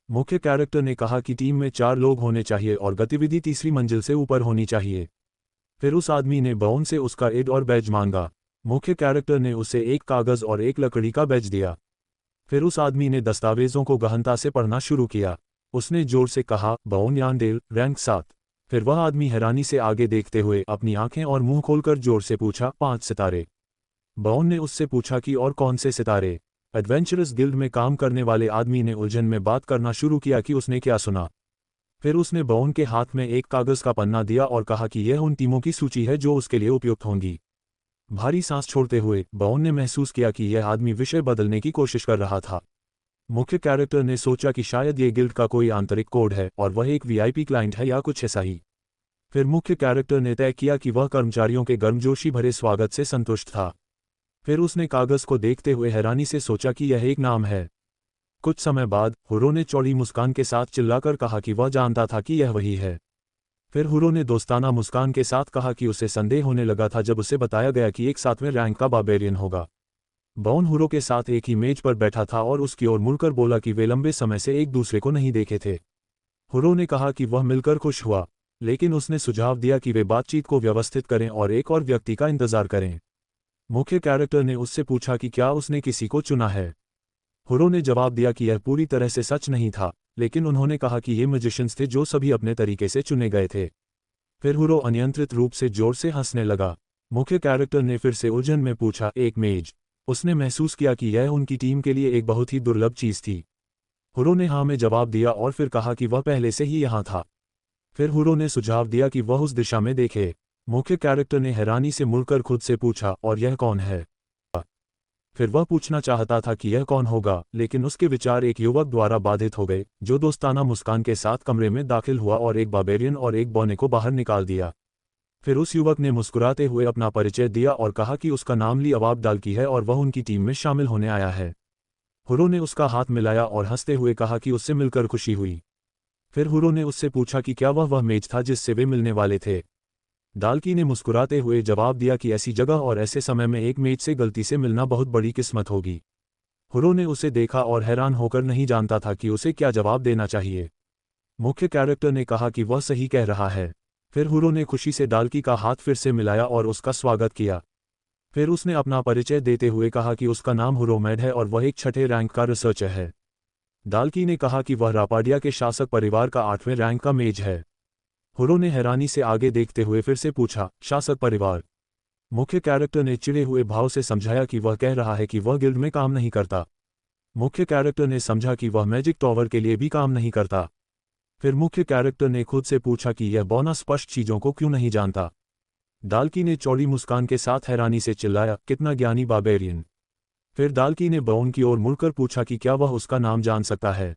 मुख्य कैरेक्टर ने कहा कि टीम में 4 लोग होने चाहिए और गतिविधि तीसरी मंजिल से ऊपर होनी चाहिए। फिर उस आदमी ने बाउन से उसका एड और बैज मांगा। मुख्य कैरेक्टर ने उसे एक कागज और एक लकड़ी का बैज दिया। फिर उस आदमी ने दस्तावेजों को गहनता से पढ़ना शुरू किया। उसने जोर से कहा, बाउन यानडेल, रैंक 7। फिर वह आदमी हैरानी से आगे देखते हुए अपनी आंखें और मुंह खोलकर जोर से पूछा, 5 सितारे। बाउन ने उससे पूछा कि और कौन से सितारे। एडवेंचरस गिल्ड में काम करने वाले आदमी ने उलझन में बात करना शुरू किया कि उसने क्या सुना। फिर उसने बाउन के हाथ में एक कागज का पन्ना दिया और कहा कि यह उन टीमों की सूची है जो उसके लिए उपयुक्त होंगी। भारी सांस छोड़ते हुए बाउन ने महसूस किया कि यह आदमी विषय बदलने की कोशिश कर रहा था। मुख्य कैरेक्टर ने सोचा कि शायद ये गिल्ड का कोई आंतरिक कोड है और वह एक वीआईपी क्लाइंट है या कुछ ऐसा ही। फिर मुख्य कैरेक्टर ने तय किया कि वह कर्मचारियों के गर्मजोशी भरे स्वागत से संतुष्ट था। फिर उसने कागज को देखते हुए हैरानी से सोचा कि यह एक नाम है। कुछ समय बाद हुरो ने चौड़ी मुस्कान के साथ चिल्लाकर कहा कि वह जानता था कि यह वही है। फिर हुरो ने दोस्ताना मुस्कान के साथ कहा कि उसे संदेह होने लगा था जब उसे बताया गया कि एक 7वें रैंक का बार्बेरियन होगा। बाउन हुरो के साथ एक ही मेज पर बैठा था और उसकी ओर मुड़कर बोला कि वे लंबे समय से एक दूसरे को नहीं देखे थे। हुरो ने कहा कि वह मिलकर खुश हुआ, लेकिन उसने सुझाव दिया कि वे बातचीत को व्यवस्थित करें और एक और व्यक्ति का इंतजार करें। मुख्य कैरेक्टर ने उससे पूछा कि क्या उसने किसी को चुना है। हुरो ने जवाब दिया कि यह पूरी तरह से सच नहीं था, लेकिन उन्होंने कहा कि ये मैजिशियंस थे जो सभी अपने तरीके से चुने गए थे। फिर हुरो अनियंत्रित रूप से जोर से हंसने लगा। मुख्य कैरेक्टर ने फिर से उलझन में पूछा, एक मेज? उसने महसूस किया कि यह उनकी टीम के लिए एक बहुत ही दुर्लभ चीज थी। हुरो ने हाँ में जवाब दिया और फिर कहा कि वह पहले से ही यहाँ था। फिर हुरो ने सुझाव दिया कि वह उस दिशा में देखे। मुख्य कैरेक्टर ने हैरानी से मुड़कर खुद से पूछा, और यह कौन है? फिर वह पूछना चाहता था कि यह कौन होगा, लेकिन उसके विचार एक युवक द्वारा बाधित हो गए जो दोस्ताना मुस्कान के साथ कमरे में दाखिल हुआ और एक बार्बेरियन और एक बौने को बाहर निकाल दिया। फिर उस युवक ने मुस्कुराते हुए अपना परिचय दिया और कहा कि उसका नाम ली अवाब डाल्की है और वह उनकी टीम में शामिल होने आया है। हुरो ने उसका हाथ मिलाया और हंसते हुए कहा कि उससे मिलकर खुशी हुई। फिर हुरो ने उससे पूछा कि क्या वह मेज था जिससे वे मिलने वाले थे। डाल्की ने मुस्कुराते हुए जवाब दिया कि ऐसी जगह और ऐसे समय में एक मेज से गलती से मिलना बहुत बड़ी किस्मत होगी। हुरो ने उसे देखा और हैरान होकर नहीं जानता था कि उसे क्या जवाब देना चाहिए। मुख्य कैरेक्टर ने कहा कि वह सही कह रहा है। फिर हुरो ने खुशी से डाल्की का हाथ फिर से मिलाया और उसका स्वागत किया। फिर उसने अपना परिचय देते हुए कहा कि उसका नाम हुरोमेड है और वह एक छठे रैंक का रिसर्चर है। डाल्की ने कहा कि वह रापाडिया के शासक परिवार का 8वें रैंक का मेज है। हुरो ने हैरानी से आगे देखते हुए फिर से पूछा, शासक परिवार? मुख्य कैरेक्टर ने चिढ़े हुए भाव से समझाया कि वह कह रहा है कि वह गिल्ड में काम नहीं करता। मुख्य कैरेक्टर ने समझा कि वह मैजिक टॉवर के लिए भी काम नहीं करता। फिर मुख्य कैरेक्टर ने खुद से पूछा कि यह बौना स्पष्ट चीजों को क्यों नहीं जानता। डाल्की ने चौड़ी मुस्कान के साथ हैरानी से चिल्लाया, कितना ज्ञानी बार्बेरियन। फिर डाल्की ने बौन की ओर मुड़कर पूछा कि क्या वह उसका नाम जान सकता है।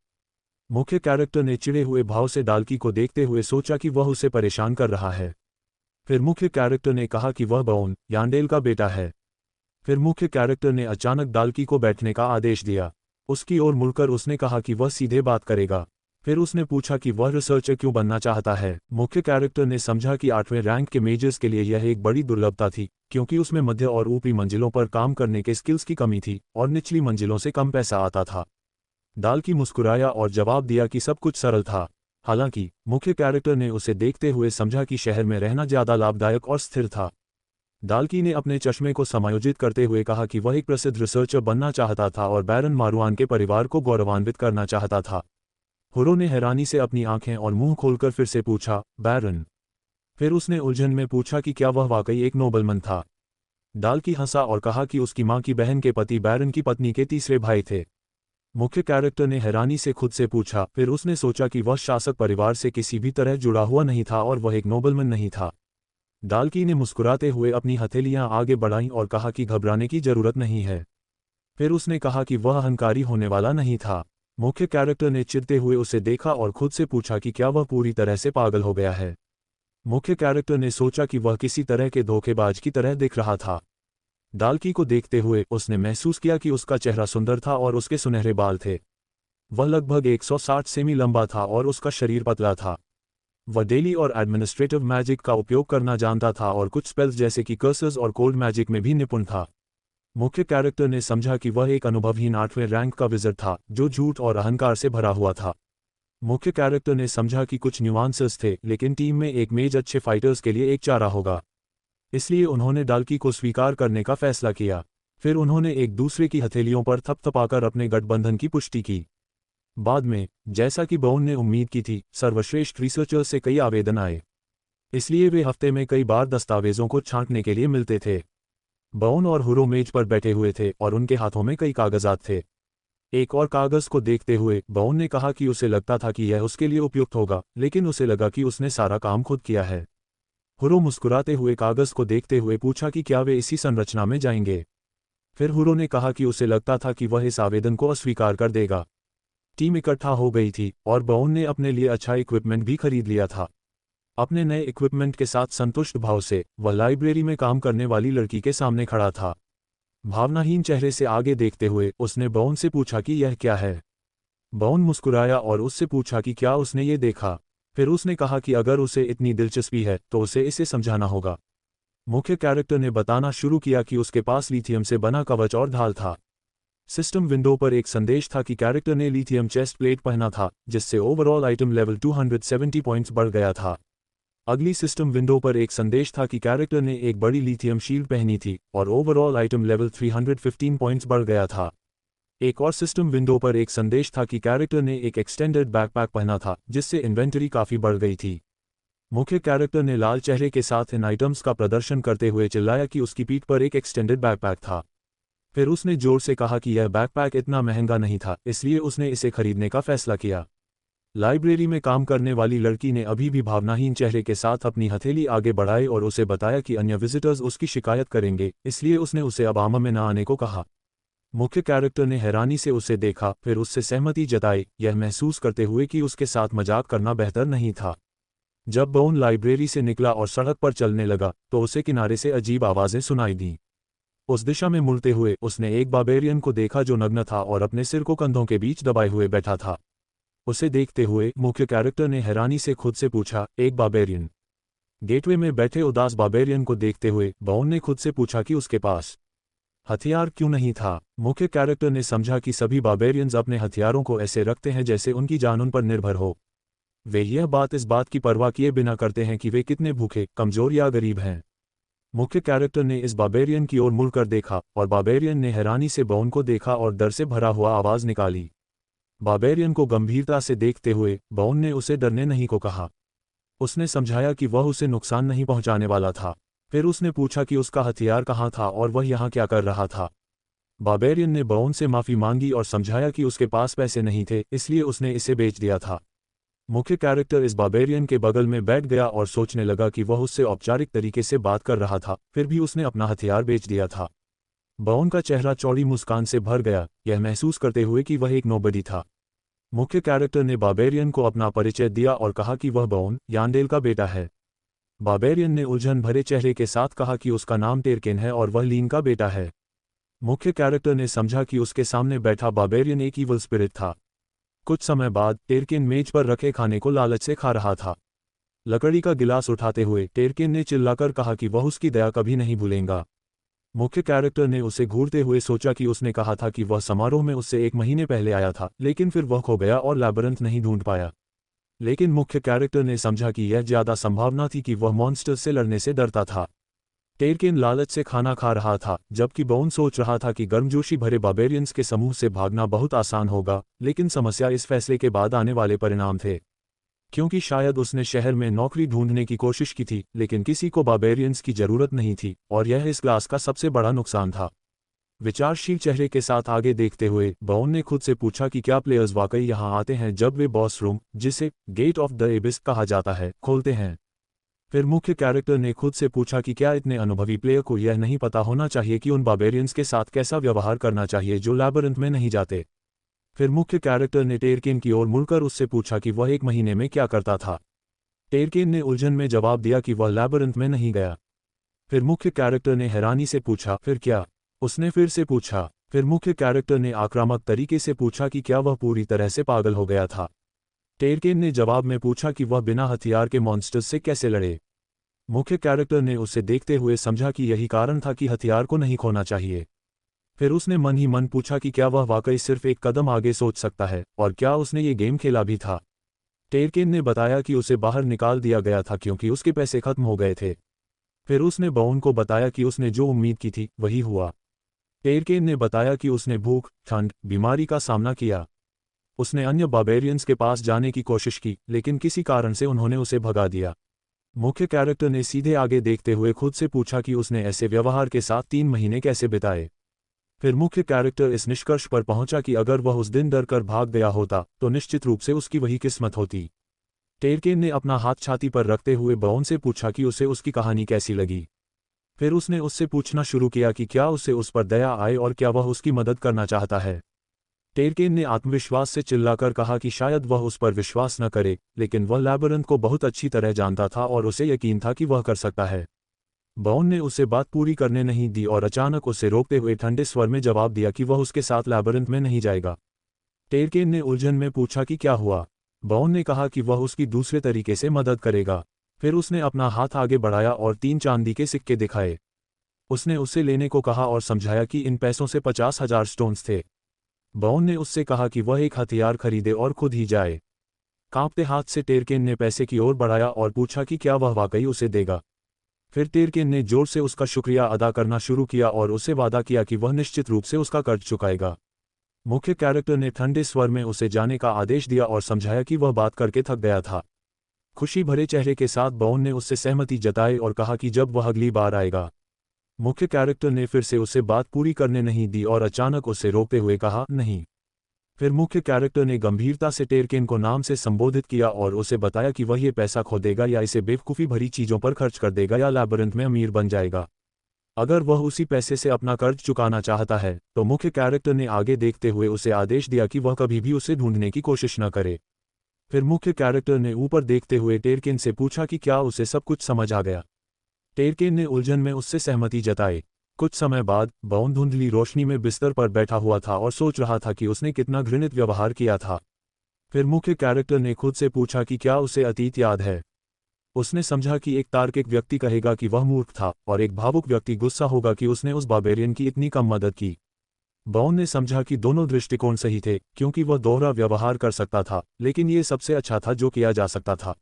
मुख्य कैरेक्टर ने चिढ़े हुए भाव से डाल्की को देखते हुए सोचा कि वह उसे परेशान कर रहा है। फिर मुख्य कैरेक्टर ने कहा कि वह बौन यांडेल का बेटा है। फिर मुख्य कैरेक्टर ने अचानक डाल्की को बैठने का आदेश दिया। उसकी ओर मुड़कर उसने कहा कि वह सीधे बात करेगा। फिर उसने पूछा कि वह रिसर्चर क्यों बनना चाहता है। मुख्य कैरेक्टर ने समझा कि 8वें रैंक के मेजर्स के लिए यह एक बड़ी दुर्लभता थी, क्योंकि उसमें मध्य और ऊपरी मंजिलों पर काम करने के स्किल्स की कमी थी और निचली मंजिलों से कम पैसा आता था। डाल्की मुस्कुराया और जवाब दिया कि सब कुछ सरल था। हालांकि मुख्य कैरेक्टर ने उसे देखते हुए समझा कि शहर में रहना ज्यादा लाभदायक और स्थिर था। डाल्की ने अपने चश्मे को समायोजित करते हुए कहा कि वह एक प्रसिद्ध रिसर्चर बनना चाहता था और बैरन मारुआन के परिवार को गौरवान्वित करना चाहता था। हुरो ने हैरानी से अपनी आंखें और मुंह खोलकर फिर से पूछा, बैरन? फिर उसने उलझन में पूछा कि क्या वह वाकई एक नोबलमन था। डाल्की हंसा और कहा कि उसकी मां की बहन के पति बैरन की पत्नी के तीसरे भाई थे। मुख्य कैरेक्टर ने हैरानी से खुद से पूछा। फिर उसने सोचा कि वह शासक परिवार से किसी भी तरह जुड़ा हुआ नहीं था और वह एक नोबलमन नहीं था। डाल्की ने मुस्कुराते हुए अपनी हथेलियां आगे बढ़ाईं और कहा कि घबराने की जरूरत नहीं है। फिर उसने कहा कि वह अहंकारी होने वाला नहीं था। मुख्य कैरेक्टर ने चिढ़ते हुए उसे देखा और खुद से पूछा कि क्या वह पूरी तरह से पागल हो गया है। मुख्य कैरेक्टर ने सोचा कि वह किसी तरह के धोखेबाज की तरह दिख रहा था। डाल्की को देखते हुए उसने महसूस किया कि उसका चेहरा सुंदर था और उसके सुनहरे बाल थे। वह लगभग 160 सेमी लंबा था और उसका शरीर पतला था। वह डेली और एडमिनिस्ट्रेटिव मैजिक का उपयोग करना जानता था और कुछ स्पेल्स जैसे कि कर्सेस और कोल्ड मैजिक में भी निपुण था। मुख्य कैरेक्टर ने समझा कि वह एक अनुभवहीन 8वें रैंक का विज़र्ड था जो झूठ और अहंकार से भरा हुआ था। मुख्य कैरेक्टर ने समझा कि कुछ न्यूआंसेस थे, लेकिन टीम में एक मेज अच्छे फाइटर्स के लिए एक चारा होगा। इसलिए उन्होंने डाल्की को स्वीकार करने का फैसला किया। फिर उन्होंने एक दूसरे की हथेलियों पर थपथपाकर अपने गठबंधन की पुष्टि की। बाद में, जैसा कि बौन ने उम्मीद की थी, सर्वश्रेष्ठ रिसर्चर से कई आवेदन आए। इसलिए वे हफ्ते में कई बार दस्तावेजों को छांटने के लिए मिलते थे। बौन और हुरो मेज पर बैठे हुए थे और उनके हाथों में कई कागजात थे। एक और कागज को देखते हुए बौन ने कहा कि उसे लगता था कि यह उसके लिए उपयुक्त होगा, लेकिन उसे लगा कि उसने सारा काम खुद किया है। हुरो मुस्कुराते हुए कागज को देखते हुए पूछा कि क्या वे इसी संरचना में जाएंगे। फिर हुरो ने कहा कि उसे लगता था कि वह इस आवेदन को अस्वीकार कर देगा। टीम इकट्ठा हो गई थी और बौन ने अपने लिए अच्छा इक्विपमेंट भी खरीद लिया था। अपने नए इक्विपमेंट के साथ संतुष्ट भाव से वह लाइब्रेरी में काम करने वाली लड़की के सामने खड़ा था। भावनाहीन चेहरे से आगे देखते हुए उसने बौन से पूछा कि यह क्या है। बौन मुस्कुराया और उससे पूछा कि क्या उसने ये देखा। फिर उसने कहा कि अगर उसे इतनी दिलचस्पी है तो उसे इसे समझाना होगा। मुख्य कैरेक्टर ने बताना शुरू किया कि उसके पास लिथियम से बना कवच और ढाल था। सिस्टम विंडो पर एक संदेश था कि कैरेक्टर ने लिथियम चेस्ट प्लेट पहना था, जिससे ओवरऑल आइटम लेवल 270 पॉइंट्स बढ़ गया था। अगली सिस्टम विंडो पर एक संदेश था कि कैरेक्टर ने एक बड़ी लिथियम शील्ड पहनी थी और ओवरऑल आइटम लेवल 315 पॉइंट्स बढ़ गया था। एक और सिस्टम विंडो पर एक संदेश था कि कैरेक्टर ने एक एक्सटेंडेड बैकपैक पहना था, जिससे इन्वेंटरी काफी बढ़ गई थी। मुख्य कैरेक्टर ने लाल चेहरे के साथ इन आइटम्स का प्रदर्शन करते हुए चिल्लाया कि उसकी पीठ पर एक एक्सटेंडेड बैकपैक था। फिर उसने जोर से कहा कि यह बैकपैक इतना महंगा नहीं था, इसलिए उसने इसे खरीदने का फैसला किया। लाइब्रेरी में काम करने वाली लड़की ने अभी भी भावनाहीन चेहरे के साथ अपनी हथेली आगे बढ़ाई और उसे बताया कि अन्य विजिटर्स उसकी शिकायत करेंगे, इसलिए उसने उसे अब आमा में न आने को कहा। मुख्य कैरेक्टर ने हैरानी से उसे देखा, फिर उससे सहमति जताई, यह महसूस करते हुए कि उसके साथ मजाक करना बेहतर नहीं था। जब बाउन लाइब्रेरी से निकला और सड़क पर चलने लगा तो उसे किनारे से अजीब आवाजें सुनाई दी। उस दिशा में मुड़ते हुए उसने एक बार्बेरियन को देखा जो नग्न था और अपने सिर को कंधों के बीच दबाए हुए बैठा था। उसे देखते हुए मुख्य कैरेक्टर ने हैरानी से खुद से पूछा, एक बार्बेरियन? गेटवे में बैठे उदास बार्बेरियन को देखते हुए बाउन ने खुद से पूछा कि उसके पास हथियार क्यों नहीं था। मुख्य कैरेक्टर ने समझा कि सभी बार्बेरियंस अपने हथियारों को ऐसे रखते हैं जैसे उनकी जान उन पर निर्भर हो। वे यह बात इस बात की परवाह किए बिना करते हैं कि वे कितने भूखे, कमजोर या गरीब हैं। मुख्य कैरेक्टर ने इस बार्बेरियन की ओर मुड़कर देखा और बार्बेरियन ने हैरानी से बाउन को देखा और डर से भरा हुआ आवाज निकाली। बार्बेरियन को गंभीरता से देखते हुए बाउन ने उसे डरने नहीं को कहा। उसने समझाया कि वह उसे नुकसान नहीं पहुंचाने वाला था। फिर उसने पूछा कि उसका हथियार कहाँ था और वह यहाँ क्या कर रहा था। बार्बेरियन ने बाउन से माफी मांगी और समझाया कि उसके पास पैसे नहीं थे, इसलिए उसने इसे बेच दिया था। मुख्य कैरेक्टर इस बार्बेरियन के बगल में बैठ गया और सोचने लगा कि वह उससे औपचारिक तरीके से बात कर रहा था, फिर भी उसने अपना हथियार बेच दिया था। बाउन का चेहरा चौड़ी मुस्कान से भर गया, यह महसूस करते हुए कि वह एक नोबडी था। मुख्य कैरेक्टर ने बार्बेरियन को अपना परिचय दिया और कहा कि वह बाउन यानडेल का बेटा है। बार्बेरियन ने उलझन भरे चेहरे के साथ कहा कि उसका नाम टेरकेन है और वह लीन का बेटा है। मुख्य कैरेक्टर ने समझा कि उसके सामने बैठा बार्बेरियन एक ईवल स्पिरिट था। कुछ समय बाद टेरकेन मेज पर रखे खाने को लालच से खा रहा था। लकड़ी का गिलास उठाते हुए टेरकेन ने चिल्लाकर कहा कि वह उसकी दया कभी नहीं भूलेगा। मुख्य कैरेक्टर ने उसे घूरते हुए सोचा कि उसने कहा था कि वह समारोह में उससे 1 महीने पहले आया था, लेकिन फिर वह खो गया और लैबिरिंथ नहीं ढूंढ पाया। लेकिन मुख्य कैरेक्टर ने समझा कि यह ज्यादा संभावना थी कि वह मॉन्स्टर से लड़ने से डरता था। टेरकेन लालच से खाना खा रहा था, जबकि बाउन सोच रहा था कि गर्मजोशी भरे बार्बेरियंस के समूह से भागना बहुत आसान होगा, लेकिन समस्या इस फैसले के बाद आने वाले परिणाम थे। क्योंकि शायद उसने शहर में नौकरी ढूंढने की कोशिश की थी, लेकिन किसी को बार्बेरियंस की जरूरत नहीं थी, और यह इस क्लास का सबसे बड़ा नुकसान था। विचारशील चेहरे के साथ आगे देखते हुए बाउन ने खुद से पूछा कि क्या प्लेयर्स वाकई यहाँ आते हैं जब वे बॉस रूम, जिसे गेट ऑफ द एबिस कहा जाता है, खोलते हैं। फिर मुख्य कैरेक्टर ने खुद से पूछा कि क्या इतने अनुभवी प्लेयर को यह नहीं पता होना चाहिए कि उन बार्बेरियंस के साथ कैसा व्यवहार करना चाहिए जो लैबिरिंथ में नहीं जाते। फिर मुख्य कैरेक्टर ने टेरकेन की ओर मुड़कर उससे पूछा कि वह 1 महीने में क्या करता था। टेरकेन ने उलझन में जवाब दिया कि वह लैबिरिंथ में नहीं गया। फिर मुख्य कैरेक्टर ने हैरानी से पूछा, फिर क्या? उसने फिर से पूछा। फिर मुख्य कैरेक्टर ने आक्रामक तरीके से पूछा कि क्या वह पूरी तरह से पागल हो गया था। टेरकेन ने जवाब में पूछा कि वह बिना हथियार के मॉन्स्टर्स से कैसे लड़े। मुख्य कैरेक्टर ने उसे देखते हुए समझा कि यही कारण था कि हथियार को नहीं खोना चाहिए। फिर उसने मन ही मन पूछा कि क्या वह वाकई सिर्फ एक कदम आगे सोच सकता है, और क्या उसने ये गेम खेला भी था। टेरकेन ने बताया कि उसे बाहर निकाल दिया गया था क्योंकि उसके पैसे खत्म हो गए थे। फिर उसने बाउन को बताया कि उसने जो उम्मीद की थी वही हुआ। टेरकेन ने बताया कि उसने भूख, ठंड, बीमारी का सामना किया। उसने अन्य बार्बेरियंस के पास जाने की कोशिश की, लेकिन किसी कारण से उन्होंने उसे भगा दिया। मुख्य कैरेक्टर ने सीधे आगे देखते हुए खुद से पूछा कि उसने ऐसे व्यवहार के साथ 3 महीने कैसे बिताए। फिर मुख्य कैरेक्टर इस निष्कर्ष पर पहुंचा कि अगर वह उस दिन डर कर भाग गया होता तो निश्चित रूप से उसकी वही किस्मत होती। टेरकेन ने अपना हाथ छाती पर रखते हुए बाउन से पूछा कि उसे उसकी कहानी कैसी लगी। फिर उसने उससे पूछना शुरू किया कि क्या उसे उस पर दया आए और क्या वह उसकी मदद करना चाहता है। टेरकेन ने आत्मविश्वास से चिल्लाकर कहा कि शायद वह उस पर विश्वास न करे, लेकिन वह लैबिरिंथ को बहुत अच्छी तरह जानता था और उसे यकीन था कि वह कर सकता है। बाउन ने उसे बात पूरी करने नहीं दी और अचानक उसे रोकते हुए ठंडे स्वर में जवाब दिया कि वह उसके साथ लैबिरिंथ में नहीं जाएगा। टेरकेन ने उलझन में पूछा कि क्या हुआ। बाउन ने कहा कि वह उसकी दूसरे तरीके से मदद करेगा। फिर उसने अपना हाथ आगे बढ़ाया और 3 चांदी के सिक्के दिखाए। उसने उसे लेने को कहा और समझाया कि इन पैसों से 50,000 स्टोन्स थे। बाउन ने उससे कहा कि वह एक हथियार खरीदे और खुद ही जाए। कांपते हाथ से टेरकेन ने पैसे की ओर बढ़ाया और पूछा कि क्या वह वाकई उसे देगा। फिर टेरकेन ने जोर से उसका शुक्रिया अदा करना शुरू किया और उसे वादा किया कि वह निश्चित रूप से उसका कर्ज चुकाएगा। मुख्य कैरेक्टर ने ठंडे स्वर में उसे जाने का आदेश दिया और समझाया कि वह बात करके थक गया था। खुशी भरे चेहरे के साथ बाउन ने उससे सहमति जताई और कहा कि जब वह अगली बार आएगा। मुख्य कैरेक्टर ने फिर से उसे बात पूरी करने नहीं दी और अचानक उसे रोकते हुए कहा, नहीं। फिर मुख्य कैरेक्टर ने गंभीरता से टेरकेन को नाम से संबोधित किया और उसे बताया कि वह ये पैसा खो देगा या इसे बेवकूफ़ी भरी चीज़ों पर खर्च कर देगा या लैबिरिंथ में अमीर बन जाएगा। अगर वह उसी पैसे से अपना कर्ज चुकाना चाहता है तो मुख्य कैरेक्टर ने आगे देखते हुए उसे आदेश दिया कि वह कभी भी उसे ढूंढने की कोशिश न करे। फिर मुख्य कैरेक्टर ने ऊपर देखते हुए टेरकिन से पूछा कि क्या उसे सब कुछ समझ आ गया। टेरकिन ने उलझन में उससे सहमति जताई। कुछ समय बाद बाउन धुंधली रोशनी में बिस्तर पर बैठा हुआ था और सोच रहा था कि उसने कितना घृणित व्यवहार किया था। फिर मुख्य कैरेक्टर ने खुद से पूछा कि क्या उसे अतीत याद है। उसने समझा कि एक तार्किक व्यक्ति कहेगा कि वह मूर्ख था और एक भावुक व्यक्ति गुस्सा होगा कि उसने उस बार्बेरियन की इतनी कम मदद की। बाउन ने समझा कि दोनों दृष्टिकोण सही थे क्योंकि वह दोहरा व्यवहार कर सकता था, लेकिन ये सबसे अच्छा था जो किया जा सकता था।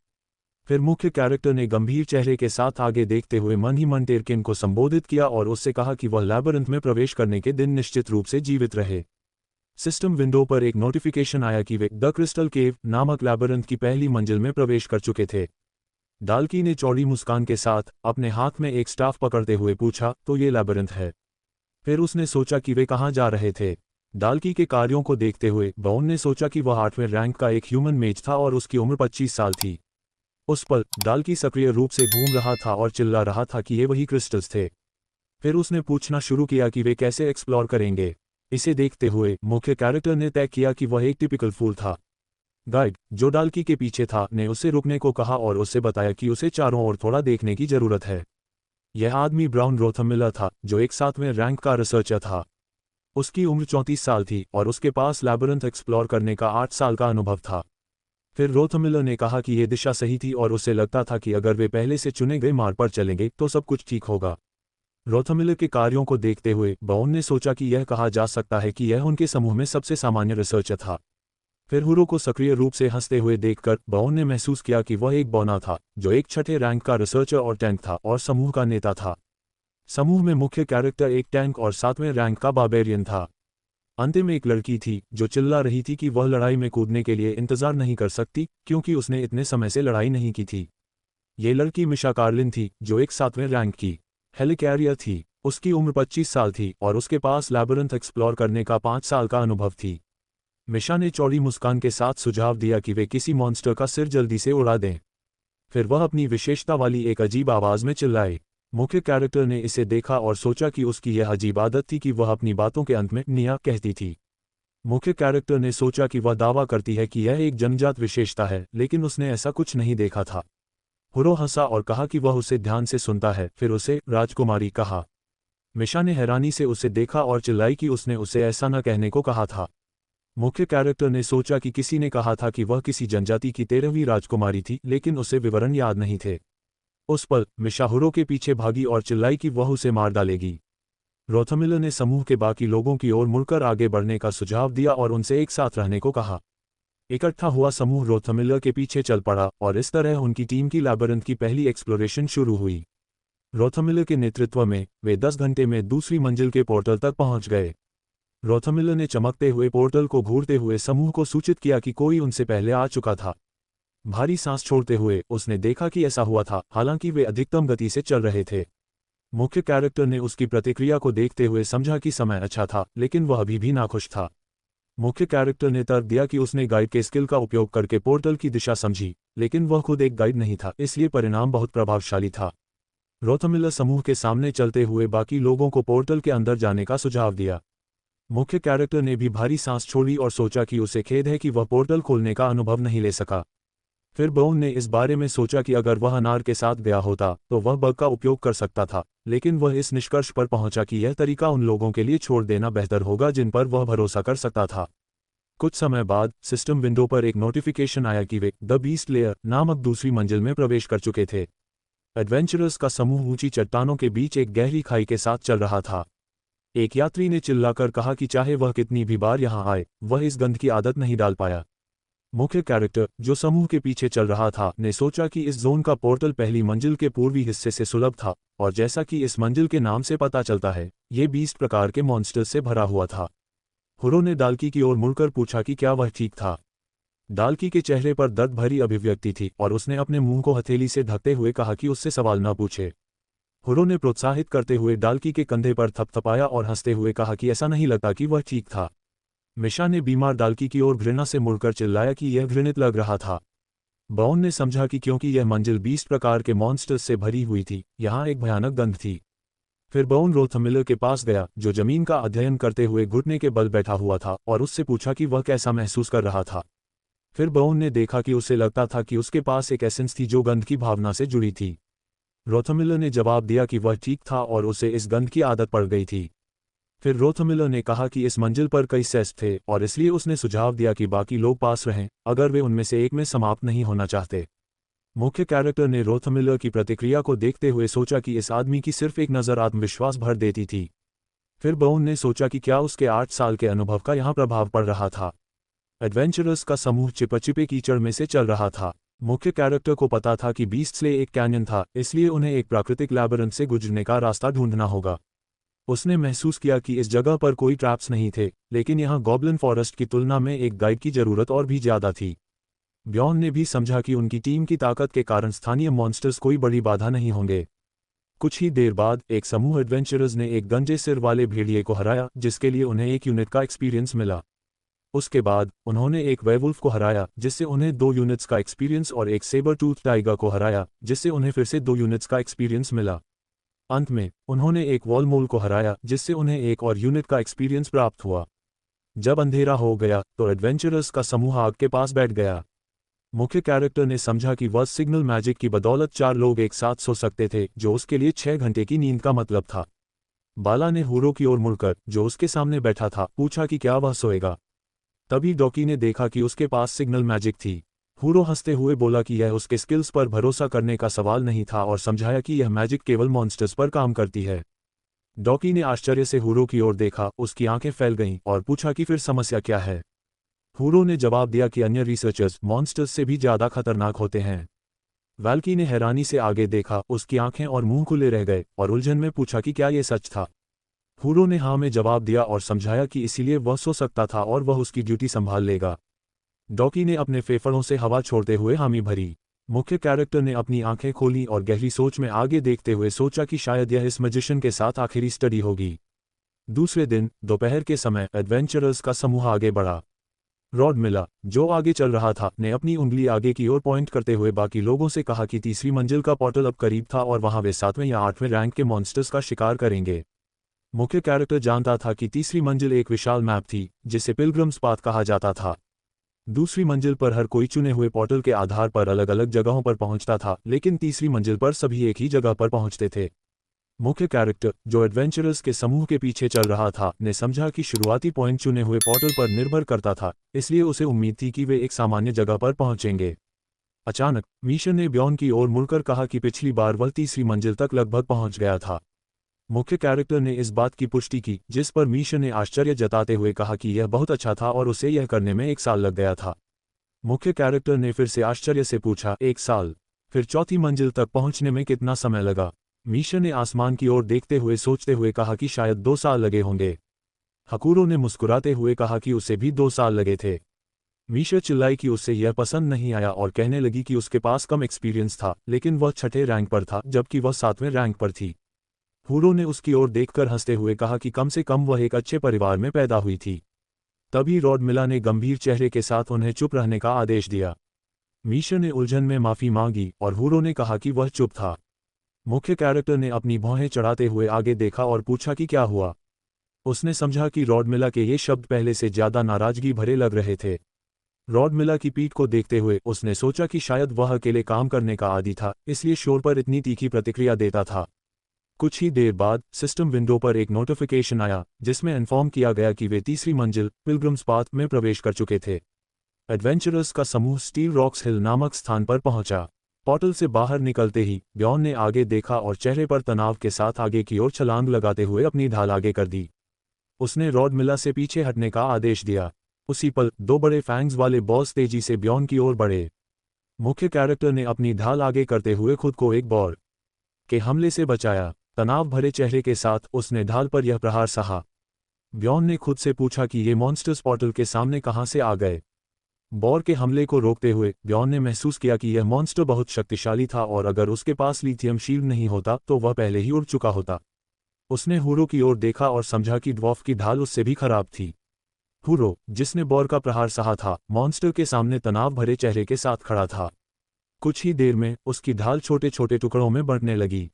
फिर मुख्य कैरेक्टर ने गंभीर चेहरे के साथ आगे देखते हुए मन ही मन टेरकिन को संबोधित किया और उससे कहा कि वह लैबिरिंथ में प्रवेश करने के दिन निश्चित रूप से जीवित रहे। सिस्टम विंडो पर एक नोटिफिकेशन आया कि वे द क्रिस्टल केव नामक लैबिरिंथ की पहली मंजिल में प्रवेश कर चुके थे। डाल्की ने चौड़ी मुस्कान के साथ अपने हाथ में एक स्टाफ पकड़ते हुए पूछा, तो ये लैबिरिंथ है? फिर उसने सोचा कि वे कहाँ जा रहे थे। डाल्की के कार्यों को देखते हुए बाउन ने सोचा कि वह 8वें रैंक का एक ह्यूमन मेज था और उसकी उम्र 25 साल थी। उस पल डाल्की सक्रिय रूप से घूम रहा था और चिल्ला रहा था कि ये वही क्रिस्टल्स थे। फिर उसने पूछना शुरू किया कि वे कैसे एक्सप्लोर करेंगे। इसे देखते हुए मुख्य कैरेक्टर ने तय किया कि वह एक टिपिकल फूल था। गाइड, जो डाल्की के पीछे था, ने उसे रुकने को कहा और उससे बताया कि उसे चारों ओर थोड़ा देखने की जरूरत है। यह आदमी ब्राउन रोथमिलर था, जो एक 7वें रैंक का रिसर्चर था। उसकी उम्र 34 साल थी और उसके पास लैबिरिंथ एक्सप्लोर करने का 8 साल का अनुभव था। फिर रोथमिलर ने कहा कि यह दिशा सही थी और उसे लगता था कि अगर वे पहले से चुने गए मार्ग पर चलेंगे तो सब कुछ ठीक होगा। रोथमिलर के कार्यों को देखते हुए बाउन ने सोचा कि यह कहा जा सकता है कि यह उनके समूह में सबसे सामान्य रिसर्चर था। फिर हुरो को सक्रिय रूप से हंसते हुए देखकर बाउन ने महसूस किया कि वह एक बौना था, जो एक 6ठे रैंक का रिसर्चर और टैंक था और समूह का नेता था। समूह में मुख्य कैरेक्टर एक टैंक और 7वें रैंक का बार्बेरियन था। अंतिम एक लड़की थी जो चिल्ला रही थी कि वह लड़ाई में कूदने के लिए इंतजार नहीं कर सकती क्योंकि उसने इतने समय से लड़ाई नहीं की थी। ये लड़की मिशा कार्लिन थी, जो एक 7वें रैंक की हेलिकैरियर थी। उसकी उम्र 25 साल थी और उसके पास लैबिरिंथ एक्सप्लोर करने का 5 साल का अनुभव थी। मिशा ने चौड़ी मुस्कान के साथ सुझाव दिया कि वे किसी मॉन्स्टर का सिर जल्दी से उड़ा दें। फिर वह अपनी विशेषता वाली एक अजीब आवाज में चिल्लाए। मुख्य कैरेक्टर ने इसे देखा और सोचा कि उसकी यह अजीब आदत थी कि वह अपनी बातों के अंत में निया कहती थी। मुख्य कैरेक्टर ने सोचा कि वह दावा करती है कि यह एक जन्मजात विशेषता है, लेकिन उसने ऐसा कुछ नहीं देखा था। हुरो हंसा और कहा कि वह उसे ध्यान से सुनता है। फिर उसे राजकुमारी कहा। मिशा ने हैरानी से उसे देखा और चिल्लाई कि उसने उसे ऐसा न कहने को कहा था। मुख्य कैरेक्टर ने सोचा कि किसी ने कहा था कि वह किसी जनजाति की 13वीं राजकुमारी थी, लेकिन उसे विवरण याद नहीं थे। उस पल मिशा हुरो के पीछे भागी और चिल्लाई कि वह उसे मार डालेगी। रोथमिलर ने समूह के बाकी लोगों की ओर मुड़कर आगे बढ़ने का सुझाव दिया और उनसे एक साथ रहने को कहा। इकट्ठा हुआ समूह रोथमिलर के पीछे चल पड़ा और इस तरह उनकी टीम की लैबिरिंथ की पहली एक्सप्लोरेशन शुरू हुई। रोथमिलर के नेतृत्व में वे 10 घंटे में दूसरी मंजिल के पोर्टल तक पहुंच गए। रोथमिलर ने चमकते हुए पोर्टल को घूरते हुए समूह को सूचित किया कि कोई उनसे पहले आ चुका था। भारी सांस छोड़ते हुए उसने देखा कि ऐसा हुआ था, हालांकि वे अधिकतम गति से चल रहे थे। मुख्य कैरेक्टर ने उसकी प्रतिक्रिया को देखते हुए समझा कि समय अच्छा था, लेकिन वह अभी भी नाखुश था। मुख्य कैरेक्टर ने तर्क दिया कि उसने गाइड के स्किल का उपयोग करके पोर्टल की दिशा समझी, लेकिन वह खुद एक गाइड नहीं था, इसलिए परिणाम बहुत प्रभावशाली था। रोथमिलर समूह के सामने चलते हुए बाकी लोगों को पोर्टल के अंदर जाने का सुझाव दिया। मुख्य कैरेक्टर ने भी भारी सांस छोड़ी और सोचा कि उसे खेद है कि वह पोर्टल खोलने का अनुभव नहीं ले सका। फिर बाउन ने इस बारे में सोचा कि अगर वह अनार के साथ गया होता तो वह बग का उपयोग कर सकता था, लेकिन वह इस निष्कर्ष पर पहुंचा कि यह तरीका उन लोगों के लिए छोड़ देना बेहतर होगा जिन पर वह भरोसा कर सकता था। कुछ समय बाद सिस्टम विंडो पर एक नोटिफिकेशन आया कि वे द बीस्ट लेयर नामक दूसरी मंजिल में प्रवेश कर चुके थे। एडवेंचरर्स का समूह ऊंची चट्टानों के बीच एक गहरी खाई के साथ चल रहा था। एक यात्री ने चिल्लाकर कहा कि चाहे वह कितनी भी बार यहां आए, वह इस गंध की आदत नहीं डाल पाया। मुख्य कैरेक्टर, जो समूह के पीछे चल रहा था, ने सोचा कि इस जोन का पोर्टल पहली मंजिल के पूर्वी हिस्से से सुलभ था, और जैसा कि इस मंजिल के नाम से पता चलता है, ये 20 प्रकार के मॉन्स्टर्स से भरा हुआ था। हुरो ने डाल्की की ओर मुड़कर पूछा कि क्या वह ठीक था। डाल्की के चेहरे पर दर्द भरी अभिव्यक्ति थी और उसने अपने मुंह को हथेली से ढकते हुए कहा कि उससे सवाल न पूछे। हुरो ने प्रोत्साहित करते हुए डाल्की के कंधे पर थपथपाया और हंसते हुए कहा कि ऐसा नहीं लगता कि वह ठीक था। मिशा ने बीमार डाल्की की ओर घृणा से मुड़कर चिल्लाया कि यह घृणित लग रहा था। बाउन ने समझा कि क्योंकि यह मंजिल 20 प्रकार के मॉन्स्टर्स से भरी हुई थी, यहाँ एक भयानक गंध थी। फिर बाउन रोथमिलर के पास गया, जो जमीन का अध्ययन करते हुए घुटने के बल बैठा हुआ था, और उससे पूछा कि वह कैसा महसूस कर रहा था। फिर बाउन ने देखा कि उसे लगता था कि उसके पास एक एसेंस थी जो गंध की भावना से जुड़ी थी। रोथमिलर ने जवाब दिया कि वह ठीक था और उसे इस गंध की आदत पड़ गई थी। फिर रोथमिलर ने कहा कि इस मंजिल पर कई सेस थे और इसलिए उसने सुझाव दिया कि बाकी लोग पास रहें अगर वे उनमें से एक में समाप्त नहीं होना चाहते। मुख्य कैरेक्टर ने रोथमिलर की प्रतिक्रिया को देखते हुए सोचा कि इस आदमी की सिर्फ एक नज़र आत्मविश्वास भर देती थी। फिर बाउन ने सोचा कि क्या उसके 8 साल के अनुभव का यहाँ प्रभाव पड़ रहा था। एडवेंचरर्स का समूह चिपचिपे कीचड़ में से चल रहा था। मुख्य कैरेक्टर को पता था कि बीस्ट्सले एक कैन्यन था, इसलिए उन्हें एक प्राकृतिक लैबिरिंथ से गुजरने का रास्ता ढूंढना होगा। उसने महसूस किया कि इस जगह पर कोई ट्रैप्स नहीं थे, लेकिन यहाँ गॉब्लिन फॉरेस्ट की तुलना में एक गाइड की जरूरत और भी ज्यादा थी। ब्यॉन ने भी समझा कि उनकी टीम की ताकत के कारण स्थानीय मॉन्स्टर्स कोई बड़ी बाधा नहीं होंगे। कुछ ही देर बाद एक समूह एडवेंचरर्स ने एक गंजे सिर वाले भेड़िए को हराया, जिसके लिए उन्हें एक यूनिट का एक्सपीरियंस मिला। उसके बाद उन्होंने एक वेयरवुल्फ को हराया, जिससे उन्हें 2 यूनिट्स का एक्सपीरियंस और एक सेबर टूथ टाइगर को हराया, जिससे उन्हें फिर से 2 यूनिट्स का एक्सपीरियंस मिला। अंत में उन्होंने एक वॉलमोल को हराया, जिससे उन्हें एक और यूनिट का एक्सपीरियंस प्राप्त हुआ। जब अंधेरा हो गया तो एडवेंचरर्स का समूह आग के पास बैठ गया। मुख्य कैरेक्टर ने समझा कि वह सिग्नल मैजिक की बदौलत 4 लोग एक साथ सो सकते थे, जो उसके लिए 6 घंटे की नींद का मतलब था। बाला ने हुरो की ओर मुड़कर, जो उसके सामने बैठा था, पूछा कि क्या वह सोएगा। तभी डॉकी ने देखा कि उसके पास सिग्नल मैजिक थी। हुरो हंसते हुए बोला कि यह उसके स्किल्स पर भरोसा करने का सवाल नहीं था और समझाया कि यह मैजिक केवल मॉन्स्टर्स पर काम करती है। डॉकी ने आश्चर्य से हुरो की ओर देखा, उसकी आंखें फैल गईं और पूछा कि फिर समस्या क्या है। हुरो ने जवाब दिया कि अन्य रिसर्चर्स मॉन्स्टर्स से भी ज्यादा खतरनाक होते हैं। वैल्की ने हैरानी से आगे देखा, उसकी आंखें और मुंह खुले रह गए और उलझन में पूछा कि क्या यह सच था। हुरो ने हाँ में जवाब दिया और समझाया कि इसीलिए वह सो सकता था और वह उसकी ड्यूटी संभाल लेगा। डॉकी ने अपने फेफड़ों से हवा छोड़ते हुए हामी भरी। मुख्य कैरेक्टर ने अपनी आंखें खोली और गहरी सोच में आगे देखते हुए सोचा कि शायद यह इस मैजिशियन के साथ आखिरी स्टडी होगी। दूसरे दिन दोपहर के समय एडवेंचरर्स का समूह आगे बढ़ा। रॉड मिला, जो आगे चल रहा था, ने अपनी उंगली आगे की ओर पॉइंट करते हुए बाकी लोगों से कहा कि तीसरी मंजिल का पोर्टल अब करीब था और वहां वे 7वें या 8वें रैंक के मॉन्स्टर्स का शिकार करेंगे। मुख्य कैरेक्टर जानता था कि तीसरी मंजिल एक विशाल मैप थी, जिसे पिलग्रिम्स पाथ कहा जाता था। दूसरी मंजिल पर हर कोई चुने हुए पोर्टल के आधार पर अलग अलग जगहों पर पहुंचता था, लेकिन तीसरी मंजिल पर सभी एक ही जगह पर पहुंचते थे। मुख्य कैरेक्टर, जो एडवेंचरर्स के समूह के पीछे चल रहा था, ने समझा कि शुरुआती पॉइंट चुने हुए पोर्टल पर निर्भर करता था, इसलिए उसे उम्मीद थी कि वे एक सामान्य जगह पर पहुंचेंगे। अचानक मीशर ने ब्यॉन की ओर मुड़कर कहा कि पिछली बार वह तीसरी मंजिल तक लगभग पहुंच गया था। मुख्य कैरेक्टर ने इस बात की पुष्टि की, जिस पर मीशर ने आश्चर्य जताते हुए कहा कि यह बहुत अच्छा था और उसे यह करने में 1 साल लग गया था। मुख्य कैरेक्टर ने फिर से आश्चर्य से पूछा, 1 साल? फिर चौथी मंजिल तक पहुंचने में कितना समय लगा? मीशर ने आसमान की ओर देखते हुए सोचते हुए कहा कि शायद 2 साल लगे होंगे। हकुरो ने मुस्कुराते हुए कहा कि उसे भी 2 साल लगे थे। मीशर चिल्लाई कि उसे यह पसंद नहीं आया और कहने लगी कि उसके पास कम एक्सपीरियंस था, लेकिन वह 6ठे रैंक पर था जबकि वह 7वें रैंक पर थी। हुरो ने उसकी ओर देखकर हंसते हुए कहा कि कम से कम वह एक अच्छे परिवार में पैदा हुई थी। तभी रॉड मिला ने गंभीर चेहरे के साथ उन्हें चुप रहने का आदेश दिया। मीशर ने उलझन में माफी मांगी और हुरो ने कहा कि वह चुप था। मुख्य कैरेक्टर ने अपनी भौहें चढ़ाते हुए आगे देखा और पूछा कि क्या हुआ। उसने समझा कि रॉड मिला के ये शब्द पहले से ज्यादा नाराजगी भरे लग रहे थे। रॉड मिला की पीठ को देखते हुए उसने सोचा कि शायद वह अकेले काम करने का आदी था, इसलिए शोर पर इतनी तीखी प्रतिक्रिया देता था। कुछ ही देर बाद सिस्टम विंडो पर एक नोटिफिकेशन आया, जिसमें इन्फॉर्म किया गया कि वे तीसरी मंजिल पिलग्रिम्स पाथ में प्रवेश कर चुके थे। एडवेंचरर्स का समूह स्टील रॉक्स हिल नामक स्थान पर पहुंचा। पोर्टल से बाहर निकलते ही ब्यॉन ने आगे देखा और चेहरे पर तनाव के साथ आगे की ओर छलांग लगाते हुए अपनी ढाल आगे कर दी। उसने रॉड मिला से पीछे हटने का आदेश दिया। उसी पल 2 बड़े फैंग्स वाले बॉस तेजी से ब्यॉन की ओर बढ़े। मुख्य कैरेक्टर ने अपनी ढाल आगे करते हुए खुद को एक बॉर के हमले से बचाया। तनाव भरे चेहरे के साथ उसने ढाल पर यह प्रहार सहा। ब्यॉन ने खुद से पूछा कि ये मॉन्स्टर्स पोर्टल के सामने कहां से आ गए। बॉर के हमले को रोकते हुए ब्यॉन ने महसूस किया कि यह मॉन्स्टर बहुत शक्तिशाली था और अगर उसके पास लिथियम शील्ड नहीं होता तो वह पहले ही उड़ चुका होता। उसने हुरो की ओर देखा और समझा कि ड्वार्फ की ढाल उससे भी खराब थी। हुरो, जिसने बॉर का प्रहार सहा था, मॉन्स्टर के सामने तनाव भरे चेहरे के साथ खड़ा था। कुछ ही देर में उसकी ढाल छोटे छोटे टुकड़ों में बढ़ने लगी।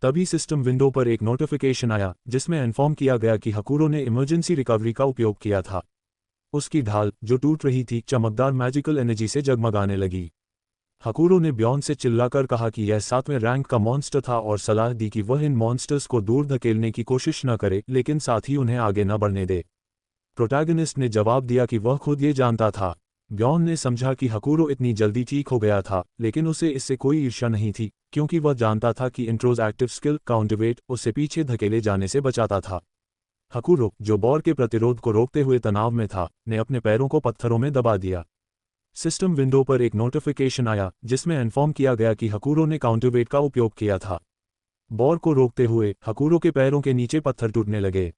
तभी सिस्टम विंडो पर एक नोटिफिकेशन आया, जिसमें इन्फॉर्म किया गया कि हकुरो ने इमरजेंसी रिकवरी का उपयोग किया था। उसकी ढाल, जो टूट रही थी, चमकदार मैजिकल एनर्जी से जगमगाने लगी। हकूरो ने ब्यॉन से चिल्लाकर कहा कि यह 7वें रैंक का मॉन्स्टर था और सलाह दी कि वह इन मॉन्स्टर्स को दूर धकेलने की कोशिश न करे, लेकिन साथ ही उन्हें आगे न बढ़ने दे। प्रोटैगनिस्ट ने जवाब दिया कि वह खुद ये जानता था। ब्यॉन ने समझा कि हकूरो इतनी जल्दी ठीक हो गया था, लेकिन उसे इससे कोई ईर्ष्या नहीं थी, क्योंकि वह जानता था कि इंट्रोज एक्टिव स्किल काउंटरवेट उसे पीछे धकेले जाने से बचाता था। हकूरो, जो बॉर के प्रतिरोध को रोकते हुए तनाव में था, ने अपने पैरों को पत्थरों में दबा दिया। सिस्टम विंडो पर एक नोटिफिकेशन आया जिसमें इन्फॉर्म किया गया कि हकूरो ने काउंटरवेट का उपयोग किया था। बॉर को रोकते हुए हकूरो के पैरों के नीचे पत्थर टूटने लगे।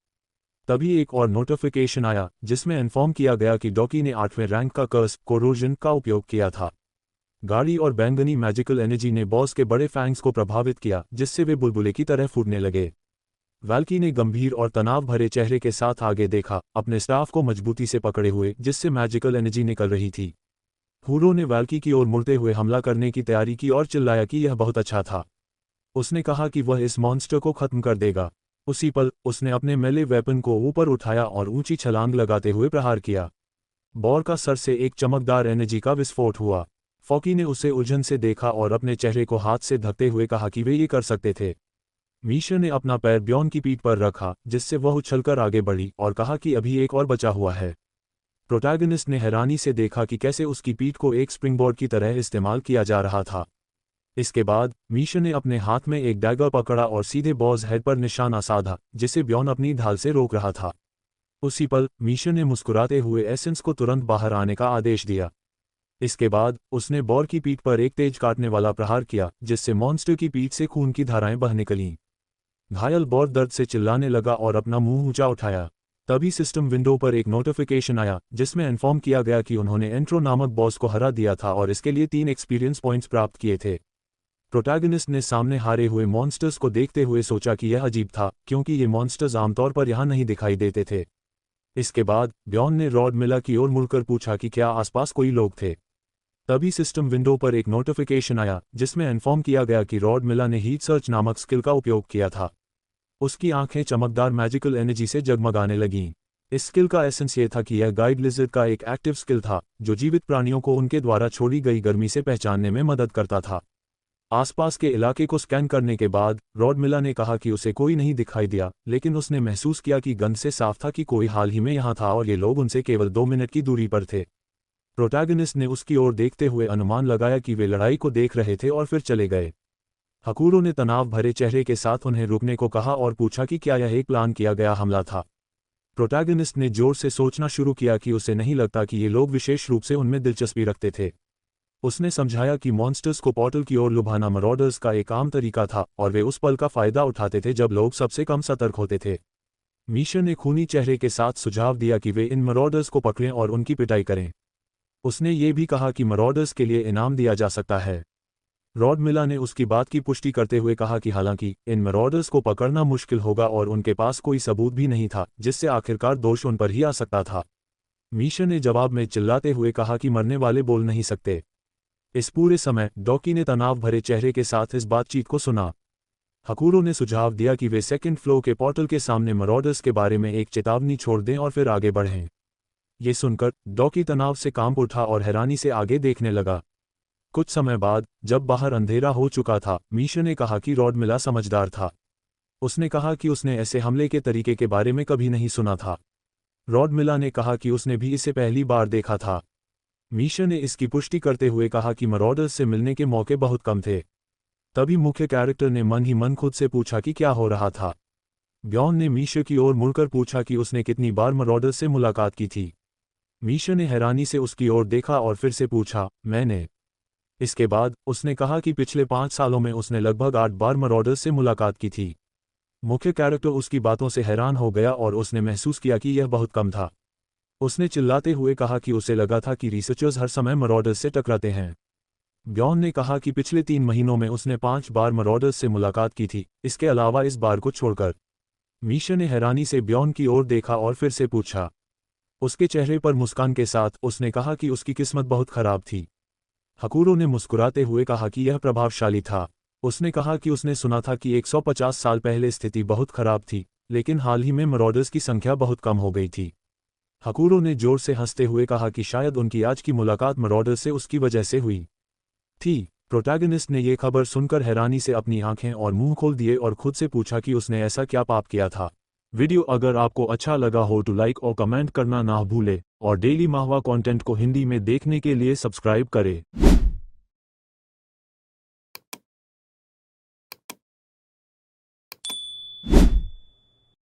तभी एक और नोटिफिकेशन आया जिसमें इन्फॉर्म किया गया कि डॉकी ने 8वें रैंक का कर्स कोरोजन का उपयोग किया था। गाड़ी और बैंगनी मैजिकल एनर्जी ने बॉस के बड़े फैंग्स को प्रभावित किया, जिससे वे बुलबुले की तरह फूटने लगे। वाल्की ने गंभीर और तनाव भरे चेहरे के साथ आगे देखा, अपने स्टाफ को मजबूती से पकड़े हुए, जिससे मैजिकल एनर्जी निकल रही थी। हूरो ने वाल्की की ओर मुड़ते हुए हमला करने की तैयारी की और चिल्लाया कि यह बहुत अच्छा था। उसने कहा कि वह इस मॉन्स्टर को खत्म कर देगा। उसी पल उसने अपने मेले वेपन को ऊपर उठाया और ऊंची छलांग लगाते हुए प्रहार किया। बॉर का सर से एक चमकदार एनर्जी का विस्फोट हुआ। फॉकी ने उसे उलझन से देखा और अपने चेहरे को हाथ से ढकते हुए कहा कि वे ये कर सकते थे। मीशा ने अपना पैर ब्यॉन की पीठ पर रखा, जिससे वह उछलकर आगे बढ़ी और कहा कि अभी एक और बचा हुआ है। प्रोटैगनिस्ट ने हैरानी से देखा कि कैसे उसकी पीठ को एक स्प्रिंगबोर्ड की तरह इस्तेमाल किया जा रहा था। इसके बाद मीशा ने अपने हाथ में एक डैगर पकड़ा और सीधे बॉस हेड पर निशाना साधा, जिसे ब्यॉन अपनी ढाल से रोक रहा था। उसी पल मीशा ने मुस्कुराते हुए एसेंस को तुरंत बाहर आने का आदेश दिया। इसके बाद उसने बॉर की पीठ पर एक तेज काटने वाला प्रहार किया, जिससे मॉन्स्टर की पीठ से खून की धाराएं बह निकलीं। घायल बॉर दर्द से चिल्लाने लगा और अपना मुंह ऊंचा उठाया। तभी सिस्टम विंडो पर एक नोटिफिकेशन आया जिसमें इन्फॉर्म किया गया कि उन्होंने एंट्रो नामक बॉस को हरा दिया था और इसके लिए 3 एक्सपीरियंस पॉइंट्स प्राप्त किए थे। प्रोटैगनिस्ट ने सामने हारे हुए मॉन्स्टर्स को देखते हुए सोचा कि यह अजीब था, क्योंकि ये मॉन्स्टर्स आमतौर पर यहाँ नहीं दिखाई देते थे। इसके बाद ब्यॉन ने रॉड मिला की ओर मुड़कर पूछा कि क्या आसपास कोई लोग थे। तभी सिस्टम विंडो पर एक नोटिफिकेशन आया जिसमें इन्फॉर्म किया गया कि रॉड मिला ने हीट सर्च नामक स्किल का उपयोग किया था। उसकी आंखें चमकदार मैजिकल एनर्जी से जगमगाने लगीं। इस स्किल का एसेंस ये था कि यह गाइड लिजर्ड का एक एक्टिव स्किल था, जो जीवित प्राणियों को उनके द्वारा छोड़ी गई गर्मी से पहचानने में मदद करता था। आसपास के इलाके को स्कैन करने के बाद रॉड मिला ने कहा कि उसे कोई नहीं दिखाई दिया, लेकिन उसने महसूस किया कि गंध से साफ था कि कोई हाल ही में यहाँ था और ये लोग उनसे केवल 2 मिनट की दूरी पर थे। प्रोटैगनिस्ट ने उसकी ओर देखते हुए अनुमान लगाया कि वे लड़ाई को देख रहे थे और फिर चले गए। हकूरो ने तनाव भरे चेहरे के साथ उन्हें रुकने को कहा और पूछा कि क्या यह एक प्लान किया गया हमला था। प्रोटैगनिस्ट ने जोर से सोचना शुरू किया कि उसे नहीं लगता कि ये लोग विशेष रूप से उनमें दिलचस्पी रखते थे। उसने समझाया कि मॉन्स्टर्स को पोर्टल की ओर लुभाना मरॉडर्स का एक आम तरीका था और वे उस पल का फायदा उठाते थे जब लोग सबसे कम सतर्क होते थे। मीशा ने खूनी चेहरे के साथ सुझाव दिया कि वे इन मरॉडर्स को पकड़ें और उनकी पिटाई करें। उसने ये भी कहा कि मरॉडर्स के लिए इनाम दिया जा सकता है। रॉड मिला ने उसकी बात की पुष्टि करते हुए कहा कि हालांकि इन मरॉडर्स को पकड़ना मुश्किल होगा और उनके पास कोई सबूत भी नहीं था, जिससे आखिरकार दोष उन पर ही आ सकता था। मीशा ने जवाब में चिल्लाते हुए कहा कि मरने वाले बोल नहीं सकते। इस पूरे समय डॉकी ने तनाव भरे चेहरे के साथ इस बातचीत को सुना। हकूरो ने सुझाव दिया कि वे सेकंड फ्लोर के पोर्टल के सामने मरॉडर्स के बारे में एक चेतावनी छोड़ दें और फिर आगे बढ़ें। ये सुनकर डॉकी तनाव से कांप उठा और हैरानी से आगे देखने लगा। कुछ समय बाद जब बाहर अंधेरा हो चुका था, मीशा ने कहा कि रॉड मिला समझदार था। उसने कहा कि उसने ऐसे हमले के तरीके के बारे में कभी नहीं सुना था। रॉड मिला ने कहा कि उसने भी इसे पहली बार देखा था। मीशा ने इसकी पुष्टि करते हुए कहा कि मरॉडर्स से मिलने के मौके बहुत कम थे। तभी मुख्य कैरेक्टर ने मन ही मन खुद से पूछा कि क्या हो रहा था। ब्यॉन ने मीशा की ओर मुड़कर पूछा कि उसने कितनी बार मरॉडर्स से मुलाकात की थी। मीशा ने हैरानी से उसकी ओर देखा और फिर से पूछा, मैंने। इसके बाद उसने कहा कि पिछले 5 सालों में उसने लगभग 8 बार मरॉडर्स से मुलाकात की थी। मुख्य कैरेक्टर उसकी बातों से हैरान हो गया और उसने महसूस किया कि यह बहुत कम था। उसने चिल्लाते हुए कहा कि उसे लगा था कि रिसर्चर्स हर समय मरॉडर्स से टकराते हैं। ब्यॉन ने कहा कि पिछले 3 महीनों में उसने 5 बार मरॉडर्स से मुलाकात की थी, इसके अलावा इस बार को छोड़कर। मीशा ने हैरानी से ब्यॉन की ओर देखा और फिर से पूछा। उसके चेहरे पर मुस्कान के साथ उसने कहा कि उसकी किस्मत बहुत खराब थी। हकूरो ने मुस्कुराते हुए कहा कि यह प्रभावशाली था। उसने कहा कि उसने सुना था कि 150 साल पहले स्थिति बहुत खराब थी, लेकिन हाल ही में मरॉडर्स की संख्या बहुत कम हो गई थी। हकुरो ने जोर से हंसते हुए कहा कि शायद उनकी आज की मुलाकात मरॉडर से उसकी वजह से हुई थी। प्रोटैगनिस्ट ने यह खबर सुनकर हैरानी से अपनी आंखें और मुंह खोल दिए और खुद से पूछा कि उसने ऐसा क्या पाप किया था। वीडियो अगर आपको अच्छा लगा हो तो लाइक और कमेंट करना ना भूले और डेली माहवा कंटेंट को हिंदी में देखने के लिए सब्सक्राइब करें।